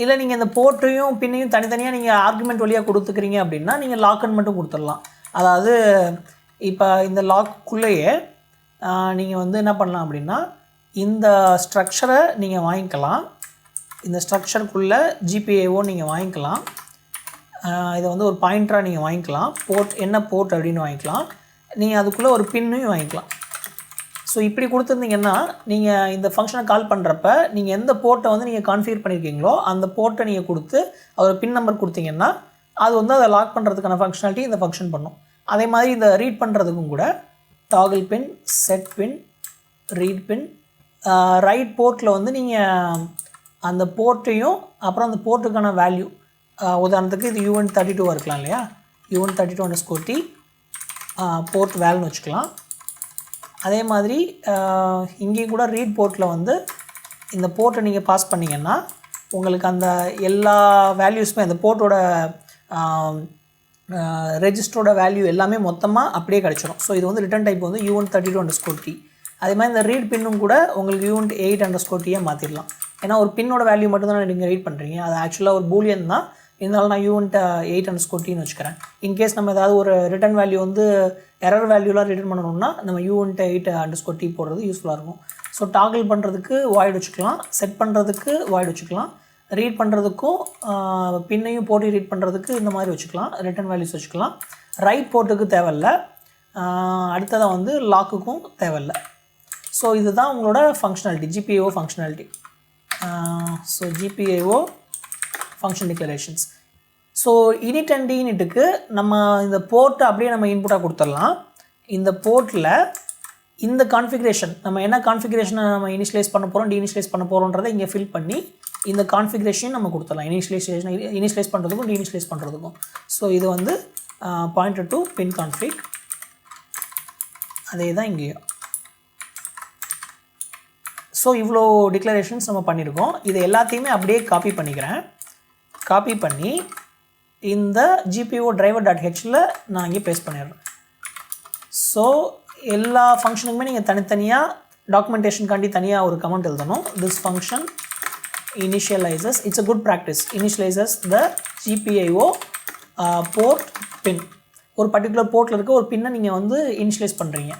இல்லை நீங்கள் இந்த போர்ட்டையும் பின்னையும் தனித்தனியாக நீங்கள் ஆர்குமெண்ட் வழியாக கொடுத்துக்கிறீங்க அப்படின்னா நீங்கள் லாக்குன்னு மட்டும் கொடுத்துடலாம். அதாவது இப்போ இந்த லாக்குள்ளேயே நீங்கள் வந்து என்ன பண்ணலாம் அப்படின்னா, இந்த ஸ்ட்ரக்சரை நீங்கள் வாங்கிக்கலாம், இந்த ஸ்ட்ரக்சருக்குள்ளே GPIO நீங்கள் வாங்கிக்கலாம், இதை வந்து ஒரு பாயிண்டராக நீங்கள் வாங்கிக்கலாம், போர்ட் என்ன போர்ட் அப்படின்னு வாங்கிக்கலாம், நீங்கள் அதுக்குள்ளே ஒரு பின்னையும் வாங்கிக்கலாம். ஸோ இப்படி கொடுத்துருந்தீங்கன்னா நீங்கள் இந்த ஃபங்க்ஷனை கால் பண்ணுறப்ப நீங்கள் எந்த போர்ட்டை வந்து நீங்கள் கான்ஃபிகர் பண்ணியிருக்கீங்களோ அந்த போர்ட்டை நீங்கள் கொடுத்து அதோட பின் நம்பர் கொடுத்தீங்கன்னா அது வந்து அதை லாக் பண்ணுறதுக்கான ஃபங்க்ஷனாலிட்டி இந்த ஃபங்க்ஷன் பண்ணும். அதே மாதிரி இந்த ரீட் பண்ணுறதுக்கும் கூட டாகிள் பின், செட் பின், ரீட் பின், ரைட் போர்ட்டில் வந்து நீங்கள் அந்த போர்ட்டையும் அப்புறம் அந்த போர்ட்டுக்கான வேல்யூ, உதாரணத்துக்கு இது UN32 இருக்கலாம் இல்லையா, UN32_T போர்ட் வேல்யூன்னு வச்சுக்கலாம். அதே மாதிரி இங்கேயும் கூட ரீட் போர்ட்டில் வந்து இந்த போர்ட்டை நீங்கள் பாஸ் பண்ணிங்கன்னா உங்களுக்கு அந்த எல்லா வேல்யூஸுமே அந்த போர்ட்டோட ரெஜிஸ்டரோட வேல்யூ எல்லாமே மொத்தமாக அப்படியே கிடச்சிடும். ஸோ இது வந்து ரிட்டன் டைப் வந்து UN32_T. அதே மாதிரி இந்த ரீட் பின்னும் கூட உங்களுக்கு UN8_T மாற்றிடலாம். ஏன்னா ஒரு பின்னோட வேல்யூ மட்டும்தான் நீங்கள் ரீட் பண்ணுறீங்க, அது ஆக்சுவலாக ஒரு பூலியன் தான், இருந்தாலும் நான் UN8_Tன்னு வச்சுக்கிறேன். இன்கேஸ் நம்ம ஏதாவது ஒரு ரிட்டன் வேல்யூ வந்து எரர் வேல்யூலாம் ரிட்டர்ன் பண்ணணும்னா நம்ம UN8_T போடுறது யூஸ்ஃபுல்லாக இருக்கும். ஸோ டாகிள் பண்ணுறதுக்கு வாய்ட் வச்சுக்கலாம், செட் பண்ணுறதுக்கு வாய்ட் வச்சுக்கலாம், ரீட் பண்ணுறதுக்கும் பின்னையும் போட்டு ரீட் பண்ணுறதுக்கு இந்த மாதிரி வச்சுக்கலாம், ரிட்டன் வேல்யூஸ் வச்சுக்கலாம். ரைட் போர்ட்டுக்கு தேவையில்லை, அடுத்ததாக வந்து லாக்குக்கும் தேவையில்லை. ஸோ இதுதான் உங்களோட ஃபங்க்ஷனாலிட்டி, GPIO ஃபங்க்ஷனாலிட்டி. So GPIO function declarations. So init and டீனிட்டுக்கு நம்ம இந்த போர்ட்டை அப்படியே நம்ம இன்புட்டாக கொடுத்துடலாம். இந்த போர்ட்டில் இந்த கான்ஃபிகரேஷன் நம்ம என்ன கான்ஃபிகரேஷனை நம்ம இனிஷியலைஸ் பண்ண போகிறோம், டீஇனிஷியலைஸ் பண்ண போகிறோன்றதை இங்கே ஃபில் பண்ணி இந்த கான்ஃபிகரேஷன் நம்ம கொடுத்துடலாம், இனிஷியலைஸ் பண்ணுறதுக்கும் டீஇனிஷியலைஸ் பண்ணுறதுக்கும். ஸோ இது வந்து பாயிண்டர் டு பின் கான்ஃபிக், அதே தான் இங்கேயும். ஸோ இவ்வளோ டிக்ளரேஷன்ஸ் நம்ம பண்ணியிருக்கோம். இது எல்லாத்தையுமே அப்படியே காப்பி பண்ணிக்கிறேன். காப்பி பண்ணி இந்த GPIO driver.hல நான் இங்கே பேஸ்ட் பண்ணிடுறேன். ஸோ எல்லா ஃபங்க்ஷனுக்குமே நீங்கள் தனித்தனியாக டாக்குமெண்டேஷனுக்காண்டி தனியாக ஒரு கமெண்ட் எழுதணும். This function initializes, it's a good practice, initializes the GPIO port pin. ஒரு பர்டிகுலர் போர்ட்டில் இருக்க ஒரு பின்னை நீங்கள் வந்து இனிஷியலைஸ் பண்ணுறீங்க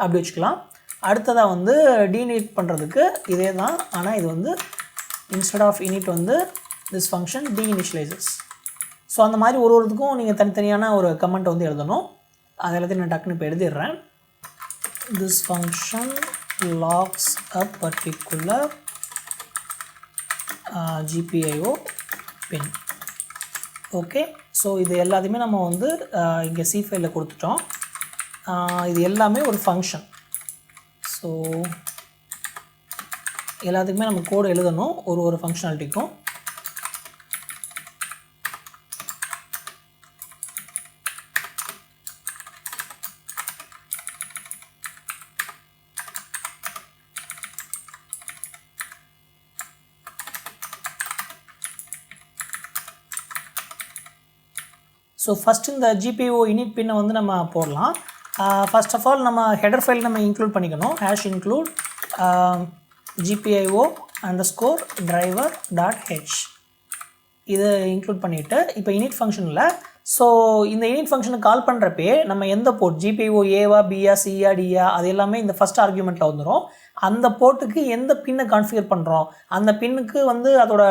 அப்படி வச்சுக்கலாம். அடுத்ததாக வந்து டீநீட் பண்ணுறதுக்கு இதே தான், ஆனால் இது வந்து இன்ஸ்டெட் ஆஃப் init வந்து this function deinitializes. ஸோ அந்த மாதிரி ஒரு ஒருத்துக்கும் நீங்கள் தனித்தனியான ஒரு கமெண்ட் வந்து எழுதணும். அது எல்லாத்தையும் நான் டக்குன்னு இப்போ எழுதிடுறேன். this function locks a particular GPIO pin. Okay, so இது எல்லாத்தையுமே நம்ம வந்து இங்கே சி ஃபைலில் கொடுத்துட்டோம். இது எல்லாமே ஒரு ஃபங்க்ஷன். ஸோ எல்லாத்துக்குமே நம்ம கோடு எழுதணும் ஒரு ஃபங்க்ஷனாலிட்டிக்கும். ஸோ ஃபஸ்ட்டு இந்த GPIO init பின்னை வந்து நம்ம போடலாம். ஃபர்ஸ்ட் ஆஃப் ஆல் நம்ம ஹெடர் ஃபைல் நம்ம இன்க்ளூட் பண்ணிக்கணும். #include GPIO_driver.h இது இன்க்ளூட் பண்ணிவிட்டு இப்போ init ஃபங்க்ஷனில் ஸோ இந்த init ஃபங்க்ஷனை கால் பண்ணுறப்பே நம்ம எந்த போர்ட் GPIO ஏவா பியா சியா டியா அது எல்லாமே இந்த ஃபஸ்ட் ஆர்குமெண்ட்டில் வந்துடும். அந்த போர்ட்டுக்கு எந்த பின்னை கான்ஃபிகர் பண்ணுறோம், அந்த பின்னுக்கு வந்து அதோட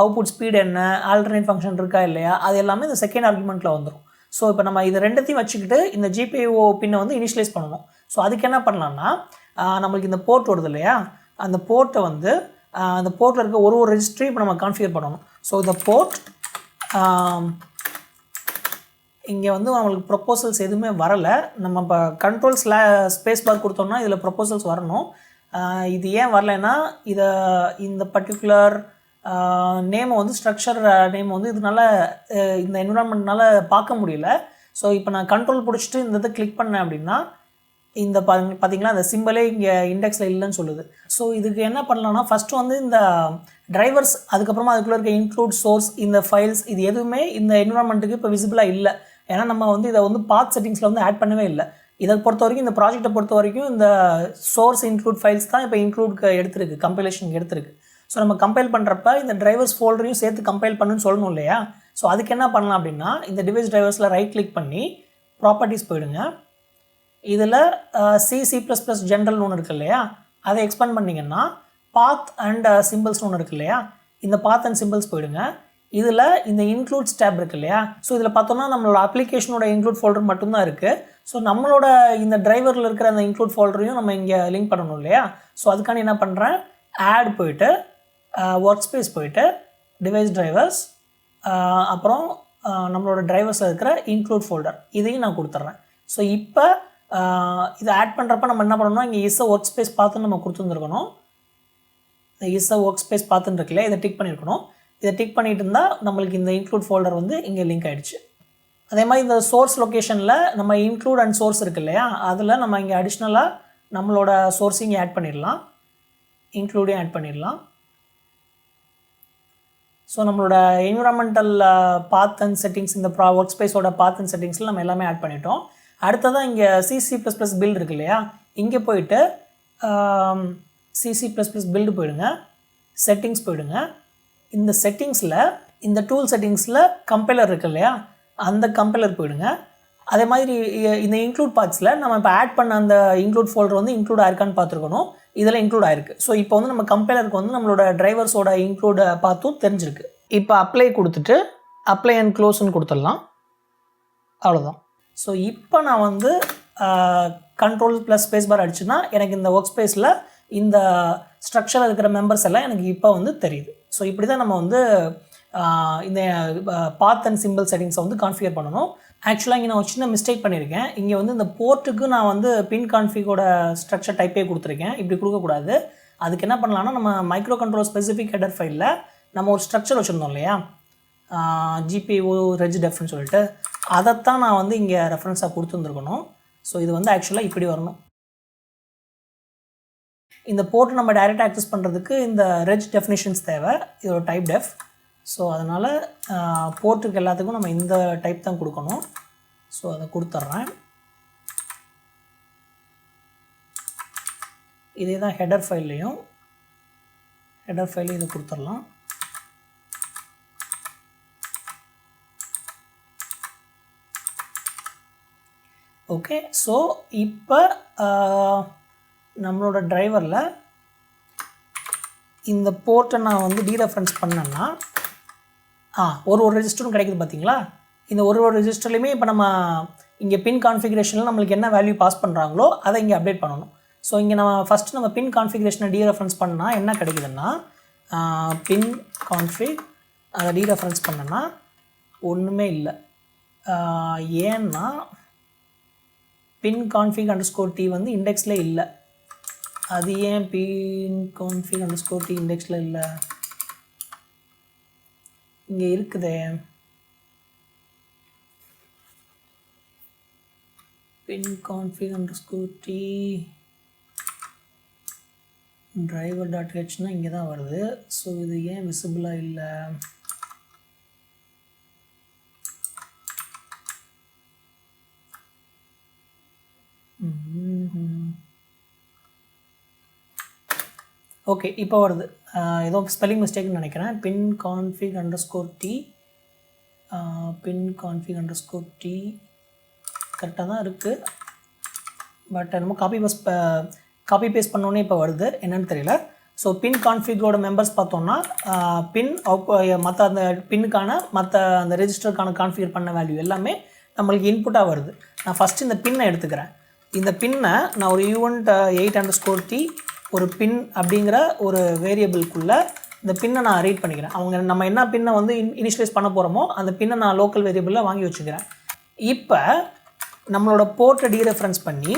அவுட்புட் ஸ்பீட் என்ன, ஆல்டர்னேட் ஃபங்க்ஷன் இருக்கா இல்லையா, அது எல்லாமே இந்த செகண்ட் ஆர்குமெண்ட்டில் வந்துடும். ஸோ இப்போ நம்ம இது ரெண்டுத்தையும் வச்சுக்கிட்டு இந்த GPIO பின்னை வந்து இனிஷியலைஸ் பண்ணணும். ஸோ அதுக்கு என்ன பண்ணலான்னா, நம்மளுக்கு இந்த போர்ட் வருது இல்லையா, அந்த போர்ட்டை வந்து அந்த போர்ட்டில் இருக்க ஒரு ரெஜிஸ்ட்ரி இப்போ நம்ம கான்ஃபிகர் பண்ணணும். ஸோ இந்த போர்ட் இங்கே வந்து நம்மளுக்கு ப்ரொப்போசல்ஸ் எதுவுமே வரலை. நம்ம இப்போ கண்ட்ரோல் ஸ்பேஸ் பார் கொடுத்தோம்னா இதில் ப்ரொப்போசல்ஸ் வரணும். இது ஏன் வரலைன்னா இந்த பர்டிகுலர் நேமை வந்து ஸ்ட்ரக்சர் நேம் வந்து இதனால இந்த என்விரான்மெண்ட்னால பார்க்க முடியல. ஸோ இப்போ நான் கண்ட்ரோல் பிடிச்சிட்டு இந்த இதை கிளிக் பண்ணேன் அப்படின்னா இந்த பார்த்தீங்களா அந்த சிம்பிளே இங்கே இண்டெக்ஸில் இல்லைன்னு சொல்லுது. ஸோ இதுக்கு என்ன பண்ணலாம்னா, ஃபஸ்ட்டு வந்து இந்த டிரைவர்ஸ் அதுக்கப்புறமா அதுக்குள்ளே இருக்க இன்க்ளூட் சோர்ஸ் இந்த ஃபைல்ஸ் இது எதுவுமே இந்த என்விரான்மெண்ட்டுக்கு இப்போ விசிபிளாக இல்லை. ஏன்னா நம்ம வந்து இதை வந்து பாத் செட்டிங்ஸில் வந்து ஆட் பண்ணவே இல்லை. இதை பொறுத்த வரைக்கும் இந்த ப்ராஜெக்டை பொறுத்த வரைக்கும் இந்த சோர்ஸ் இன்க்ளூட் ஃபைல்ஸ் தான் இப்போ இன்க்ளூட்க்கு எடுத்துருக்கு, கம்பைலேஷனுக்கு எடுத்துருக்கு. ஸோ நம்ம கம்பைல் பண்ணுறப்ப இந்த டிரைவர்ஸ் ஃபோல்டரையும் சேர்த்து கம்பைல் பண்ணுன்னு சொல்லணும் இல்லையா. ஸோ அதுக்கு என்ன பண்ணலாம் அப்படின்னா, இந்த டிவைஸ் டிரைவர்ஸில் ரைட் கிளிக் பண்ணி ப்ராப்பர்ட்டிஸ் போயிடுங்க. இதில் C++ ஜென்ரல்னு ஒன்று இருக்குது இல்லையா, அதை எக்ஸ்பேண்ட் பண்ணிங்கன்னா பாத் அண்ட் சிம்பிள்ஸ்னு ஒன்று இருக்குது இல்லையா, இந்த பாத் அண்ட் சிம்பிள்ஸ் போயிடுங்க. இதில் இந்த இன்க்ளூட்ஸ் டேப் இருக்குது இல்லையா, ஸோ இதில் பார்த்தோம்னா நம்மளோட அப்ளிகேஷனோட இன்க்ளூட் ஃபோல்டர் மட்டும்தான் இருக்குது. ஸோ நம்மளோட இந்த டிரைவரில் இருக்கிற அந்த இன்க்ளூட் ஃபோல்டரையும் நம்ம இங்கே லிங்க் பண்ணணும் இல்லையா. ஸோ அதுக்கான என்ன பண்ணுறேன், ஆட் போயிட்டு ஒர்க் ஸ்பேஸ் போயிட்டு டிவைஸ் டிரைவர்ஸ் அப்புறம் நம்மளோட டிரைவர்ஸில் இருக்கிற இன்க்ளூட் ஃபோல்டர் இதையும் நான் கொடுத்துட்றேன். ஸோ இப்போ இதை ஆட் பண்ணுறப்ப நம்ம என்ன பண்ணணும்னா, இங்கே இஸ் ஒர்க் ஸ்பேஸ் பார்த்து நம்ம கொடுத்துருந்துருக்கணும். இந்த இஸ் ஒர்க் ஸ்பேஸ் பார்த்துன்னு இருக்குல்ல, இதை டிக் பண்ணியிருக்கணும். இதை டிக் பண்ணிட்டு இருந்தால் நம்மளுக்கு இந்த இன்க்ளூட் ஃபோல்டர் வந்து இங்கே லிங்க் ஆகிடுச்சு. அதே மாதிரி இந்த சோர்ஸ் லொக்கேஷனில் நம்ம இன்க்ளூட் அண்ட் சோர்ஸ் இருக்குது இல்லையா, அதில் நம்ம இங்கே அடிஷ்னலாக நம்மளோட சோர்ஸிங் ஆட் பண்ணிடலாம், இன்க்ளூடையும் ஆட் பண்ணிடலாம். ஸோ நம்மளோட என்விரான்மெண்டல் பாத் அண்ட் செட்டிங்ஸ் இந்த ஒர்க் ஸ்பேஸோட பாத் அண்ட் செட்டிங்ஸில் நம்ம எல்லாமே ஆட் பண்ணிட்டோம். அடுத்ததான் இங்கே C++ பில்டு இருக்கு இல்லையா, இங்கே போயிட்டு C++ பில்டு போயிடுங்க, செட்டிங்ஸ் போயிடுங்க. இந்த செட்டிங்ஸில் இந்த டூல் செட்டிங்ஸில் கம்பைலர் இருக்கு இல்லையா, அந்த கம்பைலர் போயிடுங்க. அதே மாதிரி இந்த இன்க்ளூட் பார்ட்ஸில் நம்ம இப்போ ஆட் பண்ண அந்த இன்க்ளூட் ஃபோல்டர் வந்து இன்க்ளூட் ஆயிருக்கான்னு பார்த்துருக்கணும். இதில் இன்க்ளூட் ஆயிருக்கு. ஸோ இப்போ வந்து நம்ம கம்பைலருக்கு வந்து நம்மளோட டிரைவர்ஸோட இன்க்ளூட் பார்த்தும் தெரிஞ்சிருக்கு. இப்போ அப்ளை கொடுத்துட்டு அப்ளை அண்ட் க்ளோஸ்ன்னு கொடுத்துடலாம், அவ்வளோதான். ஸோ இப்போ நான் வந்து கண்ட்ரோல் ப்ளஸ் ஸ்பேஸ் பார் அடிச்சுன்னா எனக்கு இந்த ஒர்க் ஸ்பேஸில் இந்த ஸ்ட்ரக்சரில் இருக்கிற மெம்பர்ஸ் எல்லாம் எனக்கு இப்போ வந்து தெரியுது. ஸோ இப்படி தான் நம்ம வந்து இந்த பாத் அண்ட் சிம்பிள் செட்டிங்ஸை வந்து கான்ஃபிகர் பண்ணணும். ஆக்சுவலாக இங்கே நான் ஒரு சின்ன மிஸ்டேக் பண்ணியிருக்கேன். இங்கே வந்து இந்த போர்ட்டுக்கு நான் வந்து பின் கான்ஃபிகோட ஸ்ட்ரக்சர் டைப்பே கொடுத்துருக்கேன். இப்படி கொடுக்கக்கூடாது. அதுக்கு என்ன பண்ணலாம்னா, நம்ம மைக்ரோ கண்ட்ரோல் ஸ்பெசிஃபிக் ஹெடர் ஃபைலில் நம்ம ஒரு ஸ்ட்ரக்சர் வச்சுருந்தோம் இல்லையா, GPIO regdefன்னு சொல்லிட்டு, அதைத்தான் நான் வந்து இங்கே ரெஃபரன்ஸாக கொடுத்துருந்துருக்கணும். ஸோ இது வந்து ஆக்சுவலாக இப்படி வரணும். இந்த போர்ட்டு நம்ம டைரெக்டாக ஆக்சஸ் பண்ணுறதுக்கு இந்த ரெஜ் டெஃபினிஷன்ஸ் தேவை, இதோட டைப் டெஃப். ஸோ அதனால் போர்ட்டுக்கு எல்லாத்துக்கும் நம்ம இந்த டைப் தான் கொடுக்கணும். ஸோ அதை கொடுத்துட்றேன். இதே தான் ஹெடர் ஃபைல்லையும் இது கொடுத்துடலாம். ஓகே. ஸோ இப்போ நம்மளோட டிரைவரில் இந்த போர்ட்டை நான் வந்து டீரெஃபரன்ஸ் பண்ணேன்னா ஒரு ரெஜிஸ்டரும் கிடைக்குது பார்த்தீங்களா. இந்த ஒரு ரெஜிஸ்டர்லையுமே இப்போ நம்ம இங்கே பின் கான்ஃபிகரேஷனில் நம்மளுக்கு என்ன வேல்யூ பாஸ் பண்ணுறாங்களோ அதை இங்கே அப்டேட் பண்ணணும். ஸோ இங்கே ஃபஸ்ட்டு நம்ம பின் கான்ஃபிகரேஷனை டீரெஃபரன்ஸ் பண்ணால் என்ன கிடைக்குதுன்னா பின் கான்ஃபிக் அதை டீரெஃபரன்ஸ் பண்ணனா ஒன்றுமே இல்லை. ஏன்னா பின் கான்ஃபிக் _ t வந்து இண்டெக்ஸில் இல்லை. அது ஏன் பின் கான்ஃபிக் _ t இண்டெக்ஸில் இல்லை? இங்கே இருக்குதே pin config _ t driver.h இங்கே தான் வருது. ஸோ இது ஏன் விசிபிளாக இல்லை? ஓகே, இப்போ வருது. ஏதோ ஸ்பெல்லிங் மிஸ்டேக்னு நினைக்கிறேன். pin config _ t pin config _ t கரெக்டாக தான் இருக்குது. பட் நம்ம காப்பி பேஸ்ட் பண்ணோன்னே இப்போ வருது, என்னன்னு தெரியல. ஸோ பின் கான்ஃபிகோட மெம்பர்ஸ் பார்த்தோன்னா பின் மற்ற அந்த பின்னுக்கான மற்ற அந்த ரெஜிஸ்டருக்கான கான்ஃபிகர் பண்ண வேல்யூ எல்லாமே நம்மளுக்கு இன்புட்டாக வருது. நான் ஃபஸ்ட்டு இந்த பின்னை எடுத்துக்கிறேன். இந்த பின்னை நான் ஒரு event 8 _ t ஒரு பின் அப்படிங்கிற ஒரு வேரியபிள்குள்ளே இந்த பின்னை நான் ரீட் பண்ணிக்கிறேன். நம்ம என்ன பின்னை வந்து இனிஷியலைஸ் பண்ண போகிறோமோ அந்த பின்னை நான் லோக்கல் வேரியபிளில் வாங்கி வச்சுக்கிறேன். இப்போ நம்மளோட போர்ட்டை டீரெஃபரன்ஸ் பண்ணி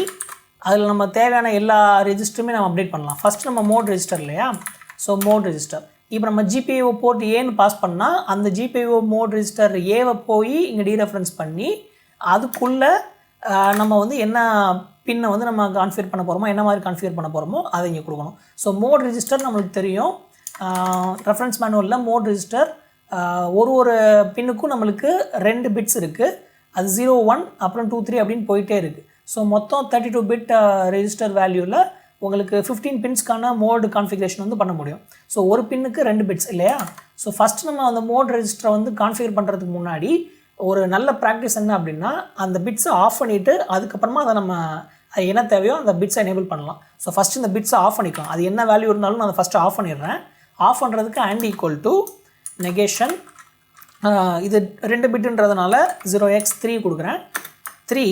அதில் நம்ம தேவையான எல்லா ரெஜிஸ்டருமே நம்ம அப்டேட் பண்ணலாம். ஃபஸ்ட்டு நம்ம மோட் ரெஜிஸ்டர் இல்லையா. ஸோ மோட் ரெஜிஸ்டர் இப்போ நம்ம GPIO போர்ட் ஏன்னு பாஸ் பண்ணால் அந்த GPIO மோட் ரெஜிஸ்டர் ஏவை போய் இங்கே டீரெஃபரன்ஸ் பண்ணி அதுக்குள்ளே நம்ம வந்து என்ன பின்னை வந்து நம்ம கான்ஃபிகர் பண்ண போகிறோமோ, என்ன மாதிரி கான்ஃபிகர் பண்ண போகிறோமோ அதை இங்கே கொடுக்கணும். ஸோ மோட் ரெஜிஸ்டர் நம்மளுக்கு தெரியும். ரெஃபரன்ஸ் மேனுவலில் மோட் ரெஜிஸ்டர் ஒரு பின்னுக்கும் நம்மளுக்கு 2 பிட்ஸ் இருக்குது. அது 0 1 அப்புறம் 2 3 அப்படின்னு போயிட்டே இருக்குது. ஸோ மொத்தம் 32 பிட் ரெஜிஸ்டர் வேல்யூவில் உங்களுக்கு 15 பின்ஸ்க்கான மோடு கான்ஃபிகரேஷன் வந்து பண்ண முடியும். ஸோ ஒரு பின்னுக்கு 2 பிட்ஸ் இல்லையா. ஸோ ஃபஸ்ட் நம்ம அந்த மோட் ரெஜிஸ்டரை வந்து கான்ஃபிகர் பண்ணுறதுக்கு முன்னாடி ஒரு நல்ல ப்ராக்டிஸ் என்ன அப்படின்னா அந்த பிட்ஸை ஆஃப் பண்ணிவிட்டு அதுக்கப்புறமா அதை நம்ம அது என்ன தேவையோ அந்த பிட்ஸை எனேபிள் பண்ணலாம். ஸோ ஃபஸ்ட்டு இந்த பிட்ஸை ஆஃப் பண்ணிக்கலாம். அது என்ன வேல்யூ இருந்தாலும் நான் அதை ஃபஸ்ட்டு ஆஃப் பண்ணிடுறேன். ஆஃப் பண்ணுறதுக்கு = நெகேஷன் இது 2 பிட்டுன்றதுனால 0x3 கொடுக்குறேன். 3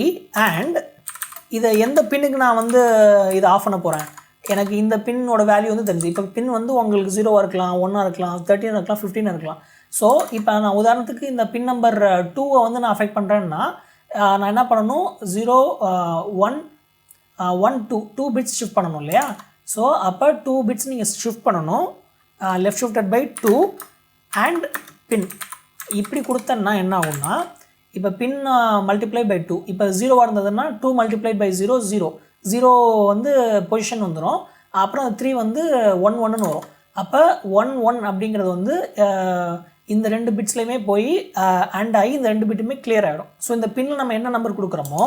அண்ட் இதை எந்த பின்னுக்கு நான் வந்து இதை ஆஃப் பண்ண போகிறேன். எனக்கு இந்த பின்னோட வேல்யூ வந்து தெரிஞ்சு. இப்போ பின் வந்து உங்களுக்கு 0 இருக்கலாம், 1 இருக்கலாம், 13 இருக்கலாம், 15 இருக்கலாம். ஸோ இப்போ நான் உதாரணத்துக்கு இந்த பின் நம்பர் 2 வந்து நான் அஃபெக்ட் பண்ணுறேன்னா நான் என்ன பண்ணணும், 0 1 1 2 பிட்ஸ் ஷிஃப்ட் பண்ணணும் இல்லையா. ஸோ அப்போ 2 பிட்ஸ் நீங்கள் ஷிஃப்ட் பண்ணணும். லெஃப்ட் ஷிஃப்டட் பை 2 அண்ட் பின் இப்படி கொடுத்தேன்னா என்ன ஆகும்னா இப்போ பின் மல்டிப்ளை பை 2 இப்போ 0 இருந்ததுன்னா 2 மல்டிப்ளை பை 0 0 வந்து பொசிஷன் வந்துடும். அப்புறம் 3 வந்து 1 1ன்னு வரும். அப்போ 1 1 அப்படிங்கிறது வந்து இந்த 2 பிட்ஸ்லையுமே போய் அண்ட் ஆகி இந்த 2 பிட்டுமே கிளியர் ஆகிடும். ஸோ இந்த பின்னில் நம்ம என்ன நம்பர் கொடுக்குறோமோ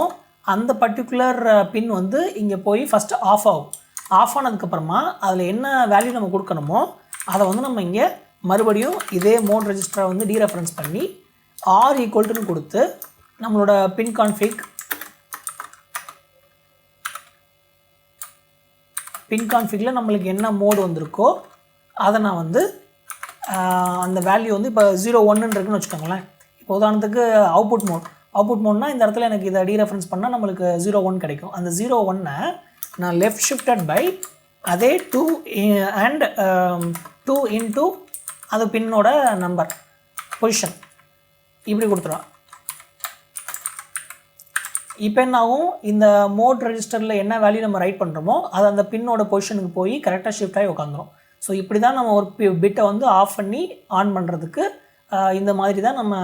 அந்த பர்டிகுலர் பின் வந்து இங்கே போய் ஃபஸ்ட்டு ஆஃப் ஆகும். ஆஃப் ஆனதுக்கப்புறமா அதில் என்ன வேல்யூ நம்ம கொடுக்கணுமோ அதை வந்து நம்ம இங்கே மறுபடியும் இதே மோட் ரெஜிஸ்டரை வந்து டீரெஃபரன்ஸ் பண்ணி r = கொடுத்து நம்மளோட பின் கான்ஃபிகில் நம்மளுக்கு என்ன மோடு வந்திருக்கோ அதை நான் வந்து அந்த வேல்யூ வந்து இப்போ 0 1 இருக்குன்னு வச்சுக்கோங்களேன். இப்போ உதாரணத்துக்கு அவுட்புட் மோட்னா இந்த இடத்துல எனக்கு இதை டீரெஃபரன்ஸ் பண்ணால் நம்மளுக்கு 0 1 கிடைக்கும். அந்த 0 1-ஐ நான் லெஃப்ட் ஷிஃப்டட் பை அதே 2 அண்ட் 2 இன்ட்டு அது பின்னோட நம்பர் பொசிஷன் இப்படி கொடுத்துருவேன். இப்போ என்ன ஆகும், இந்த மோட் ரெஜிஸ்டரில் என்ன வேல்யூ நம்ம ரைட் பண்ணுறோமோ அது அந்த பின்னோட பொசிஷனுக்கு போய் கரெக்டாக ஷிஃப்ட் ஆகி உட்காந்துரும். ஸோ இப்படி தான் நம்ம ஒரு பிட்டை வந்து ஆஃப் பண்ணி ஆன் பண்ணுறதுக்கு இந்த மாதிரி தான் நம்ம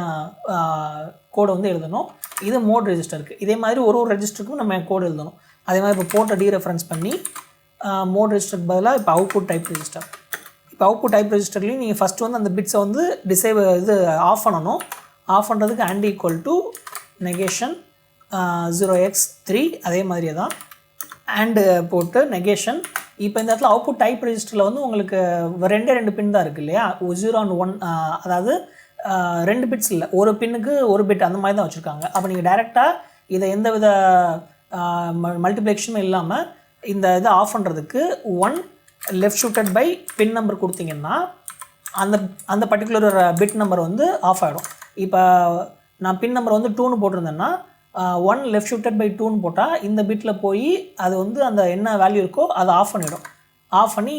கோடை வந்து எழுதணும். இது மோட் ரெஜிஸ்டருக்கு. இதே மாதிரி ஒரு ரெஜிஸ்டருக்கும் நம்ம கோடு எழுதணும். அதே மாதிரி இப்போ போர்ட்டை டீரெஃபரன்ஸ் பண்ணி மோட் ரெஜிஸ்டருக்கு பதிலாக இப்போ அவுட்புட் டைப் ரெஜிஸ்டர். இப்போ அவுட்புட் டைப் ரெஜிஸ்டர்லையும் நீங்கள் ஃபஸ்ட்டு வந்து அந்த பிட்ஸை வந்து ஆஃப் பண்ணணும். ஆஃப் பண்ணுறதுக்கு & நெகேஷன் 0x3 அதே மாதிரியே தான் அண்டு போட்டு நெகேஷன். இப்போ இந்த இடத்துல அவுட்புட் டைப் ரெஜிஸ்டரில் வந்து உங்களுக்கு 2 பின் தான் இருக்குது இல்லையா. 0 and 1 அதாவது 2 பிட்ஸ் இல்லை, ஒரு பின்னுக்கு ஒரு பிட் அந்த மாதிரி தான் வச்சுருக்காங்க. அப்போ நீங்கள் டேரெக்டாக இதை எந்த வித மல்டிப்ளெக்ஷனும் இல்லாமல் இந்த இதை ஆஃப் பண்ணுறதுக்கு 1 left shifted by pin number கொடுத்தீங்கன்னா அந்த பர்டிகுலர் பிட் நம்பர் வந்து ஆஃப் ஆகிடும். இப்போ நான் பின் நம்பர் வந்து 2ன்னு போட்டிருந்தேன்னா 1 லெஃப்ட் ஷிஃப்டட் பை 2ன்னு போட்டால் இந்த பிட்டில் போய் அது வந்து அந்த என்ன வேல்யூ இருக்கோ அதை ஆஃப் பண்ணிவிடும். ஆஃப் பண்ணி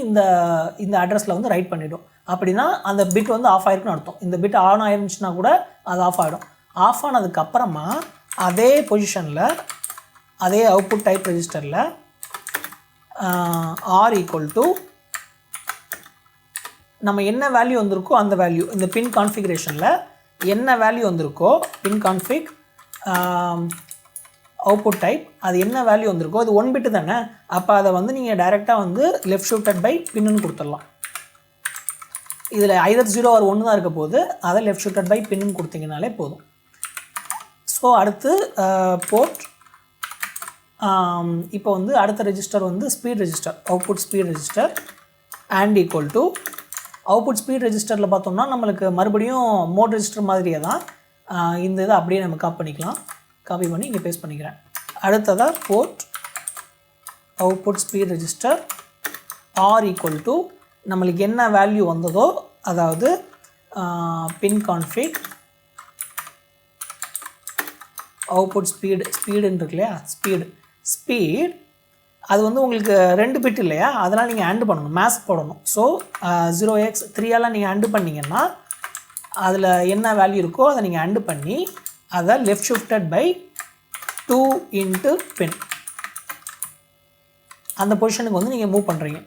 இந்த அட்ரஸில் வந்து ரைட் பண்ணிவிடும். அப்படின்னா அந்த பிட் வந்து ஆஃப் ஆகிருக்குன்னு அர்த்தம். இந்த பிட் ஆன் ஆயிருந்துச்சுன்னா கூட அது ஆஃப் ஆகிடும். ஆஃப் ஆனதுக்கப்புறமா அதே பொசிஷனில் அதே அவுட்புட் டைப் ரெஜிஸ்டரில் ஆர் ஈக்குவல் டு நம்ம என்ன வேல்யூ வந்திருக்கோ அந்த வேல்யூ இந்த பின் கான்ஃபிகரேஷனில் என்ன வேல்யூ வந்திருக்கோ பின் கான்ஃபிக் அவுட்புட் டைப் அது என்ன வேல்யூ வந்திருக்கோ அது 1 பிட்டு தானே. அப்போ அதை வந்து நீங்கள் டைரெக்டாக வந்து லெஃப்ட் ஷிஃப்டட் பை பின்னு கொடுத்துடலாம். இதில் either 0 or 1 தான் இருக்க போது அதை லெஃப்ட் ஷிஃப்டட் பை பின்னு கொடுத்தீங்கனாலே போதும். ஸோ அடுத்து போர்ட் இப்போ வந்து அடுத்த ரெஜிஸ்டர் வந்து speed register output speed register and equal to output speed ரெஜிஸ்டரில் பார்த்தோம்னா நம்மளுக்கு மறுபடியும் மோட் ரெஜிஸ்டர் மாதிரியே தான். இந்த இதை அப்படியே நம்ம காப்பி பண்ணி இங்கே பேஸ்ட் பண்ணிக்கிறேன். அடுத்ததாக port output speed register R equal to நம்மளுக்கு என்ன வேல்யூ வந்ததோ அதாவது பின் கான்ஃபிக் அவுட்புட் ஸ்பீடுன்னு இருக்கு இல்லையா ஸ்பீட் அது வந்து உங்களுக்கு 2 பிட் இல்லையா, அதனால் நீங்கள் ஆண்டு பண்ணணும், மேஸ்க் போடணும். ஸோ 0x 3 நீங்கள் ஆண்டு பண்ணிங்கன்னா அதில் என்ன வேல்யூ இருக்கோ அதை நீங்கள் ஆண்டு பண்ணி அதை லெஃப்ட் ஷிஃப்டட் பை 2 இன்ட்டு பின் அந்த பொசிஷனுக்கு வந்து நீங்கள் மூவ் பண்ணுறீங்க.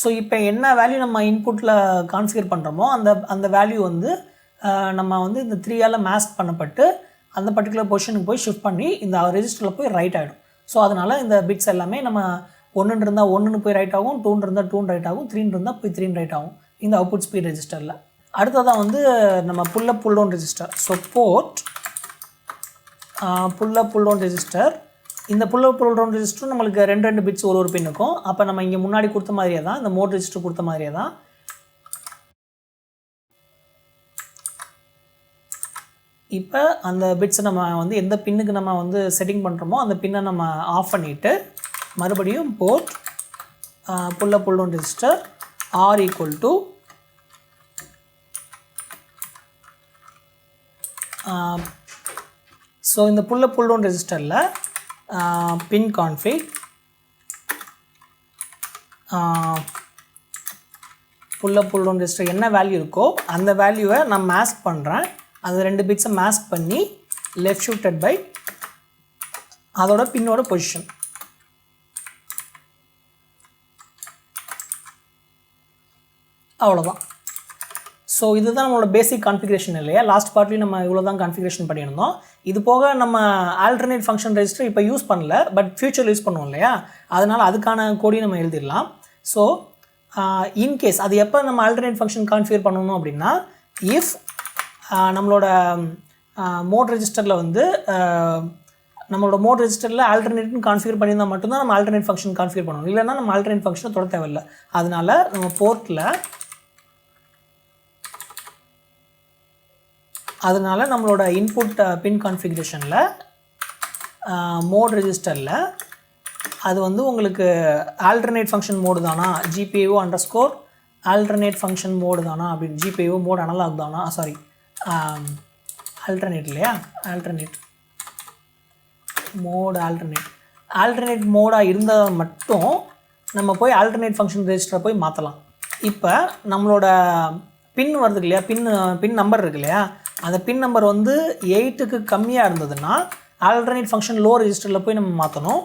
ஸோ இப்போ என்ன வேல்யூ நம்ம இன்புட்டில் கான்ஃபிகர் பண்ணுறோமோ அந்த வேல்யூ வந்து நம்ம வந்து இந்த 3 மேஸ்க் பண்ணப்பட்டு அந்த பர்டிகுலர் பொசிஷனுக்கு போய் ஷிஃப்ட் பண்ணி இந்த ரெஜிஸ்டரில் போய் ரைட் ஆகிடும். ஸோ அதனால் இந்த பிட்ஸ் எல்லாமே நம்ம 1 இருந்தால் 1ன்னு போய் ரைட் ஆகும், 2 இருந்தால் 2ன்னு ரைட் ஆகும், 3 இருந்தால் போய் 3ன்னு ரைட் ஆகும் இந்த அவுட்புட் ஸ்பீட் ரெஜிஸ்டரில். அடுத்ததாக வந்து நம்ம pull up pull down register. So port pull up pull down register. இந்த pull up pull down register நம்மளுக்கு 2 பிட்ஸ் ஒரு பின் இருக்கும். அப்போ நம்ம இங்கே முன்னாடி கொடுத்த மாதிரியே தான் இந்த மோட் ரெஜிஸ்டர் கொடுத்த மாதிரியே தான் இப்போ அந்த பிட்ஸை நம்ம வந்து எந்த பின்னுக்கு நம்ம வந்து செட்டிங் பண்ணுறோமோ அந்த பின்னை நம்ம ஆஃப் பண்ணிவிட்டு மறுபடியும் port pull up pull down register R equal to so இந்த புல் அப் புல் டவுன் ரெஜிஸ்டரில் pin config pull up pull down register என்ன வேல்யூ இருக்கோ அந்த வேல்யூவை நான் மேஸ்க் பண்ணுறேன். அந்த 2 பிட்ஸை மேஸ்க் பண்ணி லெஃப்ட் ஷிஃப்டட் பை அதோட பின்னோட பொசிஷன். அவ்வளோதான். ஸோ இதுதான் நம்மளோட பேசிக் கான்ஃபிகரேஷன் இல்லையா. லாஸ்ட் பார்ட்லேயும் நம்ம இவ்வளோ தான் கான்ஃபிகரேஷன் பண்ணியிருந்தோம். இது போக நம்ம ஆல்டர்னேட் ஃபங்க்ஷன் ரெஜிஸ்டர் இப்போ யூஸ் பண்ணல, பட் ஃபியூச்சர் யூஸ் பண்ணுவோம் இல்லையா, அதனால் அதுக்கான கோடையும் நம்ம எழுதிடலாம். ஸோ இன்கேஸ் அது எப்போ நம்ம ஆல்டர்னேட் ஃபங்க்ஷன் கான்ஃபிகர் பண்ணணும் அப்படின்னா இஃப் நம்மளோட மோட் ரெஜிஸ்டரில் வந்து நம்மளோட மோட் ரெஜிஸ்டரில் ஆல்டர்னேட்னு கான்ஃபிகர் பண்ணியிருந்தால் மட்டும்தான் நம்ம ஆல்டர்னேட் ஃபங்க்ஷன் கான்ஃபிகர் பண்ணணும். இல்லைன்னா நம்ம ஆல்டர்னேட் ஃபங்க்ஷனை தொட தேவையில்லை. அதனால் நம்ம போர்ட்டில் நம்மளோட இன்புட் பின் கான்ஃபிகரேஷனில் மோட் ரெஜிஸ்டரில் அது வந்து உங்களுக்கு ஆல்டர்னேட் ஃபங்க்ஷன் மோடு தானா, GPIO underscore alternate function mode தானா அப்படின்னு, GPIO மோட் அனலாக் தானா, சாரி ஆல்டர்னேட் இல்லையா, ஆல்டர்னேட் மோடாக இருந்தால் மட்டும் நம்ம போய் ஆல்டர்னேட் ஃபங்க்ஷன் ரெஜிஸ்டரை போய் மாற்றலாம். இப்போ நம்மளோட பின் வருது இல்லையா, பின் நம்பர் இருக்கு இல்லையா, அந்த பின் நம்பர் வந்து 8க்கு கம்மியாக இருந்ததுன்னா ஆல்டர்னேட் ஃபங்க்ஷன் லோ ரெஜிஸ்டரில் போய் நம்ம மாற்றணும்.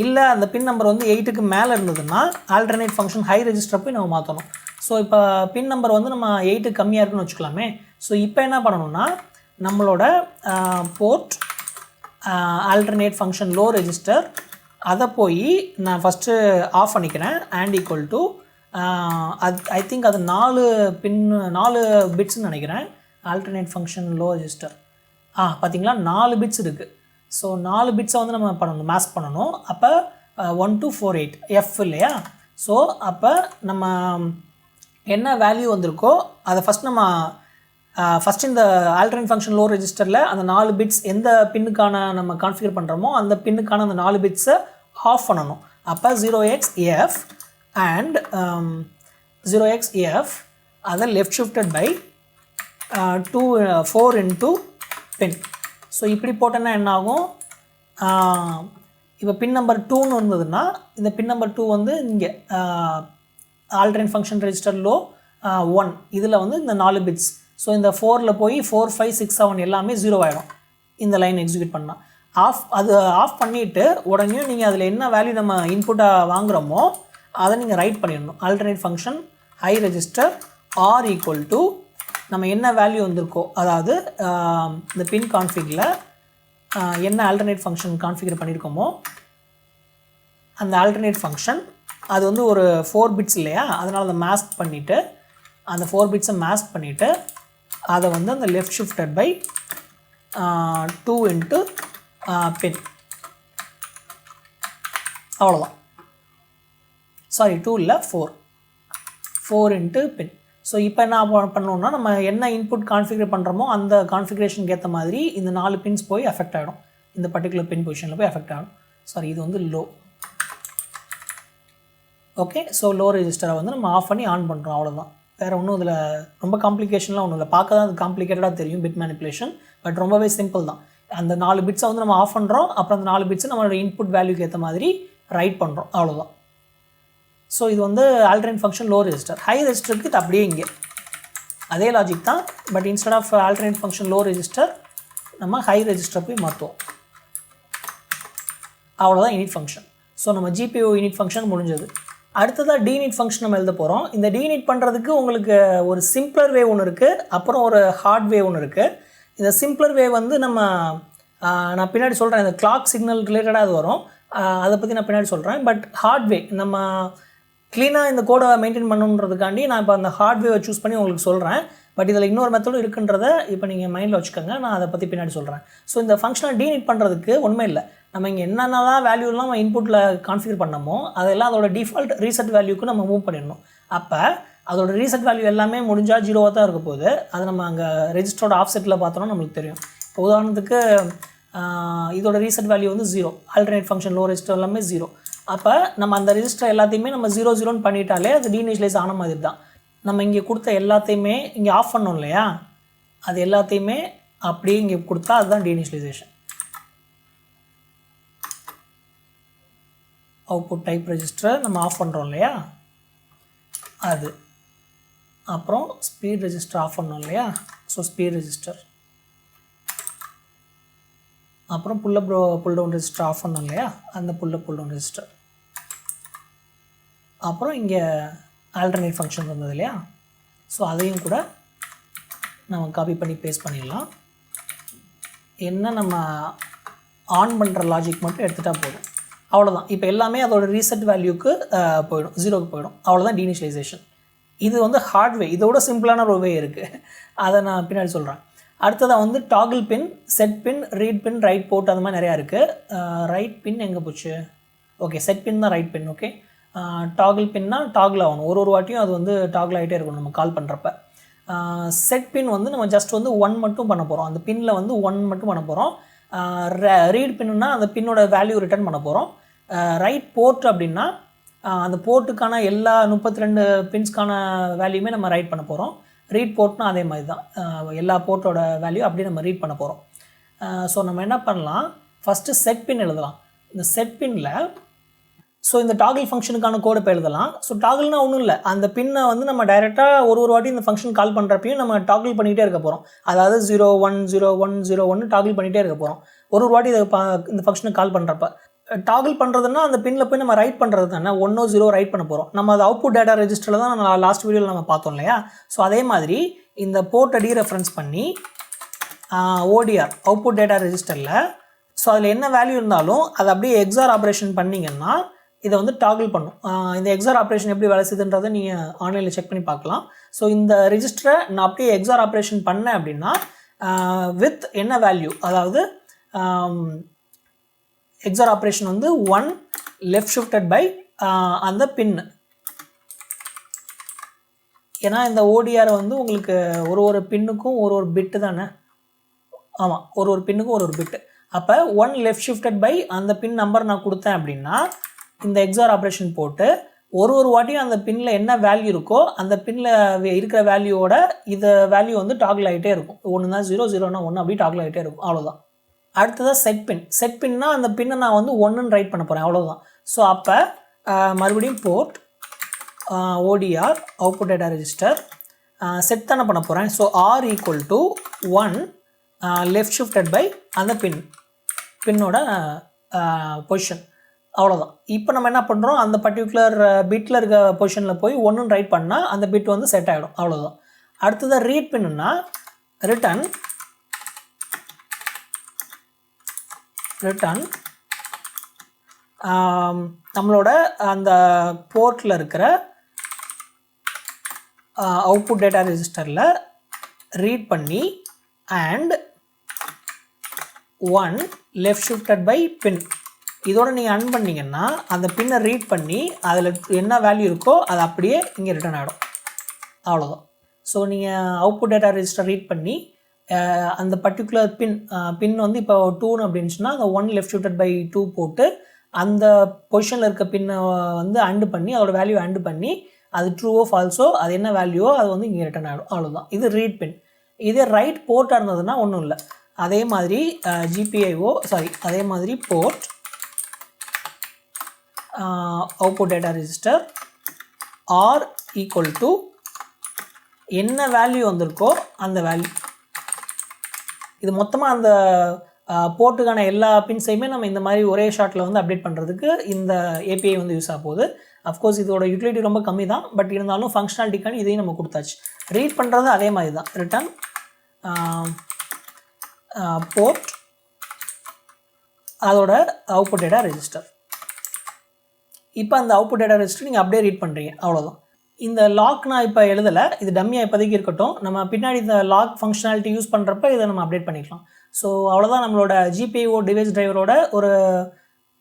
இல்லை அந்த பின் நம்பர் வந்து 8க்கு மேலே இருந்ததுன்னா ஆல்டர்னேட் ஃபங்க்ஷன் ஹை ரெஜிஸ்டரை போய் நம்ம மாற்றணும். ஸோ இப்போ பின் நம்பர் வந்து நம்ம 8க்கு கம்மியாக இருக்குன்னு வச்சுக்கலாமே. ஸோ இப்போ என்ன பண்ணணும்னா நம்மளோட port alternate function low register அதை போய் நான் ஃபஸ்ட்டு ஆஃப் பண்ணிக்கிறேன். And equal to I think அது 4 பிட்ஸ்ன்னு நினைக்கிறேன். ஆல்டர்னேட் ஃபங்க்ஷன் லோ ரெஜிஸ்டர் பார்த்தீங்களா 4 பிட்ஸ் இருக்குது. ஸோ 4 பிட்ஸை வந்து நம்ம பண்ணணும், மேஸ்க் பண்ணணும். அப்போ 1 2 4 8 எஃப் இல்லையா. ஸோ அப்போ நம்ம என்ன வேல்யூ வந்திருக்கோ அதை ஃபஸ்ட் நம்ம ஃபஸ்ட் இந்த alternate function low ரெஜிஸ்டரில் அந்த 4 பிட்ஸ் எந்த பின்னுக்கான நம்ம கான்ஃபிகர் பண்ணுறோமோ அந்த பின்னுக்கான அந்த 4 பிட்ஸை ஆஃப் பண்ணணும். அப்போ 0xF அண்ட் 0xF அதை left shifted by 4 into pin. So இப்படி போட்டோன்னா என்ன ஆகும், இப்போ பின் நம்பர் 2ன்னு இருந்ததுன்னா இந்த பின் நம்பர் 2 வந்து இங்கே alternate function ரெஜிஸ்டர் லோ 1 இதில் வந்து இந்த 4 பிட்ஸ். ஸோ இந்த 4ல் போய் 4, 5, 6, 7 எல்லாமே 0 ஆகிடும் இந்த லைன் எக்ஸிக்யூட் பண்ணால். அது ஆஃப் பண்ணிவிட்டு உடனே நீங்கள் அதில் என்ன வேல்யூ நம்ம இன்புட்டாக வாங்குகிறோமோ அதை நீங்கள் ரைட் பண்ணிடணும். alternate function high register R equal to நம்ம என்ன வேல்யூ வந்திருக்கோ, அதாவது இந்த பின் கான்ஃபிகில் என்ன alternate function கான்ஃபிகர் பண்ணியிருக்கோமோ அந்த alternate function அது வந்து ஒரு 4 பிட்ஸ் இல்லையா, அதனால் அதை மாஸ்க் பண்ணிவிட்டு அந்த 4 பிட்ஸை மாஸ்க் பண்ணிவிட்டு அதை வந்து அந்த லெஃப்ட் ஷிஃப்டட் பை 2 into பின். அவ்வளோதான். சாரி 2 இல்லை 4 into பின். ஸோ இப்போ என்ன பண்ணோம்னா நம்ம என்ன இன்புட் கான்ஃபிகர் பண்ணுறோமோ அந்த கான்ஃபிகரேஷனுக்கு ஏற்ற மாதிரி இந்த 4 பின்ஸ் போய் அஃபெக்ட் ஆகிடும், இந்த பர்டிகுலர் பின் பொசிஷனில் போய் அஃபெக்ட் ஆகிடும். சாரி இது வந்து லோ. ஓகே, ஸோ லோ ரெஜிஸ்டரை வந்து நம்ம ஆஃப் பண்ணி ஆன் பண்ணுறோம், அவ்வளோதான். வேறு ஒன்றும் இதில் ரொம்ப காம்ப்ளிகேஷன்லாம் ஒன்றும் இல்லை. பார்க்க தான் அது காம்ப்ளிகேட்டடாக தெரியும் பிட் மேனிப்புலேஷன், பட் ரொம்பவே சிம்பிள் தான். அந்த 4 பிட்ஸை வந்து நம்ம ஆஃப் பண்ணுறோம், அப்புறம் அந்த 4 பிட்ஸை நம்மளோட இன்புட் வேல்யூக்கு ஏற்ற மாதிரி ரைட் பண்ணுறோம், அவ்வளோதான். ஸோ இது வந்து alternate function low register. High ரெஜிஸ்டருக்கு இது அப்படியே இங்கே அதே லாஜிக் தான், but instead of alternate function low register நம்ம ஹை ரெஜிஸ்டர் போய் மாற்றுவோம், அவ்வளோதான் init ஃபங்க்ஷன். ஸோ நம்ம GPU init ஃபங்க்ஷன் முடிஞ்சது. அடுத்ததாக dinit ஃபங்க்ஷன் நம்ம எழுத போகிறோம். இந்த dinit பண்ணுறதுக்கு உங்களுக்கு ஒரு சிம்பிளர் வே ஒன்று இருக்குது, அப்புறம் ஒரு ஹார்ட் வே ஒன்று இருக்குது. இந்த சிம்பிளர் வே வந்து நான் பின்னாடி சொல்கிறேன், இந்த கிளாக் சிக்னல் ரிலேட்டடாக அது வரும், அதை பற்றி நான் பின்னாடி சொல்கிறேன். பட் ஹார்ட் வே நம்ம க்ளீனாக இந்த கோடை மெயின்டைன் பண்ணணுன்றதுக்காண்டி நான் இப்போ அந்த ஹார்ட்வேரை சூஸ் பண்ணி உங்களுக்கு சொல்கிறேன். பட் இதில் இன்னொரு மெத்தடும் இருக்குன்றதை இப்போ நீங்கள் மைண்டில் வச்சுக்கோங்க, நான் அதை பற்றி பின்னாடி சொல்கிறேன். ஸோ இந்த ஃபங்க்ஷனை டீனிட் பண்ணுறதுக்கு ஒன்றுமே இல்லை, நம்ம இங்கே என்னென்னலாம் வேல்யூலாம் நம்ம இன்புட்டில் கான்ஃபிகர் பண்ணமோ அதெல்லாம் அதோட டிஃபால்ட் ரீசெட் வேல்யூக்கு நம்ம மூவ் பண்ணிடணும். அப்போ அதோட ரீசெட் வேல்யூ எல்லாமே முடிஞ்சால் 0வாக தான் இருக்க போகுது. அது நம்ம அங்கே ரெஜிஸ்டரோட ஆஃப்செட்டில் பார்த்தோன்னா நம்மளுக்கு தெரியும். இப்போ உதாரணத்துக்கு இதோட ரீசெட் வேல்யூ வந்து 0, alternate function லோ ரெஜிஸ்டர் எல்லாமே 0. அப்போ நம்ம அந்த ரெஜிஸ்டர் எல்லாத்தையுமே நம்ம 0, 0ன்னு பண்ணிட்டாலே அது டீஇனிஷியலைஸ் ஆன மாதிரி தான். நம்ம இங்கே கொடுத்த எல்லாத்தையுமே இங்கே ஆஃப் பண்ணோம் இல்லையா, அது எல்லாத்தையுமே அப்படியே இங்கே கொடுத்தா அதுதான் டீஇனிஷியலைசேஷன். அவுட்புட் டைப் ரெஜிஸ்டர் நம்ம ஆஃப் பண்ணுறோம் இல்லையா அது, அப்புறம் ஸ்பீட் ரெஜிஸ்டர் ஆஃப் பண்ணோம் இல்லையா, ஸோ ஸ்பீட் ரெஜிஸ்டர், அப்புறம் pull up pull down register off பண்ணோம் இல்லையா அந்த புல்லப் புல் டவுன் ரெஜிஸ்டர், அப்புறம் இங்கே alternate ஃபங்க்ஷன் வந்தது இல்லையா, ஸோ அதையும் கூட நம்ம காப்பி பண்ணி பேஸ்ட் பண்ணிடலாம். என்ன நம்ம ஆன் பண்ணுற லாஜிக் மட்டும் எடுத்துகிட்டா போதும், அவ்வளோதான். இப்போ எல்லாமே அதோட ரீசெட் வேல்யூக்கு போயிடும், 0க்கு போயிடும், அவ்வளோதான் டீஇனிஷியலைசேஷன். இது வந்து ஹார்ட்வே, இதோட சிம்பிளான ஒரு வே இருக்குது, அதை நான் பின்னாடி சொல்கிறேன். அடுத்ததாக வந்து டாகிள் பின், செட் பின், ரீட் பின், ரைட் போர்ட், அந்த மாதிரி நிறையா இருக்குது. ரைட் பின் எங்கே போச்சு? ஓகே, செட் பின் தான் ரைட் பின். ஓகே, டாகிள் பின்னா டாகிள் ஆகணும், ஒரு வாட்டியும் அது வந்து டாகிள் ஆகிட்டே இருக்கணும் நம்ம கால் பண்ணுறப்ப. செட் பின் வந்து நம்ம ஜஸ்ட் வந்து 1 மட்டும் பண்ண போகிறோம், அந்த பின்னில் வந்து 1 மட்டும் பண்ண போகிறோம். ரீட் பின்னா அந்த பின்னோட வேல்யூ ரிட்டர்ன் பண்ண போகிறோம். ரைட் போர்ட் அப்படின்னா அந்த போர்ட்டுக்கான எல்லா 32 பின்ஸ்க்கான வேல்யூமே நம்ம ரைட் பண்ண போகிறோம். ரீட் போர்ட்னா அதே மாதிரி தான், எல்லா போர்ட்டோட வேல்யூ அப்படியே நம்ம ரீட் பண்ண போகிறோம். ஸோ நம்ம என்ன பண்ணலாம், ஃபஸ்ட்டு செட் பின் எழுதலாம். இந்த செட் பின்னில் ஸோ இந்த டாகிள் ஃபங்க்ஷனுக்கான கோடை இப்போ எழுதலாம். ஸோ டாகிள்னா ஒன்றும் இல்லை, அந்த பின்னை வந்து நம்ம டைரெக்டாக ஒரு வாட்டி இந்த ஃபங்க்ஷன் கால் பண்ணுறப்பையும் நம்ம டாகிள் பண்ணிகிட்டே இருக்க போகிறோம். அதாவது 0, 1, 0, 1, 0, 1 டாகிள் பண்ணிகிட்டே இருக்க போகிறோம் ஒரு வாட்டி இதை இந்த ஃபங்க்ஷனை கால் பண்ணுறப்ப. டாகிள் பண்ணுறதுன்னா அந்த பின்னில் போய் நம்ம ரைட் பண்ணுறது தானே, 1, 0 ரைட் பண்ண போகிறோம். நம்ம அது அவுட்புட் டேட்டா ரெஜிஸ்டரில் தான் நம்ம லாஸ்ட் வீடியோவில் நம்ம பார்த்தோம் இல்லையா. ஸோ அதே மாதிரி இந்த போர்ட்டை டீரெஃபரன்ஸ் பண்ணி ODR அவுட்புட் டேட்டா ரெஜிஸ்டரில், ஸோ அதில் என்ன வேல்யூ இருந்தாலும் அதை அப்படியே எக்ஸார் ஆப்ரேஷன் பண்ணிங்கன்னா இதை வந்து டாகிள் பண்ணும். இந்த எக்ஸார் ஆப்ரேஷன் எப்படி வேலை செய்யுதுன்றதை நீங்கள் ஆன்லைனில் செக் பண்ணி பார்க்கலாம். ஸோ இந்த ரெஜிஸ்டரை நான் அப்படியே எக்ஸார் ஆப்ரேஷன் பண்ணேன் அப்படின்னா வித் என்ன வேல்யூ, அதாவது எக்ஸார் ஆப்ரேஷன் வந்து 1 லெஃப்ட் ஷிஃப்டட் பை அந்த பின் ஏன்னா இந்த ஓடிஆர் வந்து உங்களுக்கு ஒரு பின்னுக்கும் ஒரு பிட்டு தானே. ஆமாம், ஒரு பின்னுக்கும் ஒரு பிட்டு. அப்போ 1 லெஃப்ட் ஷிஃப்டட் பை அந்த பின் நம்பர் நான் கொடுத்தேன் அப்படின்னா இந்த எக்ஸார் ஆப்ரேஷன் போட்டு ஒரு வாட்டியும் அந்த பின்னில் என்ன வேல்யூ இருக்கோ அந்த பின்னில் இருக்கிற வேல்யூவோட இந்த வேல்யூ வந்து டாகிள் ஆகிட்டே இருக்கும். 1னா 0, 0னா 1 அப்படி டாகிள் ஆகிட்டே இருக்கும். அவ்வளோதான். அடுத்ததாக செட் பின்னா அந்த பின்னை நான் வந்து 1ன்னு ரைட் பண்ண போகிறேன். அவ்வளோதான். ஸோ அப்போ மறுபடியும் port ODR output data register set தானே பண்ண போகிறேன். So R = 1 left shifted by அந்த பின்னோட பொசிஷன். அவ்வளோதான். இப்போ நம்ம என்ன பண்ணுறோம், அந்த பர்டிகுலர் பிட்டில் இருக்க பொசிஷனில் போய் 1ன்னு ரைட் பண்ணால் அந்த பிட் வந்து செட் ஆகிடும். அவ்வளோதான். அடுத்ததாக ரீட் பின்னுன்னா ரிட்டன் நம்மளோட அந்த போர்ட்டில் இருக்கிற அவுட்புட் டேட்டா ரெஜிஸ்டரில் ரீட் பண்ணி அண்ட் 1 லெஃப்ட் ஷிஃப்டட் பை பின் இதோட நீங்கள் அன் பண்ணிங்கன்னா அந்த பின்னை ரீட் பண்ணி அதில் என்ன வேல்யூ இருக்கோ அது அப்படியே இங்கே ரிட்டர்ன் ஆகிடும். அவ்வளோதான். ஸோ நீங்கள் அவுட்புட் டேட்டா ரெஜிஸ்டர் ரீட் பண்ணி அந்த பர்டிகுலர் பின் வந்து இப்போ 2 அப்படின்னு சொன்னால் அந்த 1 லெஃப்ட் ஷிஃப்டட் பை 2 போட்டு அந்த பொசிஷனில் இருக்க பின்னை வந்து அண்டு பண்ணி அதோட வேல்யூ அண்டு பண்ணி அது ட்ரூவோ ஃபால்ஸோ அது என்ன வேல்யூவோ அது வந்து இங்கே ரிட்டர்ன் ஆகிடும். அவ்வளோதான். இது ரீட் பின். இதே ரைட் போர்ட்டாக இருந்ததுன்னா ஒன்றும் இல்லை. அதே மாதிரி அதே மாதிரி port output data register R = என்ன வேல்யூ வந்திருக்கோ அந்த வேல்யூ. இது மொத்தமாக அந்த போர்ட்டுக்கான எல்லா பின்ஸையுமே நம்ம இந்த மாதிரி ஒரே ஷாட்டில் வந்து அப்டேட் பண்ணுறதுக்கு இந்த ஏபிஐ வந்து யூஸ் ஆக போகுது. அஃப்கோர்ஸ் இதோட யூட்டிலிட்டி ரொம்ப கம்மி தான், பட் இருந்தாலும் ஃபங்க்ஷனாலிட்டிக்கான இதையும் நம்ம கொடுத்தாச்சு. ரீட் பண்ணுறது அதே மாதிரி தான். ரிட்டன் போர்ட் அதோட அவுட்புட் டேட்டா ரெஜிஸ்டர். இப்போ அந்த அவுட்புட் டேட்டா ரெஜிஸ்டர் நீங்கள் அப்படியே ரீட் பண்ணுறீங்க. அவ்வளோதான். இந்த லாக் நான் இப்போ எழுதலை, இது டம்மியாக இப்போதைக்கு இருக்கட்டும். நம்ம பின்னாடி இந்த லாக் ஃபங்க்ஷனாலிட்டி யூஸ் பண்ணுறப்ப இதை நம்ம அப்டேட் பண்ணிக்கலாம். ஸோ அவ்வளோதான். நம்மளோட GPIO டிவைஸ் டிரைவரோட ஒரு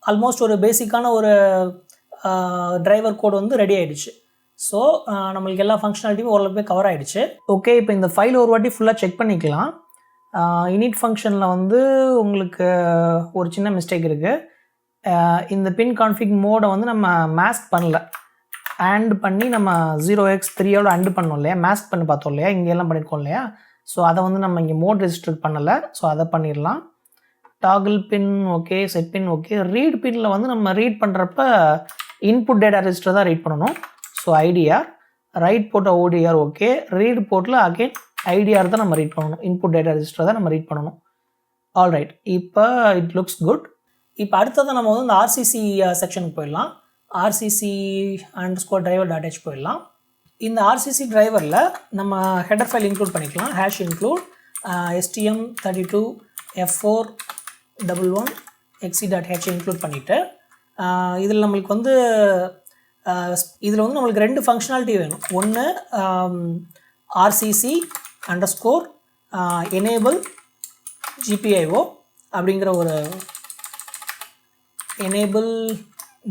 ஆல்மோஸ்ட் ஒரு பேசிக்கான ஒரு டிரைவர் கோட் வந்து ரெடி ஆகிடுச்சு. ஸோ நம்மளுக்கு எல்லா ஃபங்க்ஷனாலிட்டியும் ஓரளவுக்கு கவர் ஆகிடுச்சு. ஓகே, இப்போ இந்த ஃபைல் ஒரு வாட்டி ஃபுல்லாக செக் பண்ணிக்கலாம். இனிட் ஃபங்க்ஷனில் வந்து உங்களுக்கு ஒரு சின்ன மிஸ்டேக் இருக்குது. இந்த பின் கான்ஃபிக் மோடை வந்து நம்ம மாஸ்க் பண்ணல. ஆண்ட் பண்ணி நம்ம 0x3 அண்டு பண்ணோம் இல்லையா, மாஸ்க் பண்ணி பார்த்தோம் இல்லையா, இங்கெல்லாம் பண்ணியிருக்கோம் இல்லையா. ஸோ அதை வந்து நம்ம இங்கே மோட் ரெஜிஸ்டர் பண்ணலை. ஸோ அதை பண்ணிடலாம். Toggle pin okay, set pin okay. Read பின்னில் வந்து நம்ம ரீட் பண்ணுறப்ப இன்புட் டேட்டா ரெஜிஸ்டர் தான் ரீட் பண்ணணும். ஸோ ஐடிஆர் ரைட் போட்ட ஓடிஆர் ஓகே. ரீட் போர்ட்டில் அகெயின் ஐடிஆர் தான் நம்ம ரீட் பண்ணணும். இன்புட் டேட்டா ரெஜிஸ்டர் தான் நம்ம ரீட் பண்ணணும். ஆல்ரைட், இப்போ இட் லுக்ஸ் குட். இப்போ அடுத்ததான் நம்ம வந்து இந்த RCC செக்ஷனுக்கு போயிடலாம். RCC_driver.h போயிடலாம். இந்த RCC டிரைவரில் நம்ம ஹெடர் ஃபைல் இன்க்ளூட் பண்ணிக்கலாம். ஹேஷ் இன்க்ளூட் stm32f411.exe.h இன்க்ளூட் பண்ணிவிட்டு இதில் நம்மளுக்கு வந்து நம்மளுக்கு 2 ஃபங்க்ஷனாலிட்டி வேணும். ஒன்று RCC_enable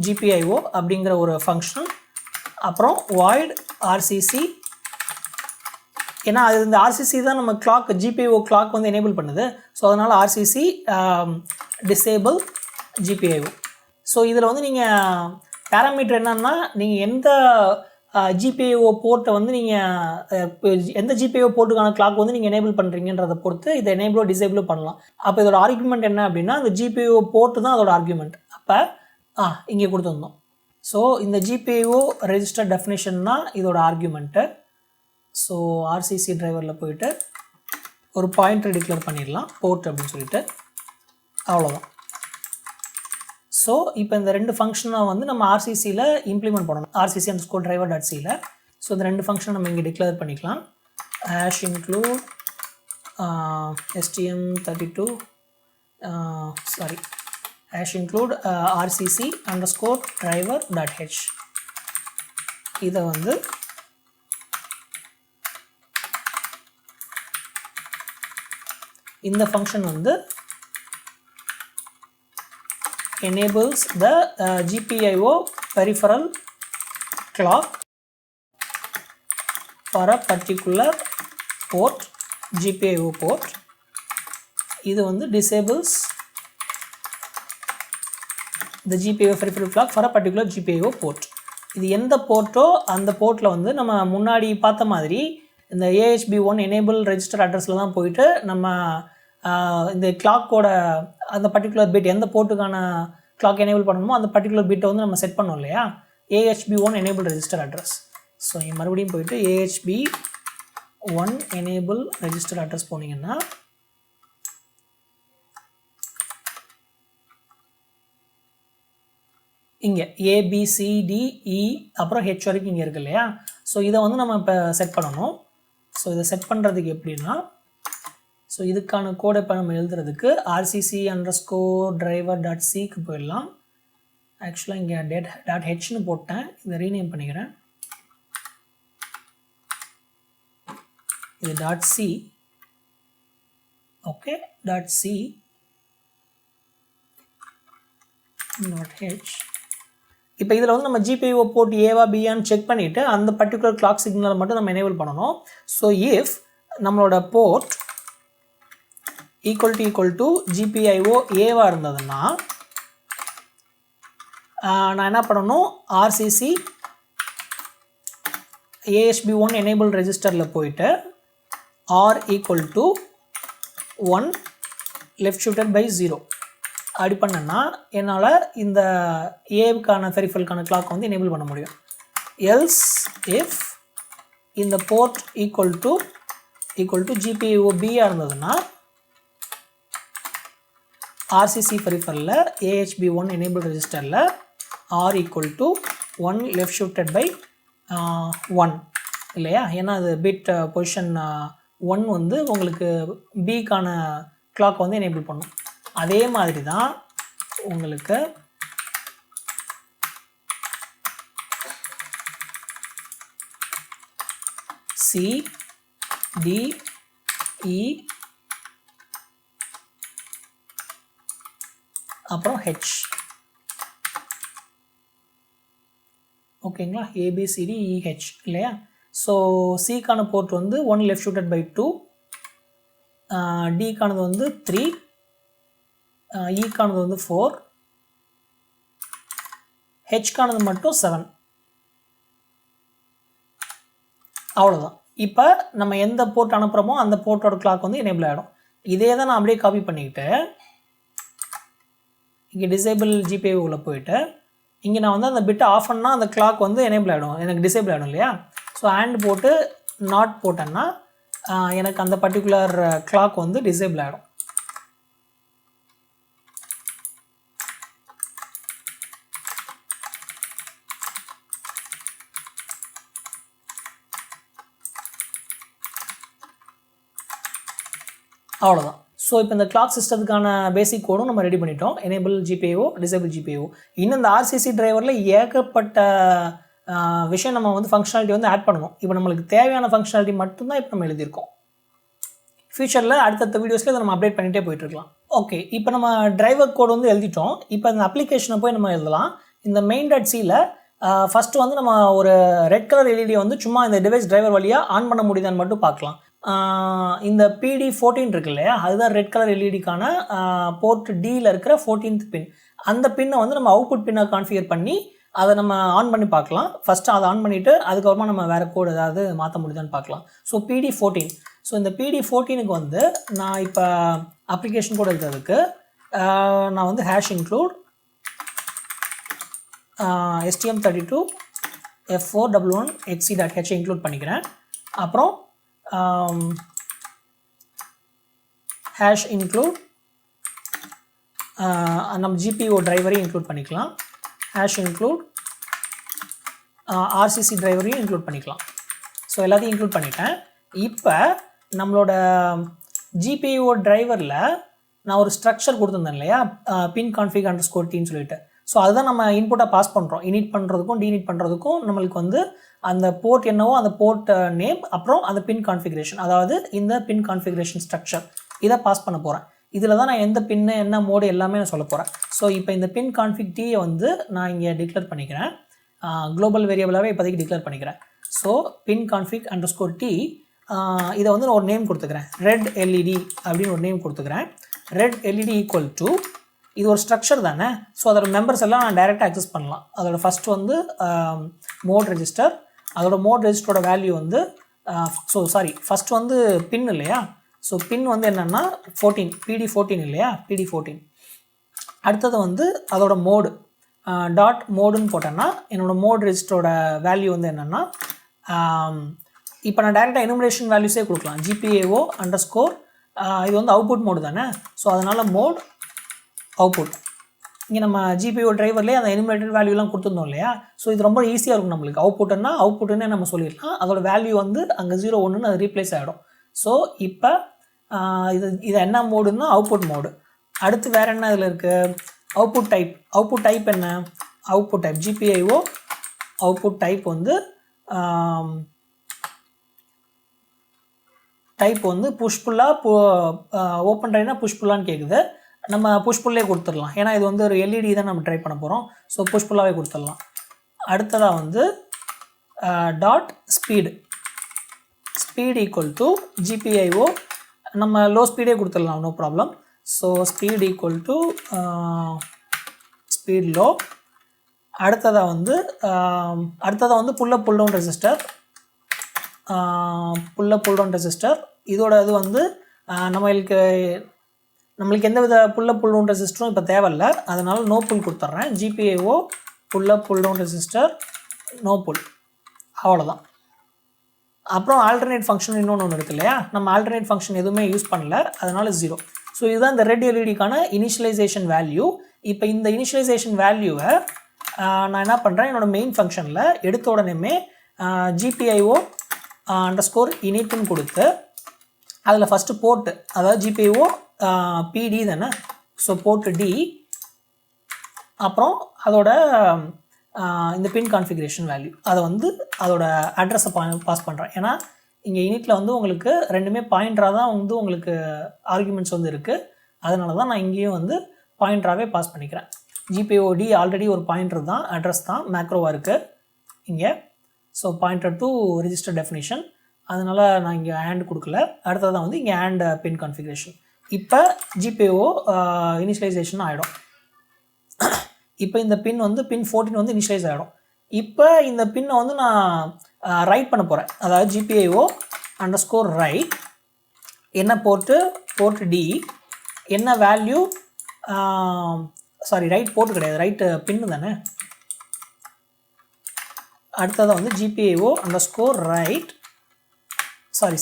GPIO அப்படிங்கிற ஒரு ஃபங்க்ஷன். அப்புறம் void RCC, ஏன்னா அது இந்த RCC தான் நம்ம கிளாக் GPIO கிளாக் வந்து எனேபிள் பண்ணுது. ஸோ அதனால் RCC disable GPIO. ஸோ இதில் வந்து நீங்கள் பேராமீட்டர் என்னன்னா, நீங்கள் எந்த GPIO போர்ட்டை வந்து நீங்கள் எந்த GPIO போர்ட்டுக்கான கிளாக் வந்து நீங்கள் எனேபிள் பண்ணுறீங்கன்றதை பொறுத்து இதை எனேபிளோ டிசேபிளோ பண்ணலாம். அப்போ இதோட ஆர்குமெண்ட் என்ன அப்படின்னா, அந்த GPIO போர்ட்டு தான் அதோட ஆர்குமெண்ட். அப்போ இங்கே கொடுத்துருந்தோம். ஸோ இந்த GPIO ரெஜிஸ்டர் டெஃபினேஷன் தான் இதோட ஆர்குமெண்ட்டு. ஸோ RCC டிரைவரில் போயிட்டு ஒரு பாயிண்டர் டிக்ளேர் பண்ணிடலாம், போர்ட் அப்படின்னு சொல்லிட்டு. அவ்வளோதான். ஸோ இப்போ இந்த 2 ஃபங்க்ஷனை வந்து நம்ம RCCயில் இம்ப்ளிமெண்ட் பண்ணணும். RCC_driver.c-ல. ஸோ இந்த 2 ஃபங்க்ஷனை நம்ம இங்கே டிக்ளேர் பண்ணிக்கலாம். Hash include stm32 hash include RCC_driver.h. இதை வந்து இந்த ஃபங்க்ஷன் வந்து enables the GPIO peripheral clock for a particular port, GPIO port. இது வந்து disables the GPIO peripheral clock for a particular GPIO port. இது எந்த போர்ட்டோ அந்த போர்ட்டில் வந்து நம்ம முன்னாடி பார்த்த மாதிரி இந்த AHB1 enable register addressல தான் போயிட்டு நம்ம இந்த கிளாக்கோட அந்த பர்டிகுலர் பிட் எந்த போர்ட்டுக்கான கிளாக் எனேபிள் பண்ணணுமோ அந்த பர்டிகுலர் பிட்டை வந்து நம்ம செட் பண்ணோம் இல்லையா, AHB1 enable register address. So இங்கே மறுபடியும் போயிட்டு AHB1 enable register address போனீங்கன்னா இங்கே ABCDE அப்புறம் H வரைக்கும் இங்கே இருக்கு இல்லையா. ஸோ இதை வந்து நம்ம இப்போ செட் பண்ணணும். ஸோ இதை செட் பண்ணுறதுக்கு எப்படின்னா, ஸோ இதுக்கான கோடை இப்போ நம்ம எழுதுறதுக்கு rcc_driver.cக்கு போயிடலாம். ஆக்சுவலாக இங்கே .hன்னு போட்டேன், இதை ரீநேம் பண்ணிக்கிறேன். இது .c, ஓகே, .c .h. இப்போ இதில் வந்து நம்ம GPIO போர்ட் ஏவா பியான்னு செக் பண்ணிவிட்டு அந்த பர்டிகுலர் கிளாக் சிக்னலை மட்டும் நம்ம எனேபிள் பண்ணணும். ஸோ இஃப் நம்மளோட போர்ட் ஈக்குவல் டு GPIO ஏவா இருந்ததுன்னா நான் என்ன பண்ணணும், RCC AHB1 enable ரெஜிஸ்டரில் போயிட்டு R equal to 1 left shifted by 0 அப்படி பண்ணேன்னா என்னால் இந்த ஏவுக்கான பெரிஃபரலுக்கான கிளாக் வந்து எனேபிள் பண்ண முடியும். எல்ஸ் இஃப் இந்த போர்ட் ஈக்குவல் டு GPIO பியாக இருந்ததுன்னா RCC பெரிஃபரலில் AHB1 enable ரெஜிஸ்டரில் R equal to 1 left shifted by 1 இல்லையா, ஏன்னா அது பிட் பொசிஷன் 1 வந்து உங்களுக்கு பிக்கான கிளாக் வந்து எனேபிள் பண்ணும். அதே மாதிரி தான் உங்களுக்கு C, D, E அப்புறம் H, ஓகேங்களா, ABCDEH இல்லையா. ஸோ சிக்கான போர்ட் வந்து 1 left shifted by 2, டிக்கானது வந்து 3, ஈக்கானது வந்து 4, ஹெச்கானது மட்டும் 7. அவ்வளோதான். இப்போ நம்ம எந்த போர்ட் அனுப்புகிறோமோ அந்த போர்ட்டோட கிளாக் வந்து எனேபிள் ஆகிடும். இதே தான் நான் அப்படியே காப்பி பண்ணிக்கிட்டு இங்கே டிசேபிள் GPIO போயிட்டு இங்கே நான் வந்து அந்த பிட்டை ஆஃப் பண்ணால் அந்த கிளாக் வந்து எனேபிள் ஆகிடும், எனக்கு டிசேபிள் ஆகிடும் இல்லையா. ஸோ அண்ட் போட்டு நாட் போட்டேன்னா எனக்கு அந்த பர்டிகுலர் கிளாக் வந்து டிசேபிள் ஆகிடும். அவ்வளோதான். ஸோ இப்போ இந்த கிளாக் சிஸ்டத்துக்கான பேசிக் கோடும் நம்ம ரெடி பண்ணிட்டோம். Enable GPIO, disable GPIO. இன்னும் இந்த RCC டிரைவரில் ஏகப்பட்ட விஷயம் நம்ம வந்து ஃபங்க்ஷனாலிட்டி வந்து ஆட் பண்ணணும். இப்போ நம்மளுக்கு தேவையான ஃபங்க்ஷனாலிட்டி மட்டும்தான் இப்போ நம்ம எழுதியிருக்கோம். ஃபியூச்சரில் அடுத்தடுத்த வீடியோஸில் இதை நம்ம அப்டேட் பண்ணிகிட்டே போயிட்டுருக்கலாம். ஓகே, இப்போ நம்ம டிரைவர் கோடு வந்து எழுதிட்டோம். இப்போ இந்த அப்ளிகேஷனை போய் நம்ம எழுதலாம். இந்த main.cயில் ஃபஸ்ட்டு வந்து நம்ம ஒரு ரெட் கலர் எல்இடி வந்து சும்மா இந்த டிவைஸ் டிரைவர் வழியாக ஆன் பண்ண முடியுதான்னு மட்டும் பார்க்கலாம். இந்த PD14 இருக்கு இல்லையா, அதுதான் ரெட் கலர் எல்இடிக்கான போர்ட் டியில் இருக்கிற 14th பின். அந்த பின்னை வந்து நம்ம அவுட்புட் பின்னை கான்ஃபிகர் பண்ணி அதை நம்ம ஆன் பண்ணி பார்க்கலாம். ஃபஸ்ட்டு அதை ஆன் பண்ணிவிட்டு அதுக்கப்புறமா நம்ம வேறு கோடு ஏதாவது மாற்ற முடியுதான்னு பார்க்கலாம். So PD14. ஸோ இந்த PD14க்கு வந்து நான் இப்போ அப்ளிகேஷன் கோடு இருக்கிறதுக்கு நான் வந்து #include stm32 f411xc.h இன்க்ளூட் பண்ணிக்கிறேன். அப்புறம் #include நம்ம GPIO டிரைவரையும் இன்க்ளூட் பண்ணிக்கலாம். #include RCC டிரைவரையும் இன்க்ளூட் பண்ணிக்கலாம். ஸோ எல்லாத்தையும் இன்க்ளூட் பண்ணிட்டேன். இப்போ நம்மளோட GPIO டிரைவரில் நான் ஒரு ஸ்ட்ரக்சர் கொடுத்துருந்தேன் இல்லையா, pin config _ t சொல்லிட்டு. ஸோ அதுதான் நம்ம இன்புட்டாக பாஸ் பண்ணுறோம். இனிட் பண்ணுறதுக்கும் டீனிட் பண்ணுறதுக்கும் நம்மளுக்கு வந்து அந்த போர்ட் என்னவோ அந்த போர்ட் நேம் அப்புறம் அந்த பின் கான்ஃபிகரேஷன், அதாவது இந்த பின் கான்ஃபிகரேஷன் ஸ்ட்ரக்சர் இதை பாஸ் பண்ண போகிறேன். இதில் தான் நான் எந்த பின்னு என்ன மோடு எல்லாமே நான் சொல்ல போகிறேன். ஸோ இப்போ இந்த பின் கான்ஃபிக் டீயை வந்து நான் இங்கே டிக்ளேர் பண்ணிக்கிறேன். குளோபல் வேரியபிளாகவே இப்போதைக்கு டிக்ளேர் பண்ணிக்கிறேன். ஸோ பின் கான்ஃபிக் அண்டர்ஸ்கோர் டி இதை வந்து நான் ஒரு நேம் கொடுத்துக்கிறேன், ரெட் எல்இடி அப்படின்னு ஒரு நேம் கொடுத்துக்கிறேன். ரெட் எல்இடி ஈக்குவல் டு, இது ஒரு ஸ்ட்ரக்சர் தானே, ஸோ அதோட மெம்பர்ஸ் எல்லாம் நான் டைரெக்டாக அக்சஸ் பண்ணலாம். அதோட ஃபஸ்ட் வந்து மோட் ரெஜிஸ்டர், அதோட மோட் ரெஜிஸ்டரோட வேல்யூ வந்து ஃபஸ்ட் வந்து பின் இல்லையா, ஸோ பின் வந்து என்னென்னா 14 PD14 இல்லையா, PD14. அடுத்தது வந்து அதோட மோடு டாட் மோடுன்னு போட்டேன்னா என்னோடய மோட் ரெஜிஸ்டரோட வேல்யூ வந்து என்னென்னா, இப்போ நான் டைரெக்டாக எனுமரேஷன் வேல்யூஸே கொடுக்கலாம், GPIO அண்டர்ஸ்கோர், இது வந்து அவுட்புட் மோடு தானே, ஸோ அதனால் மோட் அவுட்புட். இங்கே நம்ம GPIO டிரைவர்லேயே அந்த எனுமரேட்டட் வேல்யூலாம் கொடுத்துருந்தோம் இல்லையா, ஸோ இது ரொம்ப ஈஸியாக இருக்கும் நம்மளுக்கு. அவுட்புட்டுன்னு நம்ம சொல்லிடலாம், அதோட வேல்யூ வந்து அங்கே 0 1ன்னு அது ரீப்ளேஸ் ஆகிடும். ஸோ இப்போ இது என்ன மோடுன்னா அவுட்புட் மோடு. அடுத்து வேறு என்ன இதில் இருக்குது, அவுட்புட் டைப் என்ன, output type GPIO output type வந்து புஷ்புல்லாக ஓப்பன் ட்ரைனா புஷ்புல்லான்னு கேட்குது. நம்ம புஷ்புல்லே கொடுத்துடலாம், ஏன்னா இது வந்து ஒரு எல்இடி தான் நம்ம ட்ரை பண்ண போகிறோம், ஸோ புஷ்புல்லாவே கொடுத்துடலாம். அடுத்ததாக வந்து dot speed equal to GPIO, நம்ம லோ ஸ்பீடே கொடுத்துடலாம், no problem. So speed equal to speed low. அடுத்ததாக வந்து புல்லப் புல் டவுன் ரெசிஸ்டர், இதோட இது வந்து நம்மளுக்கு எந்த வித புல்லப் புல் டவுன் ரெசிஸ்டரும் இப்போ தேவையில்லை, அதனால் நோ புல் கொடுத்துட்றேன். GPIO pull up pull down resistor no pull, அவ்வளோதான். அப்புறம் ஆல்டர்னேட் ஃபங்க்ஷன் இன்னொன்று இருக்குது இல்லையா, நம்ம ஆல்டர்னேட் ஃபங்க்ஷன் எதுவுமே யூஸ் பண்ணல, அதனால் 0. ஸோ இதுதான் இந்த ரெட் எல்இடிக்கான இனிஷியலைசேஷன் வேல்யூ. இப்போ இந்த இனிஷியலைசேஷன் வேல்யூவை நான் என்ன பண்ணுறேன், என்னோடய மெயின் ஃபங்க்ஷனில் எடுத்த உடனே GPIO அண்டர்ஸ்கோர் இனிட்னு கொடுத்து அதில் ஃபஸ்ட்டு போர்ட்டு, அதாவது GPIO PD தானே, ஸோ போர்ட்டு D, அப்புறம் அதோட இந்த பின் கான்ஃபிகரேஷன் வேல்யூ, அதை வந்து அதோட அட்ரஸை பாஸ் பண்ணுறேன். ஏன்னா இங்கே இனிட்டில் வந்து உங்களுக்கு ரெண்டுமே பாயிண்டராக தான் வந்து உங்களுக்கு ஆர்குமெண்ட்ஸ் வந்து இருக்குது, அதனால தான் நான் இங்கேயும் வந்து பாயிண்டராகவே பாஸ் பண்ணிக்கிறேன். GPIO D ஆல்ரெடி ஒரு பாயிண்டர் தான், அட்ரஸ் தான் மேக்ரோவாக இருக்குது இங்கே. So pointer to register definition, அதனால் நான் இங்கே ஆண்ட் கொடுக்கல. அடுத்ததான் வந்து இங்கே ஆண்ட் பின் கான்ஃபிகரேஷன். இப்போ GPIO இனிஷியலைசேஷன் ஆகிடும். இப்போ இந்த பின் வந்து பின் 14 வந்து இனிஷியலைஸ் ஆகிடும். இப்போ இந்த பின்னை வந்து நான் ரைட் பண்ண போகிறேன், அதாவது GPIO அண்டர்ஸ்கோர் ரைட், என்ன போர்ட்டு D, என்ன வேல்யூ, ரைட் போர்ட்டு கிடையாது, ரைட்டு பின்னு தானே. அடுத்ததாக வந்து GPIO அண்டர்ஸ்கோர் ரைட்,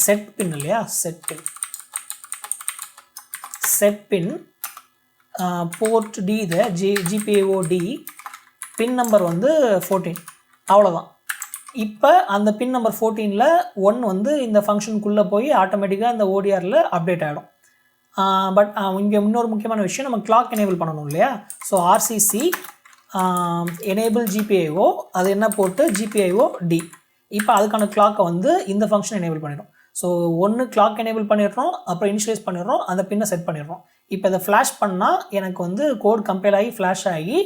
செட் பின் இல்லையா, செட் பின் போர்ட் D, இது GPIO D, பின் நம்பர் வந்து 14, அவ்வளோதான். இப்போ அந்த பின் நம்பர் 14ல் 1 வந்து இந்த ஃபங்க்ஷனுக்குள்ளே போய் ஆட்டோமேட்டிக்காக இந்த ODRல அப்டேட் ஆகிடும். பட் இங்கே இன்னொரு முக்கியமான விஷயம், நம்ம கிளாக் எனேபிள் பண்ணணும் இல்லையா, ஸோ RCC எனேபிள் GPIO, அது என்ன போட்டு GPIO D. இப்போ அதுக்கான கிளாக்கை வந்து இந்த ஃபங்க்ஷன் எனேபிள் பண்ணிடும். ஸோ ஒன்று கிளாக் எனேபிள் பண்ணிடுறோம், அப்புறம் இனிஷியலைஸ் பண்ணிடுறோம், அந்த பின்னை செட் பண்ணிடுறோம். இப்போ இதை ஃப்ளாஷ் பண்ணால் எனக்கு வந்து கோட் கம்பைல் ஆகி ஃப்ளாஷ் ஆகி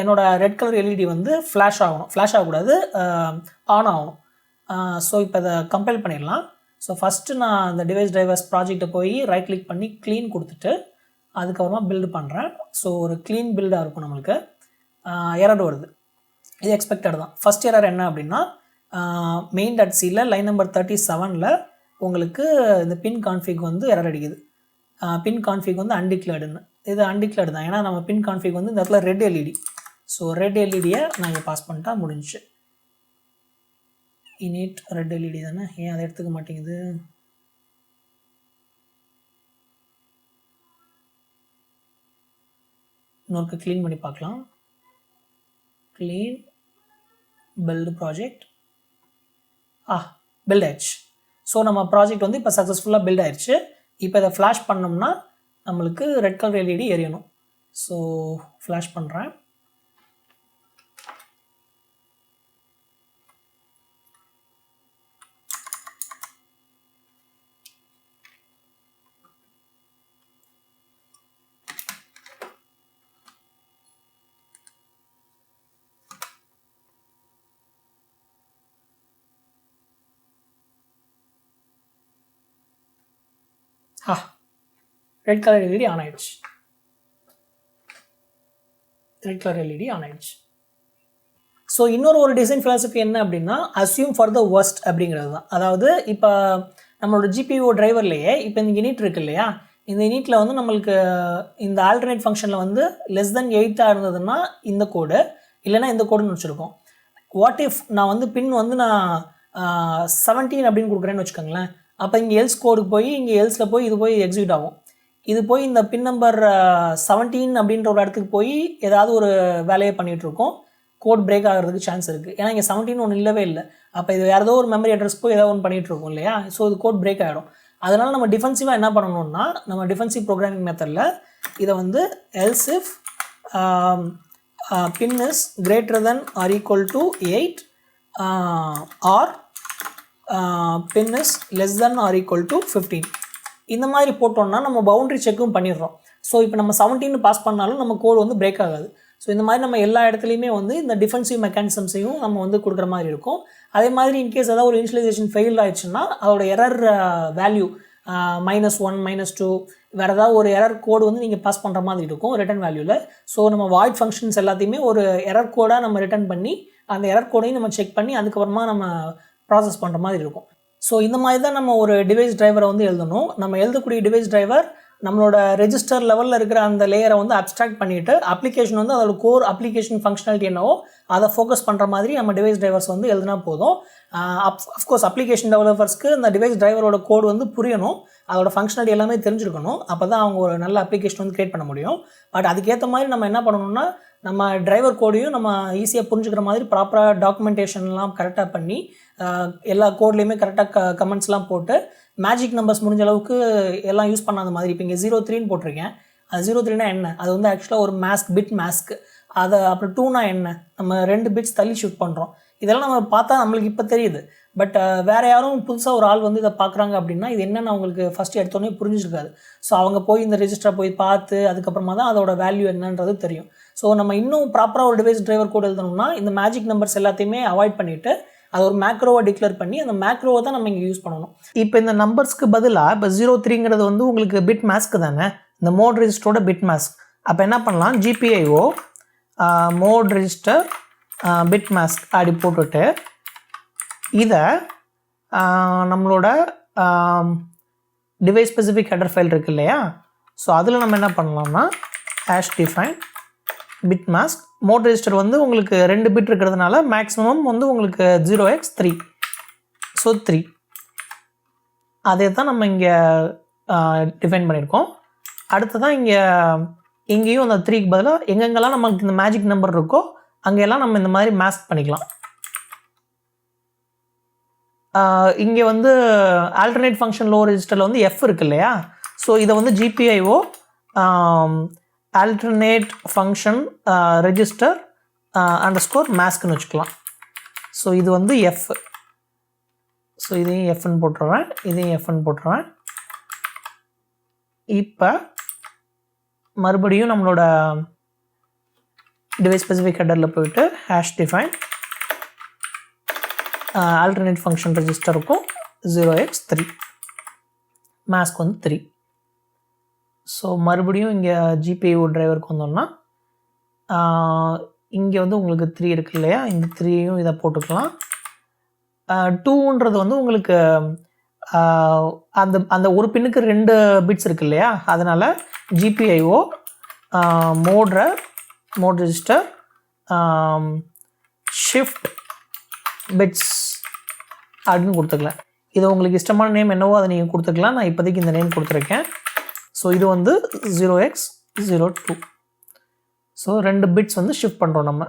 என்னோடய ரெட் கலர் எல்இடி வந்து ஃப்ளாஷ் ஆகக்கூடாது, ஆன் ஆகணும். ஸோ இப்போ இதை கம்பைல் பண்ணிடலாம். ஸோ ஃபஸ்ட்டு நான் அந்த டிவைஸ் டிரைவர்ஸ் ப்ராஜெக்டை போய் ரைட் கிளிக் பண்ணி க்ளீன் கொடுத்துட்டு அதுக்கப்புறமா பில்டு பண்ணுறேன். ஸோ ஒரு க்ளீன் பில்டாக இருக்கும் நம்மளுக்கு. எரர் வருது, இது எக்ஸ்பெக்டட் தான். ஃபஸ்ட் எரர் என்ன அப்படின்னா, main.cல லைன் நம்பர் 37ல் உங்களுக்கு இந்த பின் கான்ஃபிக் வந்து எரர் அடிக்குது. பின் கான்ஃபிக் வந்து அன்டிக்ளேர்டுன்னு, இது அன்டிக்ளேர்டு தான், ஏன்னா நம்ம பின் கான்ஃபிக் வந்து இந்த இடத்துல ரெட் எல்இடி. ஸோ ரெட் எல்இடியை நான் இங்கே பாஸ் பண்ணிட்டா முடிஞ்சு. இனிட் ரெட் எல்இடி தானே, ஏன் அதை எடுத்துக்க மாட்டேங்குது? இன்னொருக்கு க்ளீன் பண்ணி பார்க்கலாம். க்ளீன் பில்டு ப்ராஜெக்ட், பில்ட் ஆயிடுச்சு. ஸோ நம்ம ப்ராஜெக்ட் வந்து இப்போ சக்ஸஸ்ஃபுல்லாக பில்ட் ஆயிடுச்சு. இப்போ இதை ஃப்ளாஷ் பண்ணோம்னா நம்மளுக்கு ரெட் கலர் எல்இடி எரியணும். ஸோ ஃப்ளாஷ் பண்ணுறேன். ரெட் கலர் எல்இடி ஆன் ஆயிடுச்சு. ரெட் கலர் எல்இடி ஆன் ஆயிடுச்சு. ஸோ இன்னொரு ஒரு டிசைன் ஃபிலாசபி என்ன அப்படின்னா அஸ்யூம் ஃபார் த ஒர்ஸ்ட் அப்படிங்கிறது தான். அதாவது இப்போ நம்மளோட ஜிபிஓ டிரைவர்லேயே இப்போ இந்த யூனிட் இருக்கு இல்லையா, இந்த யூனிட்டில் வந்து நம்மளுக்கு இந்த ஆல்டர்னேட் ஃபங்க்ஷனில் வந்து லெஸ் தென் 8 இருந்ததுன்னா இந்த கோடு, இல்லைனா இந்த கோடுன்னு வச்சுருக்கோம். வாட் இஃப் நான் வந்து பின் வந்து நான் 17 அப்படின்னு கொடுக்குறேன்னு வச்சுக்கோங்களேன். அப்போ இங்கே எல்ஸ் கோடுக்கு போய் இங்கே எல்ஸில் போய் இது போய் எக்ஸிக்யூட் ஆகும். இது போய் இந்த பின் நம்பர் 17 அப்படின்ற ஒரு இடத்துக்கு போய் ஏதாவது ஒரு வேலையை பண்ணிகிட்ருக்கோம். கோட் பிரேக் ஆகிறதுக்கு சான்ஸ் இருக்குது. ஏன்னா இங்கே 17 ஒன்று இல்லவே இல்லை. அப்போ இது வேறு ஏதோ ஒரு மெமரி அட்ரஸ் போய் ஏதோ ஒன்று பண்ணிகிட்ருக்கோம் இல்லையா. ஸோ இது கோட் பிரேக் ஆகிடும். அதனால் நம்ம டிஃபென்சிவாக என்ன பண்ணணும்னா நம்ம டிஃபென்சிவ் ப்ரோக்ராமிங் மெத்தடில் இதை வந்து else if pin is greater than or equal to 8 or pin is less than or equal to 15 இந்த மாதிரி போட்டோம்னா நம்ம பவுண்டரி செக்கும் பண்ணிடுறோம். ஸோ இப்போ நம்ம 17 பாஸ் பண்ணாலும் நம்ம கோடு வந்து பிரேக் ஆகாது. ஸோ இந்த மாதிரி நம்ம எல்லா இடத்துலையுமே வந்து இந்த டிஃபென்சிவ் மெக்கானிசம்ஸையும் நம்ம வந்து கொடுக்குற மாதிரி இருக்கும். அதே மாதிரி இன்கேஸ் ஏதாவது ஒரு இனிஷியலைசேஷன் ஃபெயில் ஆயிடுச்சுன்னா அதோட எரர் வேல்யூ -1 -2 வேறு ஏதாவது ஒரு எரர் கோடு வந்து நீங்கள் பாஸ் பண்ணுற மாதிரி இருக்கும் ரிட்டன் வேல்யூவில். ஸோ நம்ம வாய்ட் ஃபங்க்ஷன்ஸ் எல்லாத்தையுமே ஒரு எரர் கோடாக நம்ம ரிட்டன் பண்ணி அந்த எரர் கோடையும் நம்ம செக் பண்ணி அதுக்கப்புறமா நம்ம ப்ராசஸ் பண்ணுற மாதிரி இருக்கும். ஸோ இந்த மாதிரி தான் நம்ம ஒரு டிவைஸ் டிரைவரை வந்து எழுதணும். நம்ம எழுதக்கூடிய டிவைஸ் டிரைவர் நம்மளோட ரெஜிஸ்டர் லெவலில் இருக்கிற அந்த லேயரை வந்து அப்ஸ்ட்ராக்ட் பண்ணிவிட்டு அப்ளிகேஷன் வந்து அதோட கோர் அப்ளிகேஷன் ஃபங்க்ஷனாலிட்டி என்னவோ அதை ஃபோக்கஸ் பண்ணுற மாதிரி நம்ம டிவைஸ் டிரைவர்ஸ் வந்து எழுதினா போதும். அஃப்கோர்ஸ் அப்ளிகேஷன் டெவலப்பர்ஸ்க்கு இந்த டிவைஸ் டிரைவரோட கோடு வந்து புரியணும், அதோட ஃபங்க்ஷனாலிட்டி எல்லாமே தெரிஞ்சிருக்கணும். அப்போ தான் அவங்க ஒரு நல்ல அப்ளிகேஷன் வந்து க்ரியேட் பண்ண முடியும். பட் அதுக்கேற்ற மாதிரி நம்ம என்ன பண்ணணும்னா நம்ம டிரைவர் கோடையும் நம்ம ஈஸியாக புரிஞ்சுக்கிற மாதிரி ப்ராப்பராக டாக்குமெண்டேஷன்லாம் கரெக்டாக பண்ணி எல்லா கோட்லேயுமே கரெக்டாக கமெண்ட்ஸ்லாம் போட்டு மேஜிக் நம்பர்ஸ் முடிஞ்ச அளவுக்கு எல்லாம் யூஸ் பண்ணாத மாதிரி. இப்போ இங்கே 03ன்னு போட்டிருக்கேன். அது 03னா என்ன, அது வந்து ஆக்சுவலாக ஒரு பிட் மாஸ்க். அதை அப்புறம் 2னா என்ன, நம்ம 2 பிட்ஸ் தள்ளி ஷிஃப்ட் பண்ணுறோம். இதெல்லாம் நம்ம பார்த்தா நம்மளுக்கு இப்போ தெரியுது. பட் வேறு யாரும் புதுசாக ஒரு ஆள் வந்து இதை பார்க்குறாங்க அப்படின்னா இது என்னென்னு அவங்களுக்கு ஃபஸ்ட்டு எடுத்தோடனே புரிஞ்சிருக்காது. ஸோ அவங்க போய் இந்த ரெஜிஸ்டரை போய் பார்த்து அதுக்கப்புறமா தான் அதோட வேல்யூ என்னன்றது தெரியும். ஸோ நம்ம இன்னும் ப்ராப்பராக ஒரு டிவைஸ் டிரைவர் கோட் எழுதணும்னா இந்த மேஜிக் நம்பர்ஸ் எல்லாத்தையுமே அவாய்ட் பண்ணிவிட்டு அது ஒரு மேக்ரோவை டிக்ளேர் பண்ணி அந்த மேக்ரோவை தான் நம்ம இங்கே யூஸ் பண்ணணும். இப்போ இந்த நம்பர்ஸ்க்கு பதிலாக இப்போ 03ங்கிறது வந்து உங்களுக்கு பிட் மாஸ்க் தானே, இந்த மோட் ரெஜிஸ்டரோட பிட் மாஸ்க். அப்போ என்ன பண்ணலாம், GPIO mode register bit mask அப்படி போட்டுட்டு இதை நம்மளோட டிவைஸ் ஸ்பெசிஃபிக் ஹெடர் ஃபைல் இருக்கு இல்லையா, ஸோ அதில் நம்ம என்ன பண்ணலாம்னா #define bit mask. Mode register வந்து உங்களுக்கு 2 பிட் இருக்கிறதுனால மேக்ஸிமம் வந்து உங்களுக்கு 0x3, ஸோ 3 அதே தான் நம்ம இங்கே டிஃபைன் பண்ணியிருக்கோம். அடுத்ததான் இங்கேயும் அந்த 3க்கு பதிலாக எங்கெங்கெல்லாம் நமக்கு இந்த மேஜிக் நம்பர் இருக்கோ அங்கெல்லாம் நம்ம இந்த மாதிரி மாஸ்க் பண்ணிக்கலாம். இங்கே வந்து ஆல்டர்னேட் ஃபங்க்ஷன் லோ ரெஜிஸ்டரில் வந்து F இருக்கு இல்லையா, ஸோ இதை வந்து GPIO alternate function register underscore maskன்னு வச்சுக்கலாம். ஸோ இது வந்து F. ஸோ இதையும் Fன்னு போட்டுருவேன், இதையும் Fன்னு போட்டுருவேன். இப்போ மறுபடியும் நம்மளோட டிவைஸ் ஸ்பெசிஃபிக் ஹெடரில் போயிட்டு #define alternate function register இருக்கும் 0x3 mask வந்து 3. ஸோ மறுபடியும் இங்கே GPIO டிரைவருக்கு வந்தோம்னா இங்கே வந்து உங்களுக்கு 3 இருக்கு இல்லையா, இந்த 3யும் இதை போட்டுக்கலாம். 2ன்றது வந்து உங்களுக்கு அந்த ஒரு பின்னுக்கு 2 பிட்ஸ் இருக்கு இல்லையா, அதனால் GPIO mode register shift bits அப்படின்னு கொடுத்துக்கலாம். இது உங்களுக்கு இஷ்டமான நேம் என்னவோ அதை நீங்கள் கொடுத்துக்கலாம். நான் இப்போதைக்கு இந்த நேம் கொடுத்துருக்கேன். ஸோ இது வந்து 0x02. ஸோ 2 பிட்ஸ் வந்து ஷிஃப்ட் பண்ணுறோம் நம்ம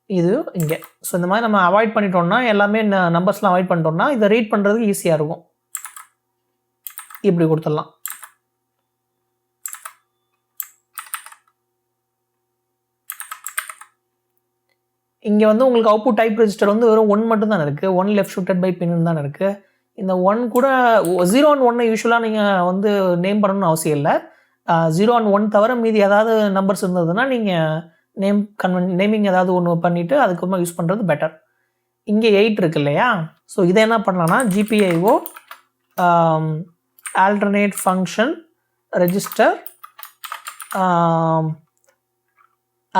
இது இங்கே. ஸோ இந்த மாதிரி நம்ம அவாய்ட் பண்ணிட்டோம்னா எல்லாமே நம்பர்ஸ்லாம் அவாய்ட் பண்ணிட்டோம்னா இதை ரீட் பண்ணுறதுக்கு ஈஸியாக இருக்கும். இப்படி கொடுத்துடலாம். இங்கே வந்து உங்களுக்கு அவுட்புட் டைப் ரெஜிஸ்டர் வந்து வெறும் 1 மட்டும் தான் இருக்குது. 1 லெஃப்ட் ஷிஃப்டட் பை பின்னு தான் இருக்குது. இந்த 1 கூட 0 and 1 யூஸ்வலாக நீங்கள் வந்து நேம் பண்ணணும்னு அவசியம் இல்லை. 0 and 1 தவிர மீதி ஏதாவது நம்பர்ஸ் இருந்ததுன்னா நீங்கள் நேமிங் ஏதாவது ஒன்று பண்ணிவிட்டு அதுக்கப்புறமா யூஸ் பண்ணுறது பெட்டர். இங்கே 8 இருக்கு இல்லையா, ஸோ இதை என்ன பண்ணலாம்னா GPIO alternate function register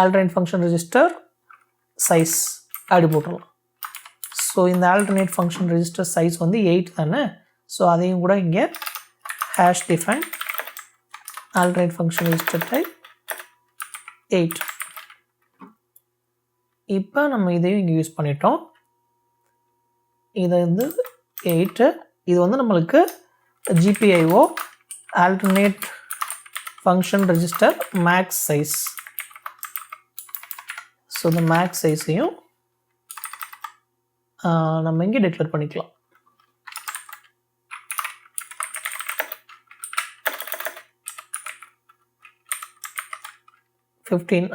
alternate function register size அப்படி போட்டுடலாம். ஸோ இந்த alternate function register size வந்து 8 தானே. ஸோ அதையும் கூட இங்கே hash define alternate function register type 8. இப்போ நம்ம இதையும் இங்கே யூஸ் பண்ணிட்டோம். இது வந்து 8. இது வந்து நம்மளுக்கு GPIO alternate function register max size. So இந்த மேக்ஸ் சைஸையும் நம்ம இங்கே டிக்ளேர் பண்ணிக்கலாம்.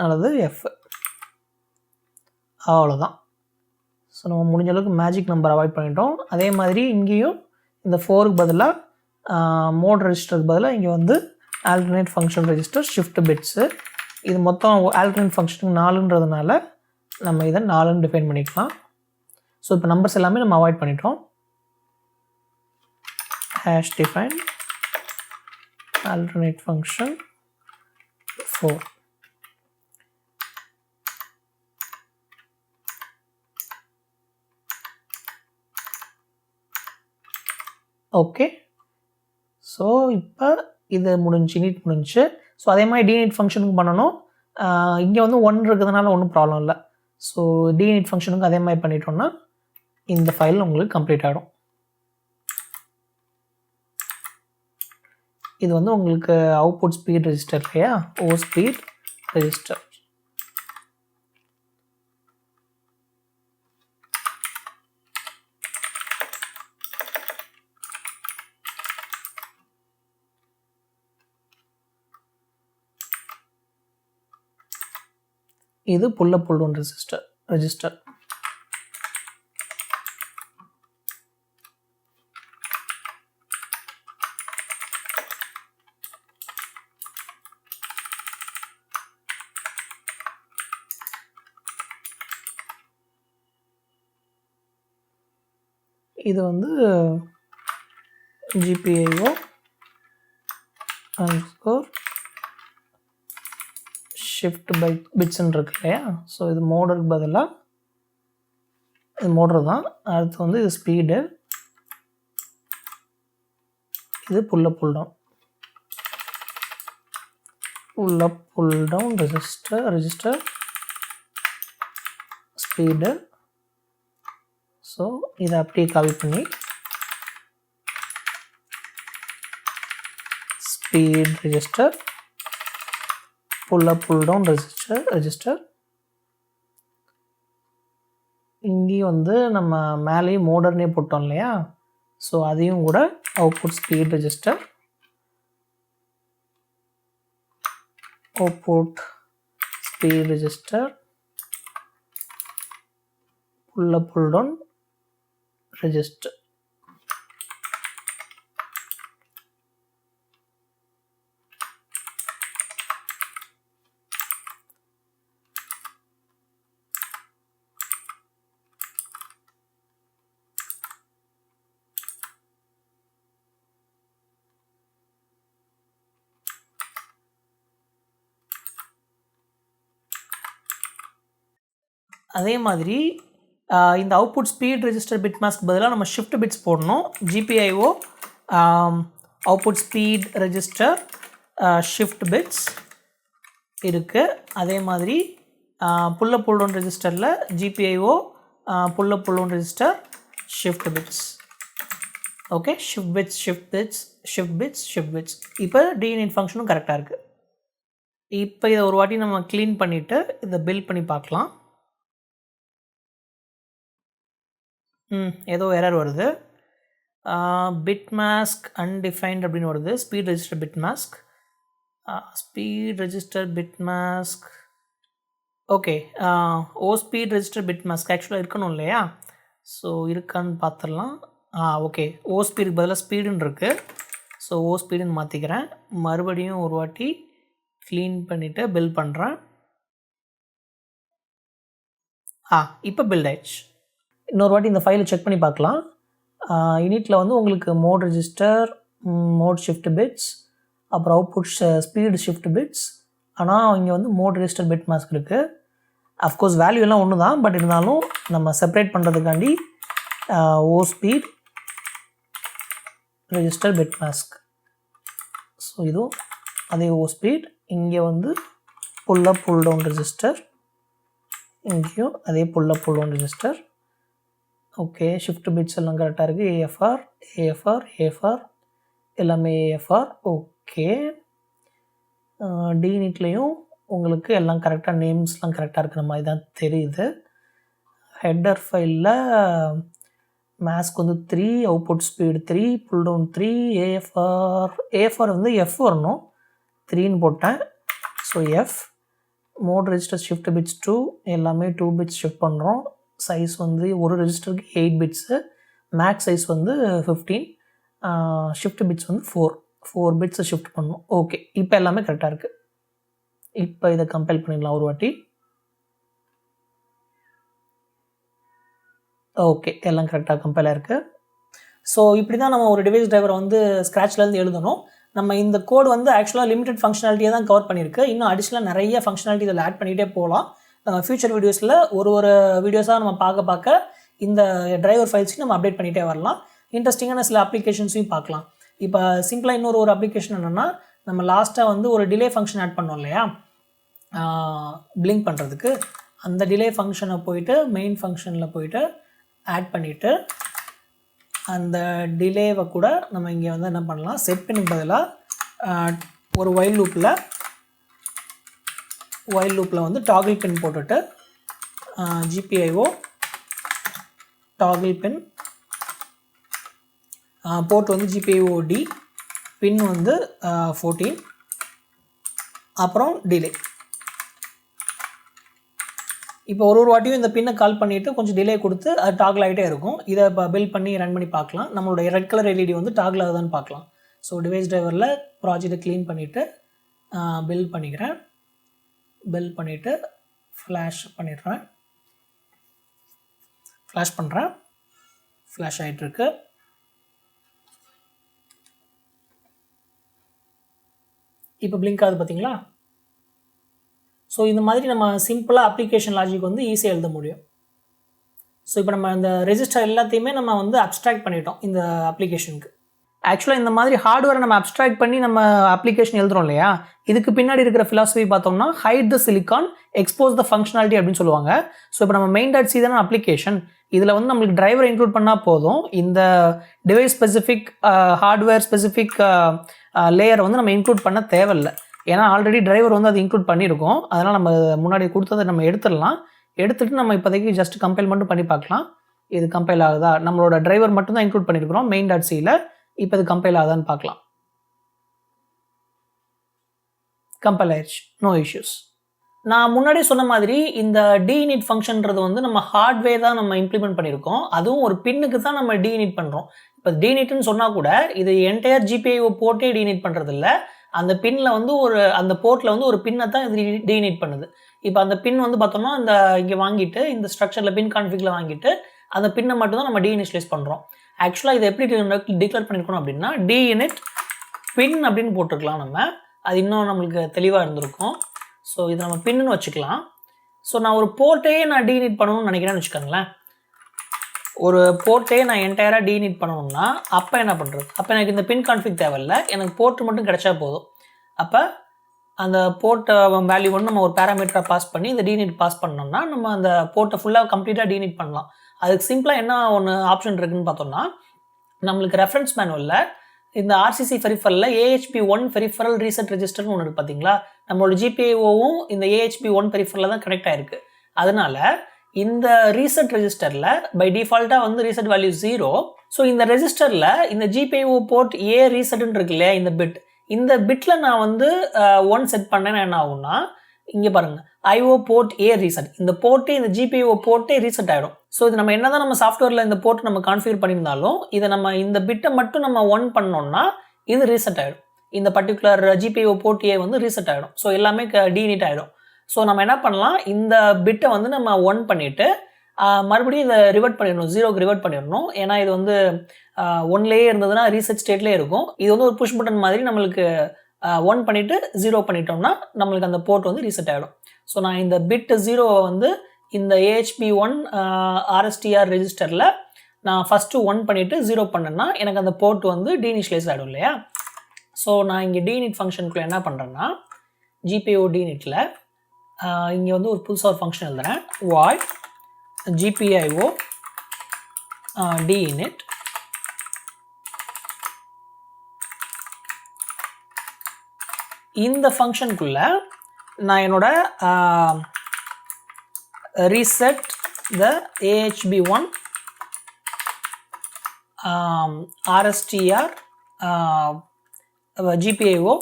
அல்லது F. அவ்வளோதான். ஸோ நம்ம முடிஞ்ச அளவுக்கு மேஜிக் நம்பர் அவாய்ட் பண்ணிட்டோம். அதே மாதிரி இங்கேயும் இந்த 4க்கு பதிலாக மோட் ரெஜிஸ்டருக்கு பதிலாக இங்கே வந்து alternate function register shift bits. இது மொத்தம் ஆல்டர்னேட் ஃபங்க்ஷனுக்கு 4ன்றதுனால நம்ம இதை 4ன்னு டிஃபைன் பண்ணிக்கலாம். ஸோ இப்போ நம்பர்ஸ் எல்லாமே நம்ம அவாய்ட் பண்ணிட்டோம். Hash define alternate function 4. Okay. So இப்போ இது நீட் முடிஞ்சு. ஸோ அதே மாதிரி dNeat ஃபங்க்ஷனுக்கு பண்ணணும். இங்கே வந்து 1 இருக்கிறதுனால ஒன்றும் ப்ராப்ளம் இல்லை. ஸோ dNeat ஃபங்க்ஷனுக்கு அதே மாதிரி பண்ணிட்டோம்னா இந்த ஃபைல் உங்களுக்கு கம்ப்ளீட் ஆகிடும். இது வந்து உங்களுக்கு அவுட்புட் ஸ்பீட் ரெஜிஸ்டர் இல்லையா, ஓ ஸ்பீட் ரெஜிஸ்டர். இது pull up pull down register. இது வந்து GPIO underscore ஷிஃப்ட் பை பிட்ஸ்ன்னு இருக்கு இல்லையா. ஸோ இது மோடருக்கு பதிலாக இது மோடர் தான். அடுத்து வந்து இது ஸ்பீடு, இது pull up pull down register speed. So இதை அப்படியே காப்பி பண்ணி speed register pull up pull down register. இங்கேயும் வந்து நம்ம மேலேயும் மோடர்னே போட்டோம் இல்லையா. ஸோ அதையும் கூட output speed register, output speed register pull up pull down register. அதே மாதிரி இந்த output speed register bit mask பதிலாக நம்ம ஷிஃப்ட் பிட்ஸ் போடணும். GPIO output speed register shift bits இருக்குது. அதே மாதிரி புல் அப் புல் டவுன் ரெஜிஸ்டரில் GPIO pull up pull down register shift bits. Okay, shift bits. இப்போ dNeat ஃபங்க்ஷனும் கரெக்டாக இருக்குது. இப்போ இதை ஒரு வாட்டி நம்ம க்ளீன் பண்ணிவிட்டு இதை பில்ட் பண்ணி பார்க்கலாம். ஏதோ எரர் வருது. பிட் மாஸ்க் அன்டிஃபைன்ட் அப்படின்னு வருது. Speed register bit mask okay. O speed register bit mask ஆக்சுவலாக இருக்கணும் இல்லையா. ஸோ இருக்கான்னு பார்த்துடலாம். ஓகே, ஓ ஸ்பீடுக்கு பதிலாக ஸ்பீடுன்னு இருக்குது. ஸோ ஓ ஸ்பீடுன்னு மாற்றிக்கிறேன். மறுபடியும் ஒரு வாட்டி க்ளீன் பண்ணிவிட்டு பில்ட் பண்ணுறேன். இப்போ பில்ட் ஆயிடுச்சு. இன்னொரு வாட்டி இந்த ஃபைலை செக் பண்ணி பார்க்கலாம். இனிட்டில் வந்து உங்களுக்கு mode register, mode shift bits, அப்புறம் அவுட்புட் ஸ்பீடு ஷிஃப்ட் பிட்ஸ். ஆனால் இங்கே வந்து மோட் ரெஜிஸ்டர் பிட் மாஸ்க் இருக்குது. அஃப்கோர்ஸ் வேல்யூ எல்லாம் ஒன்று தான், பட் இருந்தாலும் நம்ம செப்பரேட் பண்ணுறதுக்காண்டி O speed register bit mask. So இதுவும் அதே ஓ ஸ்பீட். இங்கே வந்து pull up pull down register, இங்கேயும் அதே pull up pull down register. Okay, shift bits எல்லாம் கரெக்டாக இருக்குது. ஏஎஃப்ஆர் ஏஎஃப்ஆர் ஏஎஃப்ஆர் எல்லாமே ஏஎஃப்ஆர். ஓகே, டினிட்லேயும் உங்களுக்கு எல்லாம் கரெக்டாக நேம்ஸ்லாம் கரெக்டாக இருக்கிற மாதிரி தான் தெரியுது. ஹெட்டர் ஃபைலில் மாஸ்க் வந்து 3, output speed 3, pull down 3, AFR வந்து எஃப் வரணும், 3ன்னு போட்டேன். So F. Mode register shift bits 2, எல்லாமே 2 பிட்ஸ் ஷிஃப்ட் பண்ணுறோம். சைஸ் வந்து ஒரு ரெஜிஸ்டருக்கு 8 பிட்ஸு, மேக்ஸ் சைஸ் வந்து 15, ஷிஃப்ட் பிட்ஸ் வந்து 4 பிட்ஸை ஷிஃப்ட் பண்ணணும். ஓகே, இப்போ எல்லாமே கரெக்டாக இருக்குது. இப்போ இதை கம்பைல் பண்ணிடலாம் ஒரு வாட்டி. ஓகே, எல்லாம் கரெக்டாக கம்பைல் ஆகிருக்கு. ஸோ இப்படி தான் நம்ம ஒரு டிவைஸ் டிரைவரை வந்து ஸ்க்ராட்ச்லேருந்து எழுதணும். நம்ம இந்த கோட் வந்து ஆக்சுவலாக லிமிடெட் ஃபங்க்ஷனாலிட்டியை தான் கவர் பண்ணியிருக்கு. இன்னும் அடிஷ்னலாக நிறைய ஃபங்க்ஷனாலிட்டி இதில் ஆட் பண்ணிகிட்டே போகலாம். ஃபியூச்சர் வீடியோஸில் ஒரு வீடியோஸாக நம்ம பார்க்க இந்த டிரைவர் ஃபைல்ஸையும் நம்ம அப்டேட் பண்ணிகிட்டே வரலாம். இன்ட்ரெஸ்டிங்கான சில அப்ளிகேஷன்ஸையும் பார்க்கலாம். இப்போ சிம்பிளாக இன்னொரு அப்ளிகேஷன் என்னென்னா, நம்ம லாஸ்ட்டாக வந்து ஒரு டிலே ஃபங்க்ஷன் ஆட் பண்ணோம் இல்லையா, பிளிங்க் பண்ணுறதுக்கு. அந்த டிலே ஃபங்க்ஷனை போயிட்டு மெயின் ஃபங்க்ஷனில் போயிட்டு ஆட் பண்ணிவிட்டு அந்த டிலேவை கூட நம்ம இங்கே வந்து என்ன பண்ணலாம், செட் பண்ணி பதிலாக ஒரு வைல் லூப்பில் வந்து டாகிள் பின் போட்டுட்டு GPIO டாகிள் பின், போர்ட் வந்து GPIO-D, பின் வந்து 14, அப்புறம் டிலே. இப்போ ஒரு வாட்டியும் இந்த பின்னை கால் பண்ணிவிட்டு கொஞ்சம் டிலே கொடுத்து அது டாகிள் ஆகிட்டே இருக்கும். இதை இப்போ பில்ட் பண்ணி ரன் பண்ணி பார்க்கலாம். நம்மளுடைய ரெட் கலர் LED வந்து டாகிள் ஆகுதான்னு பார்க்கலாம். ஸோ டிவைஸ் டிரைவரில் ப்ராஜெக்டை க்ளீன் பண்ணிவிட்டு பில்ட் பண்ணிக்கிறேன். பில்ட் பண்ணிவிட்டு ஃப்ளாஷ் பண்ணுறேன். ஃப்ளாஷ் ஆகிட்டுருக்கு. இப்போ பிளிங்க் ஆகுது பார்த்தீங்களா? ஸோ இந்த மாதிரி நம்ம சிம்பிளாக அப்ளிகேஷன் லாஜிக் வந்து ஈஸியாக எழுத முடியும். ஸோ இப்போ நம்ம இந்த ரெஜிஸ்டர் எல்லாத்தையுமே நம்ம வந்து அப்ஸ்ட்ராக்ட் பண்ணிட்டோம் இந்த அப்ளிகேஷனுக்கு. ஆக்சுவலாக இந்த மாதிரி ஹார்ட்வேரை நம்ம அப்ஸ்ட்ராக்ட் பண்ணி நம்ம அப்ளிகேஷன் எழுதுறோம் இல்லையா, இதுக்கு பின்னாடி இருக்கிற ஃபிலாசபி பார்த்தோம்னா ஹைட் த சிலிக்கான், எக்ஸ்போஸ் த ஃபங்க்ஷனாலிட்டி அப்படின்னு சொல்லுவாங்க. ஸோ இப்போ நம்ம main.c தான அப்ளிகேஷன், இதில் வந்து நம்மளுக்கு டிரைவர் இன்க்ளூட் பண்ணால் போதும். இந்த device specific hardware specific layer வந்து நம்ம இன்க்ளூட் பண்ண தேவையில்லை. ஏன்னா ஆல்ரெடி டிரைவர் வந்து அது இன்க்ளூட் பண்ணியிருக்கோம். அதனால் நம்ம முன்னாடி கொடுத்ததை நம்ம எடுத்துட்டு நம்ம இப்போதைக்கு ஜஸ்ட் கம்பைல் மட்டும் பண்ணி பார்க்கலாம். இது கம்பைல் ஆகுதா, நம்மளோட டிரைவர் மட்டும் தான் இன்க்ளூட் பண்ணியிருக்கிறோம் main.cயில். இப்போ இது கம்பைல் ஆகுதான்னு பார்க்கலாம். கம்பைல் ஆயிடுச்சு, நோ இஷ்யூஸ். நான் முன்னாடி சொன்ன மாதிரி இந்த deinit ஃபங்க்ஷன்றது வந்து நம்ம ஹார்ட்வேர் தான் நம்ம இம்ப்ளிமெண்ட் பண்ணியிருக்கோம். அதுவும் ஒரு பின்னுக்கு தான் நம்ம deinit பண்ணுறோம். இப்போ deinitன்னு சொன்னால் கூட இது என்டையர் GPIO போர்ட்டே deinit பண்ணுறது இல்லை. அந்த பின்னில் வந்து அந்த போர்ட்டில் வந்து ஒரு பின்னை தான் இது deinit பண்ணுது. இப்போ அந்த பின் வந்து பார்த்தோம்னா இந்த இங்கே வாங்கிட்டு இந்த ஸ்ட்ரக்சரில் பின் கான்ஃபிகில் வாங்கிட்டு அந்த பின்னை மட்டும் தான் நம்ம டீஇனிஷியலைஸ் பண்ணுறோம். ஆக்சுவலாக இதை எப்படி டிக்ளேர் பண்ணியிருக்கணும் அப்படின்னா deinit பின் அப்படின்னு போட்டிருக்கலாம் நம்ம. அது இன்னும் நம்மளுக்கு தெளிவாக இருந்திருக்கும். ஸோ இதை நம்ம பின்னு வச்சுக்கலாம். ஸோ நான் ஒரு போர்ட்டையே நான் deinit பண்ணணும்னு நினைக்கிறேன்னு வச்சுக்கோங்களேன். ஒரு போர்ட்டையே நான் என்டையராக deinit பண்ணணும்னா அப்போ என்ன பண்ணுறது? அப்போ எனக்கு இந்த பின் கான்ஃபிக் தேவையில்லை, எனக்கு போர்ட் மட்டும் கிடைச்சா போதும். அப்போ அந்த போர்ட் வேல்யூ ஒன்று நம்ம ஒரு பேராமீட்டரை பாஸ் பண்ணி இந்த deinit பாஸ் பண்ணோம்னா நம்ம அந்த போர்ட்டை ஃபுல்லாக கம்ப்ளீட்டாக deinit பண்ணலாம். அதுக்கு சிம்பிளாக என்ன ஒன்று ஆப்ஷன் இருக்குதுன்னு பார்த்தோம்னா, நம்மளுக்கு ரெஃபரன்ஸ் மேனுவலில் இந்த RCC பெரிஃபரலில் AHP1 பெரிஃபரல் ரீசெட் ரெஜிஸ்டர்னு ஒன்று இருக்குது பார்த்தீங்களா? நம்மளோட GPIO-வும் இந்த AHP1 பெரிஃபரலில் தான் கனெக்ட் ஆகிருக்கு. அதனால் இந்த ரீசெட் ரெஜிஸ்டரில் பை டிஃபால்ட்டாக வந்து ரீசெட் வேல்யூ 0. ஸோ இந்த ரெஜிஸ்டரில் இந்த GPIO போர்ட் A ரீசெட்னு இருக்கு இல்லையா, இந்த பிட்டில் நான் வந்து 1 செட் பண்ணேன்னா என்ன ஆகும்னா, இங்கே பாருங்கள் IO போர்ட் A ரீசெட், இந்த போர்ட்டே இந்த GPIO போர்ட்டே ரீசெட் ஆகிடும். ஸோ இது நம்ம என்ன தான் நம்ம சாஃப்ட்வேரில் இந்த போர்ட் நம்ம கான்ஃபிகர் பண்ணியிருந்தாலும் இதை நம்ம இந்த பிட்டை மட்டும் நம்ம 1 பண்ணோம்னா இது ரீசெட் ஆகிடும். இந்த பர்டிகுலர் GPIO போர்ட் A வந்து ரீசெட் ஆகிடும். ஸோ எல்லாமே deinit ஆகிடும். ஸோ நம்ம என்ன பண்ணலாம், இந்த பிட்டை வந்து நம்ம 1 பண்ணிவிட்டு மறுபடியும் இதை ரிவர்ட் பண்ணிடணும், 0க்கு ரிவர்ட் பண்ணிடணும். ஏன்னா இது வந்து 1லேயே இருந்ததுன்னா ரீசெட் ஸ்டேட்லேயே இருக்கும். இது வந்து ஒரு புஷ் பட்டன் மாதிரி நம்மளுக்கு 1 பண்ணிவிட்டு 0 பண்ணிட்டோம்னா நம்மளுக்கு அந்த போர்ட் வந்து ரீசெட் ஆகிடும். ஸோ நான் இந்த பிட் 0வை வந்து இந்த AHP1 RSTR ரெஜிஸ்டரில் நான் ஃபஸ்ட்டு 1 பண்ணிவிட்டு 0 பண்ணேன்னா எனக்கு அந்த போர்ட் வந்து டீஇனிஷியலைஸ் ஆகிடும் இல்லையா. ஸோ நான் இங்கே deinit ஃபங்க்ஷனுக்குள்ளே என்ன பண்ணுறேன்னா GPIO deinitல இங்கே வந்து ஒரு புதுசாக ஒரு ஃபங்க்ஷன் எழுதுறேன். void GPIO deinit இந்த ஃபங்க்ஷனுக்குள்ள நான் என்னோட reset the AHP1 RSTR GPIO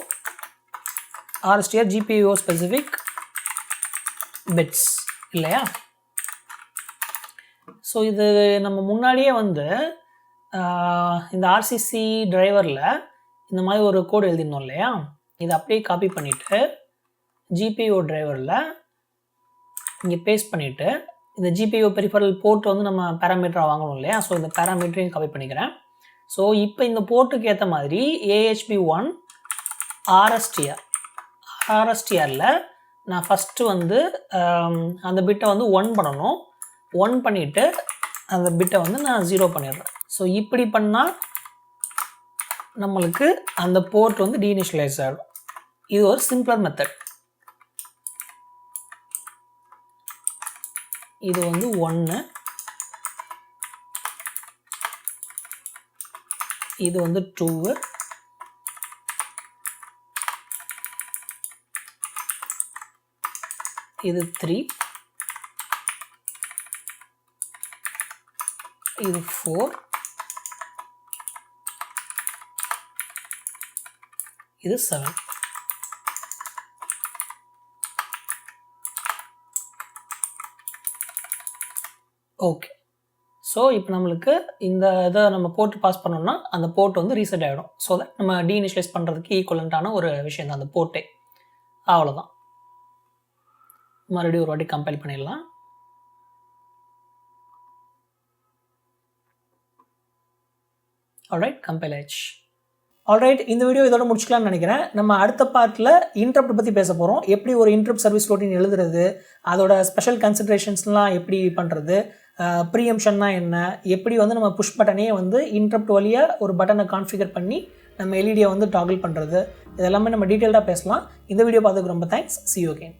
RSTR GPIO specific bits இல்லையா. ஸோ இது நம்ம முன்னாடியே வந்து இந்த RCC டிரைவரில் இந்த மாதிரி ஒரு கோடு எழுதிருந்தோம் இல்லையா. இதை அப்படியே காப்பி பண்ணிவிட்டு GPIO டிரைவரில் இங்கே பேஸ்ட் பண்ணிவிட்டு இந்த GPIO பெரிஃபரல் போர்ட் வந்து நம்ம பேராமீட்டராக வாங்கணும் இல்லையா. ஸோ இந்த பேராமீட்டரையும் காப்பி பண்ணிக்கிறேன். ஸோ இப்போ இந்த போர்ட்டுக்கு ஏற்ற மாதிரி AHP1 RSTRல நான் ஃபஸ்ட்டு வந்து அந்த பிட்டை வந்து 1 பண்ணணும். 1 பண்ணிவிட்டு அந்த பிட்டை வந்து நான் 0 பண்ணிடுறேன். ஸோ இப்படி பண்ணால் நம்மளுக்கு அந்த போர்ட் வந்து டீஇனிஷியலைஸ் ஆகிடும். இது ஒரு சிம்பிளர் மெத்தட். இது வந்து 1, இது வந்து 2, இது 3, இது 4, இது 7. ஓகே. ஸோ இப்போ நம்மளுக்கு இந்த இதை நம்ம போர்ட் பாஸ் பண்ணோம்னா அந்த போர்ட் வந்து ரீசெட் ஆகிடும். ஸோ தட் நம்ம டீஇனிஷியலைஸ் பண்ணுறதுக்கு ஈக்குவலண்ட்டான ஒரு விஷயம் தான் அந்த போர்ட்டே. அவ்வளோதான். மறுபடியும் ஒரு வாட்டி கம்பைல் பண்ணிடலாம். ஆல்ரைட், கம்பைல் ஆயிடுச்சு. ஆல்ரைட், இந்த வீடியோ இதோட முடிச்சுக்கலாம்னு நினைக்கிறேன். நம்ம அடுத்த பார்ட்டில் இன்டரப்ட் பற்றி பேச போகிறோம். எப்படி ஒரு இன்டரப்ட் சர்வீஸ் ரொட்டீன் எழுதுறது, அதோட ஸ்பெஷல் கன்சிடரேஷன்ஸ்லாம் எப்படி பண்ணுறது, ப்ரீஎம்ஷன்னா என்ன, எப்படி வந்து நம்ம புஷ் பட்டனே வந்து இன்டரப்ட் வழியாக ஒரு பட்டனை கான்ஃபிகர் பண்ணி நம்ம எல்இடியை வந்து டாகிள் பண்ணுறது, இதெல்லாமே நம்ம டீட்டெயில்டாக பேசலாம். இந்த வீடியோ பார்த்துக்கு ரொம்ப தேங்க்ஸ். See you again.